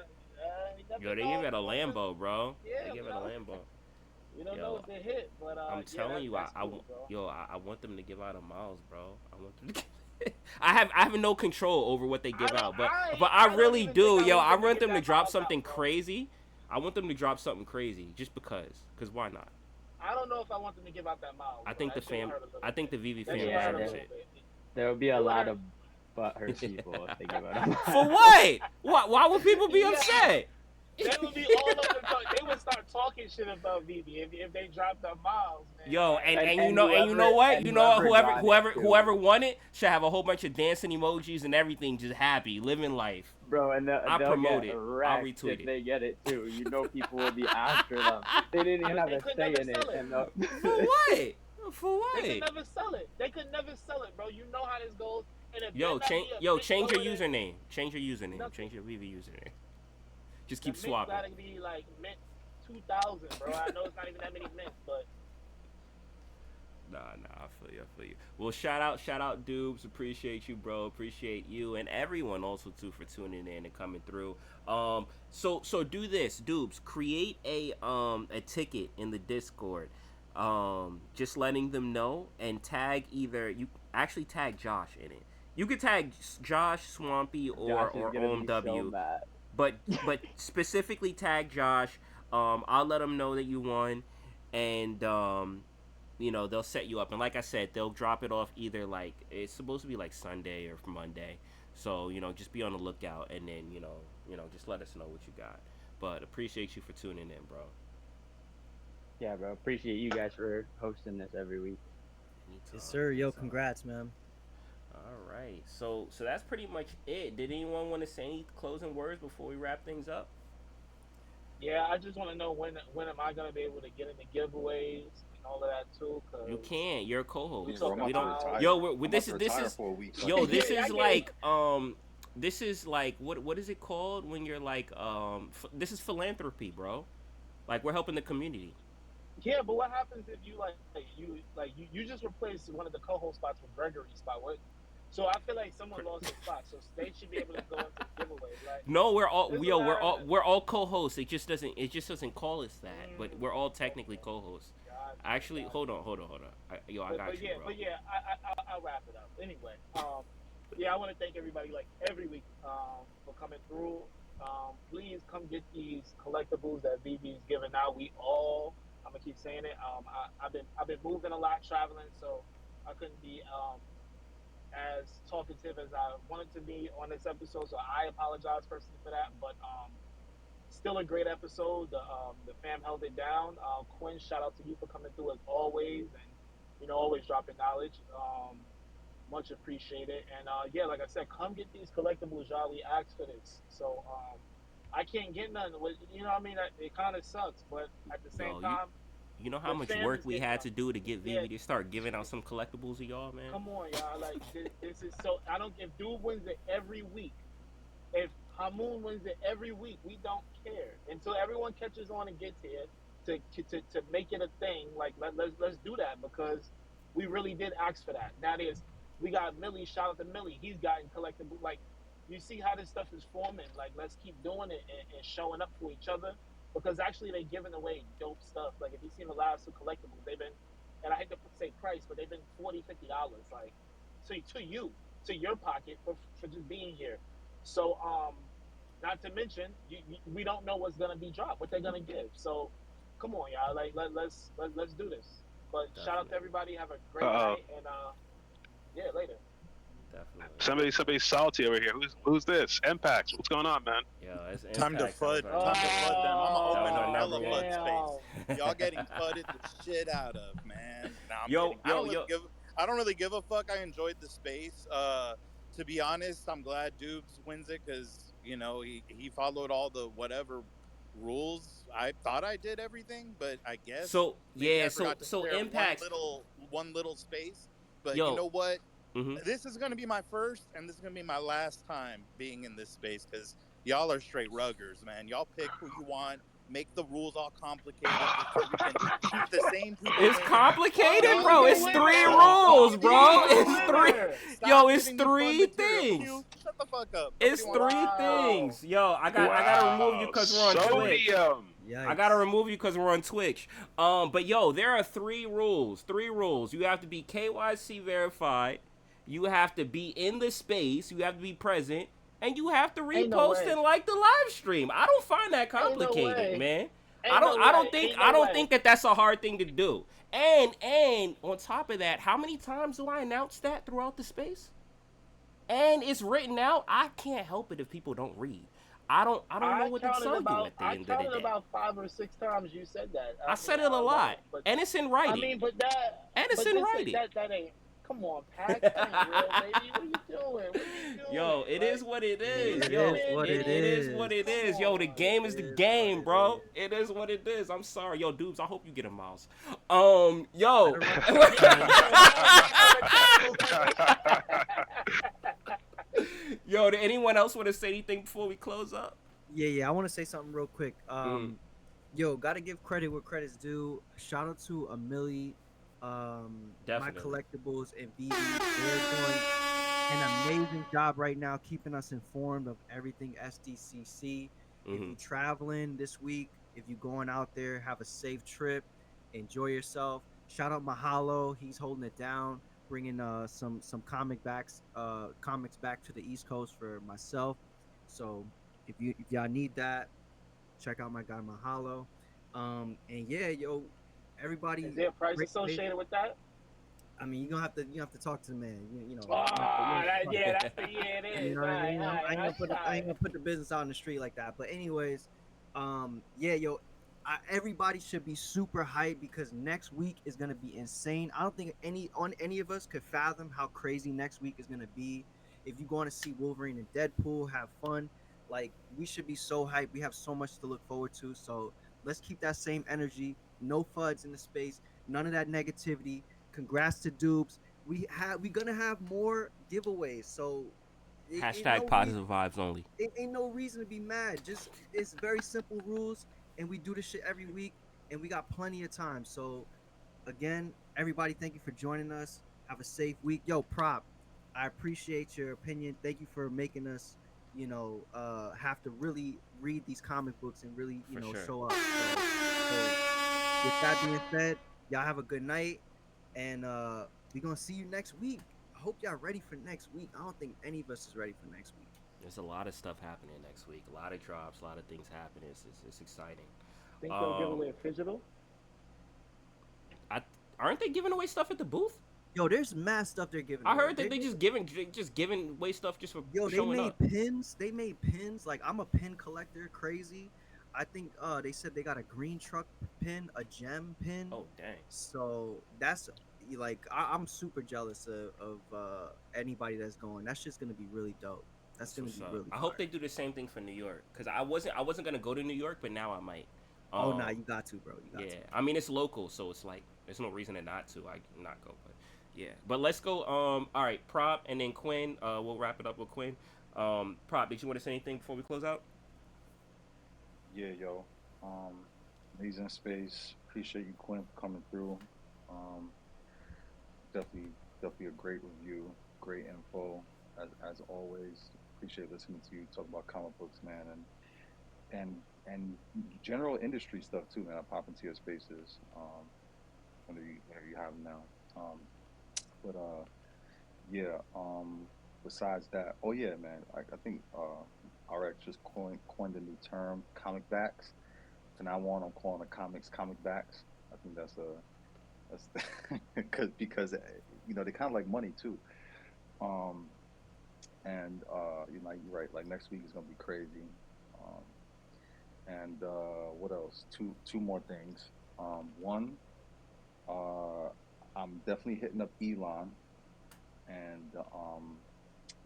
you never Yo, they know give if it a it's one of them. Lambo, bro. They Yeah, give you it a know, Lambo. you don't know Yo, if they hit, but I'm yeah, telling you, that's cool, bro. I want them to give out a Miles, bro. I want them to. I have no control over what they give out, but I I don't really even think do, I yo. want I them to want get them to that drop miles out, something bro. crazy. I want them to drop something crazy, just because why not? I don't know if I want them to give out that miles, I bro. think the That shit would fam, hurt a little I think bit. the VV That shit fam would Yeah, hurt a deserves there little it. bit. there will be a It would lot hurt. of butthurt people if they give it up. For what? Why would people be Yeah, upset? they would be all over the talk. They would start talking shit about Vivi if they dropped the miles, man. Yo, Like, and you know what? You know what? Got it too, Whoever won it should have a whole bunch of dancing emojis and everything, just happy, living life. bro, and I they'll promote get it. I'll wrecked retweet if it. they get it too. You know, people will be after them. They didn't even but have they a could say never in it, sell it. and For what? For They could what? never sell it. They could never sell it, bro. You know how this goes. And it better Yo, not be a mint change your lower than username. Change your username. nothing. Change your VV username. Just The keep mint swapping. gotta be like mint 2000, bro. I know it's not even that many mints, but Nah, I feel you. I feel you. Well, shout out, Dubes. Appreciate you, bro. Appreciate you and everyone also too for tuning in and coming through. So do this, Dubes. Create a ticket in the Discord. Just letting them know and tag either you actually tag Josh in it. You could tag Josh, Swampy, Josh is or gonna be so OMW, mad. but specifically tag Josh. I'll let them know that you won, and they'll set you up. And like I said, they'll drop it off either like it's supposed to be like Sunday or Monday. So just be on the lookout, and then just let us know what you got. But appreciate you for tuning in, bro. Yeah, bro. Appreciate you guys for hosting this every week. Yes, sir. Yo, Anytime. congrats, man. All right, so that's pretty much it. Did anyone want to say any closing words before we wrap things up? yeah, I just want to know when am I gonna be able to get into giveaways and all of that too? Cause You can't. You're a we co-host. Bro, I'm talking We about to don't. miles. retire. Yo, I'm this about is to retire for a week. So I yo. can't This Yeah, I is get it. like this is like what is it called when you're like this is philanthropy, bro. Like we're helping the community. Yeah, but what happens if you just replaced one of the co-host spots with Gregory's spot? What? So I feel like someone lost their spot, so they should be able to go into the giveaway. Like No, this is what happened. we're all co-hosts. It just doesn't call us that, but we're all technically Okay, co-hosts. got you, Actually, got hold you. on. I got But you, yeah, bro. I'll wrap it up. Anyway, yeah, I want to thank everybody like every week for coming through. Please come get these collectibles that BB's giving out. I'm gonna keep saying it. I've been moving a lot, traveling, so I couldn't be as talkative as I wanted to be on this episode. So I apologize personally for that, but still a great episode. The fam held it down. Quinn, shout out to you for coming through as always, and always dropping knowledge. Much appreciated. And yeah, like I said, come get these collectibles, y'all. We asked for this, so I can't get none. You know what I mean? It kind of sucks, but at the same Yo, time, You know how But much Sam work is we getting had to do to get yeah. Vivi to start giving out some collectibles of y'all, man. Come on, y'all. Like this is so. I don't. If dude wins it every week, if Hamoon wins it every week, we don't care until everyone catches on and gets here to make it a thing. Like let's do that because we really did ask for that. That is, we got Millie. Shout out to Millie. He's gotten collectible. Like you see how this stuff is forming. Like let's keep doing it and showing up for each other because actually they're giving away dope stuff. Like if you've seen the last two collectibles, they've been, and I hate to say price, but they've been $40-$50. Like to you, to your pocket for just being here. So, not to mention, we don't know what's gonna be dropped, what they're gonna give. So, come on, y'all, like let's do this. But shout out to Definitely. everybody. Have a great Uh-oh. night, and yeah, later. Definitely. Somebody's salty over here. Who's this? Impact. What's going on, man? Yo, it's Time to Impact. FUD. That Time to FUD them. I'm gonna was open our a number hella one. FUD space. Y'all getting FUDed the shit out of, man. Nah, I'm Yo, kidding. yo. I don't really give a fuck. I enjoyed the space. To be honest, I'm glad Dubes wins it because he followed all the whatever rules. I thought I did everything, but I guess So maybe yeah, I forgot to so clear Impact. one little space. But you Yo. know what? Mhm. This is gonna be my first, and this is gonna be my last time being in this space because y'all are straight ruggers, man. Y'all pick who you want, make the rules all complicated just so you can keep the same people. It's winning. complicated, bro. He's It's the three winner. rules, bro. He's the It's three. winner. Yo, it's Giving me fun three material. things. Q, shut the fuck up. It's Nobody wants three to- Wow. things. Yo, I gotta remove you because we're on Twitch. Sodium. Yikes. I gotta remove you because we're on Twitch. But yo, there are three rules. Three rules. You have to be KYC verified. You have to be in the space. You have to be present, and you have to Ain't no repost way. and like the live stream. I don't find that Ain't no complicated, way. man. Ain't I don't. no I don't way. think. Ain't no I don't way. think that that's a hard thing to do. And on top of that, how many times do I announce that throughout the space? And it's written out. I can't help it if people don't read. I don't know what to tell you at the end of the I counted day. about 5 or 6 times you said that. I said it a lot, but and it's in writing. I mean, but that, And it's but in this writing. that ain't. Come on, Pac, that ain't real, baby. What are you doing? What are you doing? Yo, it is what it is. It Yo, is what it it is what it Come is. Yo, the on. game is the It is game, what it bro. is. It is what it is. I'm sorry, yo, dudes. I hope you get a mouse. Yo. Yo, did anyone else want to say anything before we close up? Yeah. I want to say something real quick. Yo, gotta give credit where credit's due. Shout out to Amelie, My Definitely. Collectibles, and Vivi. They're doing an amazing job right now, keeping us informed of everything SDCC. If you're traveling this week, if you're going out there, have a safe trip, enjoy yourself. Shout out Mahalo, he's holding it down, bringing some comics back to the East Coast for myself. So if y'all need that, check out my guy Mahalo. And yeah, yo, everybody. Is there a price great- associated with that? I mean, you have to talk to the man. You know. Oh, you have to- that's the it is. You know what I mean? All right, I ain't that's gonna put the business out in the street like that. But anyways, yeah, yo, everybody should be super hyped because next week is gonna be insane. I don't think any of us could fathom how crazy next week is gonna be. If you going to see Wolverine and Deadpool, have fun. Like, we should be so hyped. We have so much to look forward to. So let's keep that same energy. No FUDs in the space. None of that negativity. Congrats to Dupes. We gonna have more giveaways. So Hashtag positive vibes only. It ain't no reason to be mad. Just it's very simple rules, and we do this shit every week, and we got plenty of time. So again, everybody, thank you for joining us. Have a safe week. Yo, Prop, I appreciate your opinion. Thank you for making us, have to really read these comic books and really, show up. So with that being said, y'all have a good night, and we're gonna see you next week. I hope y'all ready for next week. I don't think any of us is ready for next week. There's a lot of stuff happening next week. A lot of drops, a lot of things happening. It's exciting. Think they'll give away a digital? Aren't they giving away stuff at the booth? Yo, there's mad stuff they're giving. I heard that they just giving away stuff just for showing up. They made pins. Like, I'm a pin collector, crazy. I think they said they got a green truck pin, a gem pin. Oh dang! So that's like I'm super jealous of anybody that's going. That's just gonna be really dope. That's gonna be really. I hope they do the same thing for New York, because I wasn't gonna go to New York, but now I might. Oh nah, you got to, bro. You got Yeah, to. I mean it's local, so it's like there's no reason to not to. I not go, but yeah. But let's go. All right, Prop, and then Quinn. We'll wrap it up with Quinn. Prop, did you want to say anything before we close out? Yeah, yo. Amazing space. Appreciate you, Quinn, for coming through. Um, definitely, definitely a great review. Great info, as always. Appreciate listening to you talk about comic books, man, and general industry stuff too, man. I pop into your spaces whenever you have them now. But yeah. Besides that, oh yeah, man. I think RX just coined a new term, comic backs. From now on, I'm calling the comic backs. I think that's because they kind of like money too. Um, and like you're right. Like next week is gonna be crazy. Um, and what else? Two more things. One, uh, I'm definitely hitting up Elon, and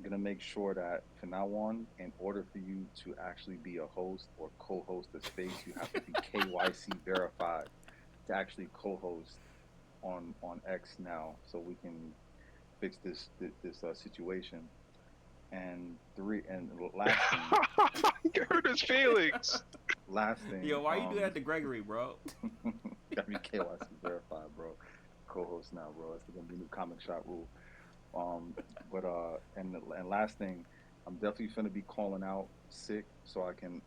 gonna make sure that from now on, in order for you to actually be a host or co-host a space, you have to be KYC verified to actually co-host on X now, so we can fix this situation. And last thing, You hurt his feelings. last thing, Yo, why you do that to Gregory, bro? gotta be KYC verified, bro. Co-host now, bro. That's gonna be a new comic shop rule. But and last thing, I'm definitely gonna be calling out sick so I can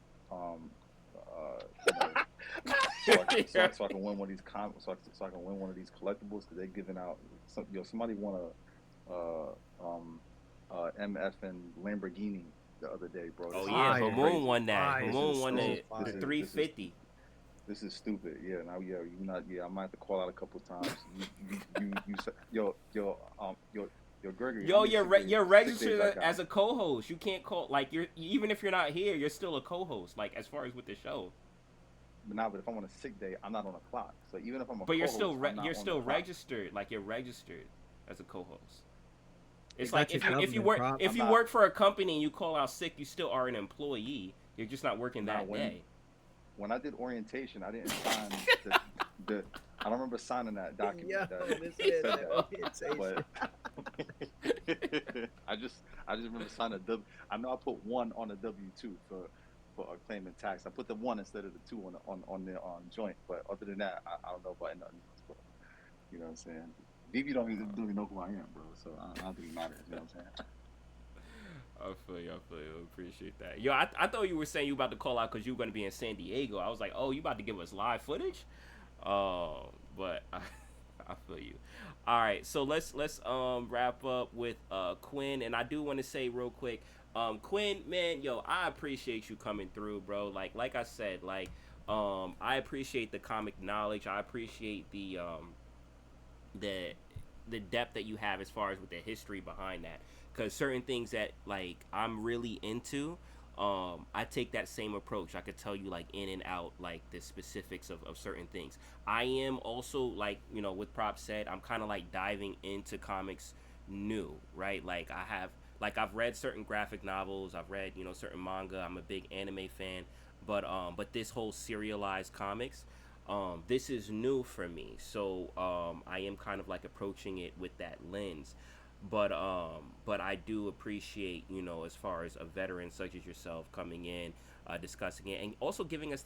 you know so I can win one of these so I can win one of these collectibles because they're giving out somebody won a MF and Lamborghini the other day, bro. Oh This yeah, is Fire. Hamoon crazy. won that. Fire. Hamoon won So the fire. 350. This is stupid. Yeah, now you not. Yeah, I might have to call out a couple of times. You said yo Gregory. Yo, how many you're sick days registered I got? as a co-host. You can't call like you're even if you're not here, you're still a co-host. Like as far as with the show, But if I'm on a sick day, I'm not on a clock. So even if I'm a but you're co-host, still I'm not you're on still the clock. registered. Like you're registered as a co-host. They It's got like your if you government, work Prop. if I'm you not. work for a company and you call out sick, you still are an employee. You're just not working Nah, that day. when I did orientation, I didn't sign the I don't remember signing that document Yo, that this said is that. orientation. But I just remember signing a W. I know I put one on the W-2 for claiming tax. I put the one instead of the two on the joint. But other than that, I don't know about nothing else. But you know what I'm saying? Vivi don't even know who I am, bro. So I don't think it matters. You know what I'm saying? I feel you. Appreciate that. Yo, I thought you were saying you about to call out because you were going to be in San Diego. I was like, oh, you about to give us live footage? But I feel you. All right, so let's wrap up with Quinn, and I do want to say real quick, Quinn, man, yo, I appreciate you coming through, bro. Like I said, I appreciate the comic knowledge. I appreciate the the depth that you have as far as with the history behind that, because certain things that like I'm really into, I take that same approach. I could tell you like in and out like the specifics of certain things. I am also like, with Prop said, I'm kind of like diving into comics new, right? Like I've read certain graphic novels, I've read certain manga, I'm a big anime fan, but this whole serialized comics, this is new for me. So I am kind of like approaching it with that lens. But I do appreciate, as far as a veteran such as yourself coming in, discussing it, and also giving us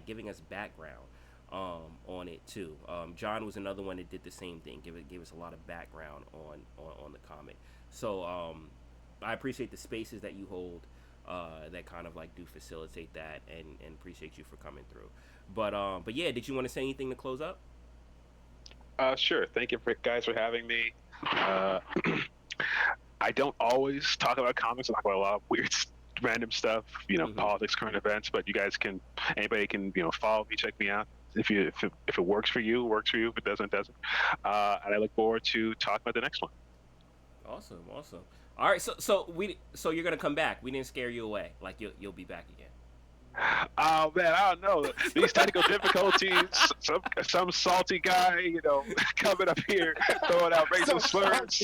giving us background on it too. John was another one that did the same thing. Gave us a lot of background on the comic. So I appreciate the spaces that you hold, that kind of like do facilitate that, and appreciate you for coming through. But yeah, did you want to say anything to close up? Sure. Thank you guys for having me. I don't always talk about comics. I talk about a lot of weird, random stuff, politics, current events. But anybody can, follow me, check me out. If it works for you, works for you. If it doesn't, doesn't. And I look forward to talking about the next one. Awesome. All right, so you're gonna come back. We didn't scare you away. Like you'll be back again. Oh man, I don't know these technical difficulties. Some salty guy, coming up here throwing out racist slurs.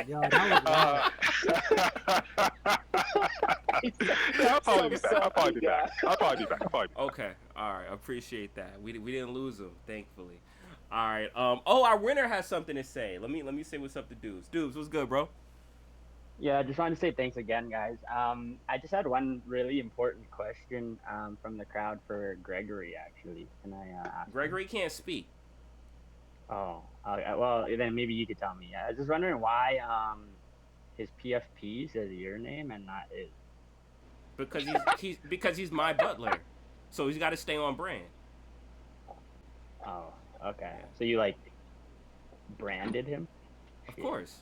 Yo, that was I'll probably be back. Okay. All right, appreciate that. We didn't lose him, thankfully. All right. Oh, our winner has something to say. Let me say what's up to Dubes. Dubes, what's good, bro? Yeah, I just wanted to say thanks again, guys. I just had one really important question from the crowd for Gregory, actually. Can I ask him? Gregory can't speak Oh, well, then maybe you could tell me. I was just wondering why his PFP says your name and not his. because he's my butler, so he's got to stay on brand. Oh, okay. Yeah, So you like branded him? of Shit. course.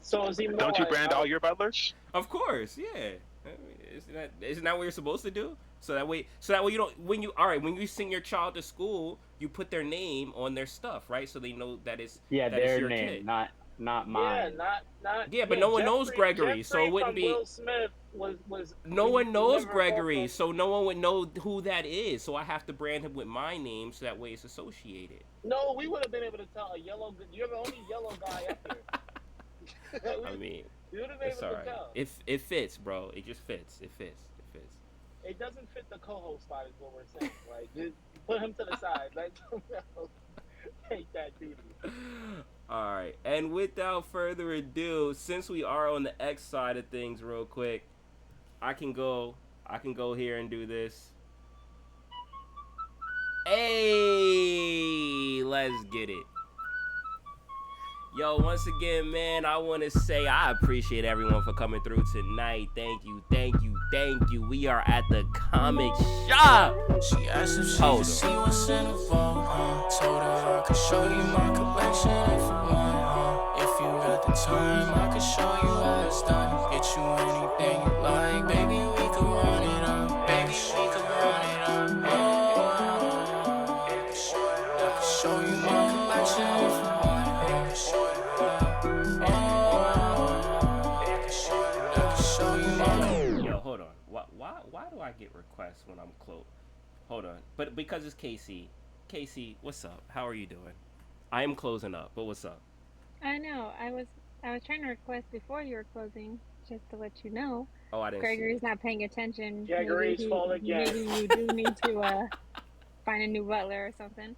So is he more Don't you like brand all your butlers? Of course, yeah. I mean, isn't that what you're supposed to do? So that way you don't when you send your child to school, you put their name on their stuff, right? So they know Yeah, that it's their your name, kid. not Yeah, mine. not Yeah, but yeah. no one knows Gregory, so Jeffrey it wouldn't from be. Will Smith was No we one knows never both Gregory, from. so no one would know who that is. So I have to brand him with my name, so that way it's associated. No, we would have been able to tell a yellow. You're the only yellow guy up here. I mean, We would have been it's able all to right. tell. It fits, bro. It just fits. It fits. It fits. It doesn't fit the co-host spot, is what we're saying. Like, just put him to the side. Let someone else take that duty. All right, and without further ado, since we are on the X side of things, real quick, I can go. I can go here and do this. Hey, let's get it. Yo, once again, man, I want to say I appreciate everyone for coming through tonight. Thank you, thank you, thank you. We are at the comic shop. She asked if she could see what's in the vault, Told her I could show you my collection if you want, If you got the time, I could show you how it's done. Get you anything you like, baby, we could run it up. Baby, we could run it up. I could show you my collection if you want, I could show you Yo, hold on. Why do I get requests when I'm close? Hold on. But because it's Casey. Casey, what's up? How are you doing? I am closing up, but what's up? I know. I was trying to request before you were closing, just to let you know. Oh, I didn't see Gregory's it. not paying attention. Gregory's fault again. Maybe you do need to find a new butler or something.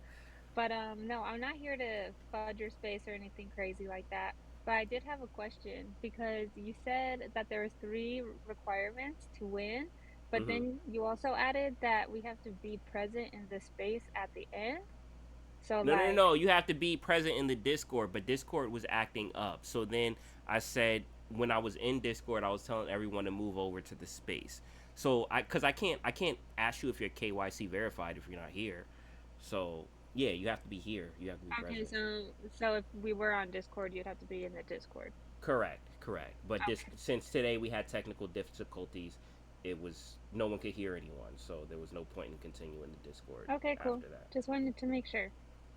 But no, I'm not here to fudge your space or anything crazy like that. But I did have a question because you said that there was 3 requirements to win, but Mm-hmm. then you also added that we have to be present in the space at the end. So No. You have to be present in the Discord, but Discord was acting up. So then I said when I was in Discord, I was telling everyone to move over to the space. So cause I can't ask you if you're KYC verified if you're not here. So yeah, you have to be here. You have to be Okay, present. so if we were on Discord, you'd have to be in the Discord. Correct. But this Okay. since today we had technical difficulties, it was no one could hear anyone, so there was no point in continuing the Discord Okay, cool. after that. Just wanted to make sure.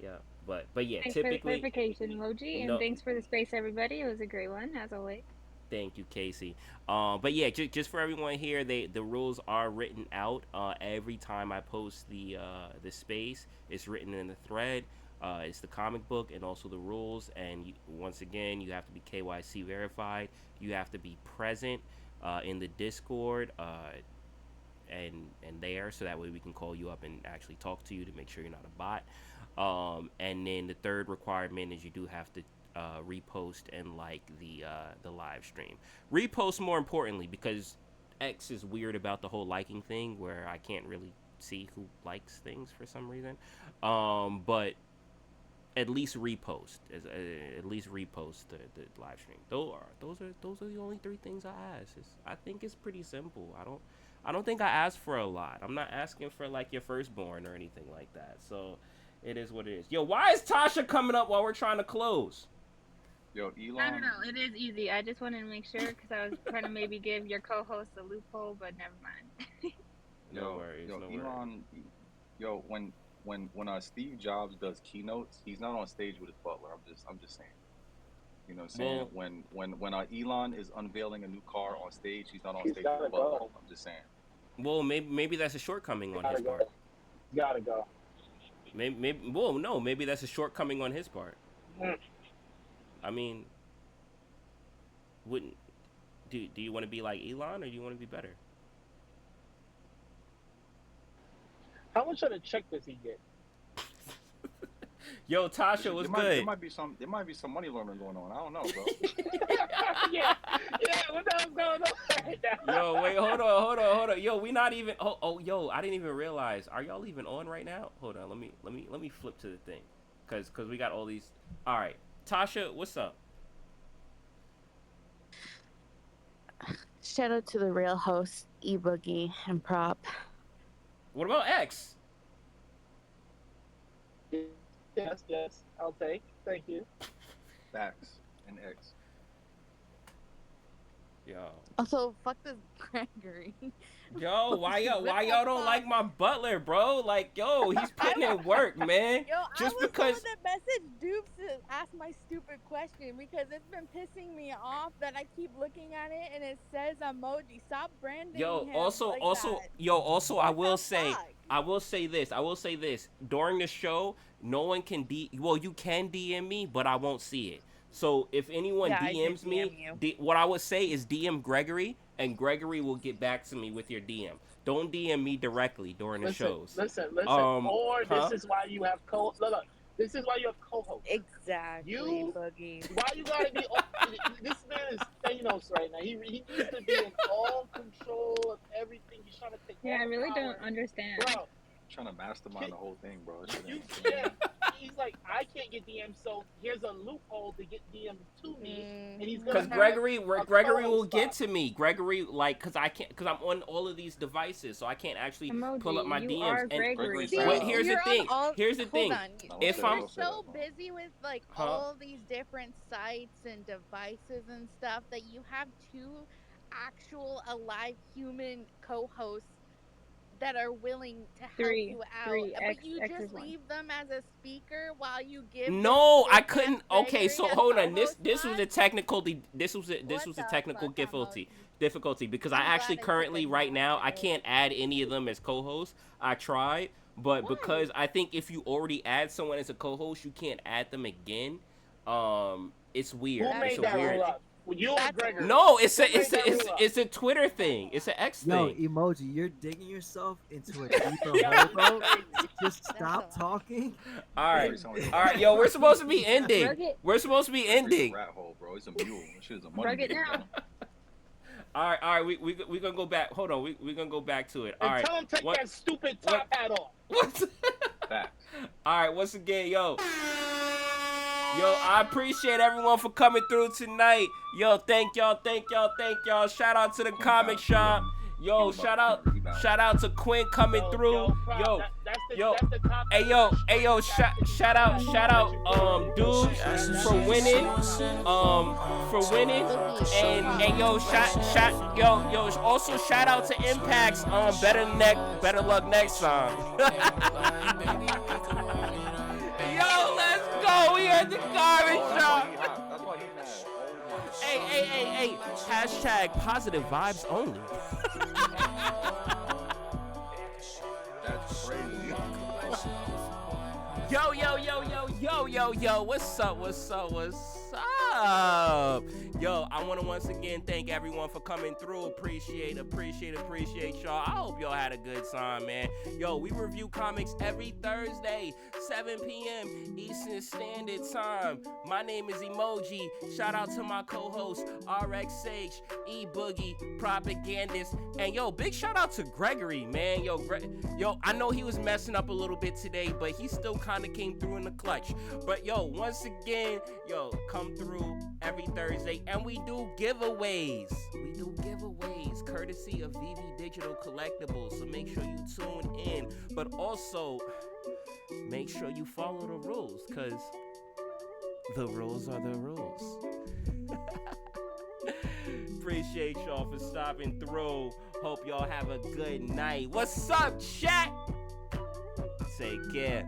Yeah, but yeah, Thanks for the typically clarification, emoji, and no. thanks for the space, everybody. It was a great one, as always. Thank you, Casey. But yeah, just for everyone here, the rules are written out. Every time I post the space, it's written in the thread. It's the comic book and also the rules. And once again, you have to be KYC verified. You have to be present in the Discord. And there, so that way we can call you up and actually talk to you to make sure you're not a bot. And then the third requirement is you do have to repost and like the live stream. Repost more importantly because X is weird about the whole liking thing where I can't really see who likes things for some reason. But at least repost, at least repost the live stream. Those are the only 3 things I ask. I think it's pretty simple. I don't think I asked for a lot. I'm not asking for like your firstborn or anything like that. So it is what it is. Yo, why is Tasha coming up while we're trying to close? Yo, I don't Elon. know. It is easy. I just wanted to make sure because I was trying to maybe give your co-host a loophole, but never mind. No worries. Elon. Yo, when Steve Jobs does keynotes, he's not on stage with his butler. I'm just saying. You know what I'm saying? Well, when Elon is unveiling a new car on stage, he's not on He's stage with gotta his butler. go. I'm just saying. Well, maybe that's a shortcoming on his Gotta go. part. Gotta go. Maybe that's a shortcoming on his part. I mean, wouldn't do you want to be like Elon or do you want to be better? How much of the check does he get? Yo, Tasha, what's good? There might be some money laundering going on. I don't know, bro. yeah, what the hell's going on right now? Yo, wait, hold on. Yo, we not even. Yo, I didn't even realize. Are y'all even on right now? Hold on, let me flip to the thing, cause we got all these. All right, Tasha, what's up? Shout out to the real host, E-Boogie and Prop. What about X? Yes, I'll take. Thank you. Facts and X. Yo. Also, fuck this Gregory. Yo, why y'all don't like my butler, bro? Like, yo, he's putting in work, man. Yo, Just I was because. the one that messaged Dupes to ask my stupid question because it's been pissing me off that I keep looking at it and it says emoji. Stop branding him Also, that. I will say this. During the show, no one can you can DM me, but I won't see it. So if anyone DMs me, what I would say is DM Gregory, and Gregory will get back to me with your DM. Don't DM me directly during the shows. Listen. This is why you have Look. This is why you have co-hosts. Exactly, Boogie. Why you gotta be? This man is Thanos right now. He needs to be in all control of everything. He's trying to take. Yeah, I really don't understand. Bro, trying to mastermind the whole thing, bro. He's like, I can't get DM'd, so here's a loophole to get DM'd to me, and he's Because Gregory will get to me. Gregory, because I'm on all of these devices, so I can't actually pull up my DMs. But here's the thing. If I'm so busy with all these different sites and devices and stuff that you have two actual alive human co-hosts that are willing to help you out, but you just leave them as a speaker while you give. No, I couldn't. Okay, so hold on. This was a technical. This was a technical difficulty because I actually currently right now I can't add any of them as co-hosts. I tried, but because I think if you already add someone as a co-host, you can't add them again. It's weird. Who made that rule up? You and Gregory. No, it's a Twitter thing. It's an X thing. Yo, Emoji, you're digging yourself into a deeper hole, bro. Just stop talking. All right, yo, we're supposed to be ending. Rat hole, bro. It's a mule. Shit's a money. All right, we gonna go back. Hold on, we gonna go back to it. All right. Tell him take that stupid top hat off. What? All right, once again, yo, I appreciate everyone for coming through tonight. Yo, thank y'all. Shout out to the comic shop. Yo, shout out to Quinn coming through. Shout out, dudes for winning, and also shout out to Impacts, better luck next time. Yo, let's go. We at the garbage shop. Hey. Hashtag positive vibes only. That's crazy. Yo. What's up? Yo, I want to once again thank everyone for coming through. Appreciate y'all. I hope y'all had a good time, man. Yo, we review comics every Thursday, 7 p.m. Eastern Standard Time. My name is Emoji. Shout out to my co-host, RXH, E-Boogie, Propagandist. And yo, big shout out to Gregory, man. Yo, I know he was messing up a little bit today, but he still kind of came through in the clutch. But yo, once again, come through every Thursday, and we do giveaways. Courtesy of VV Digital Collectibles. So make sure you tune in, but also make sure you follow the rules, because the rules are the rules. Appreciate y'all for stopping through. Hope y'all have a good night. What's up, chat? Take care.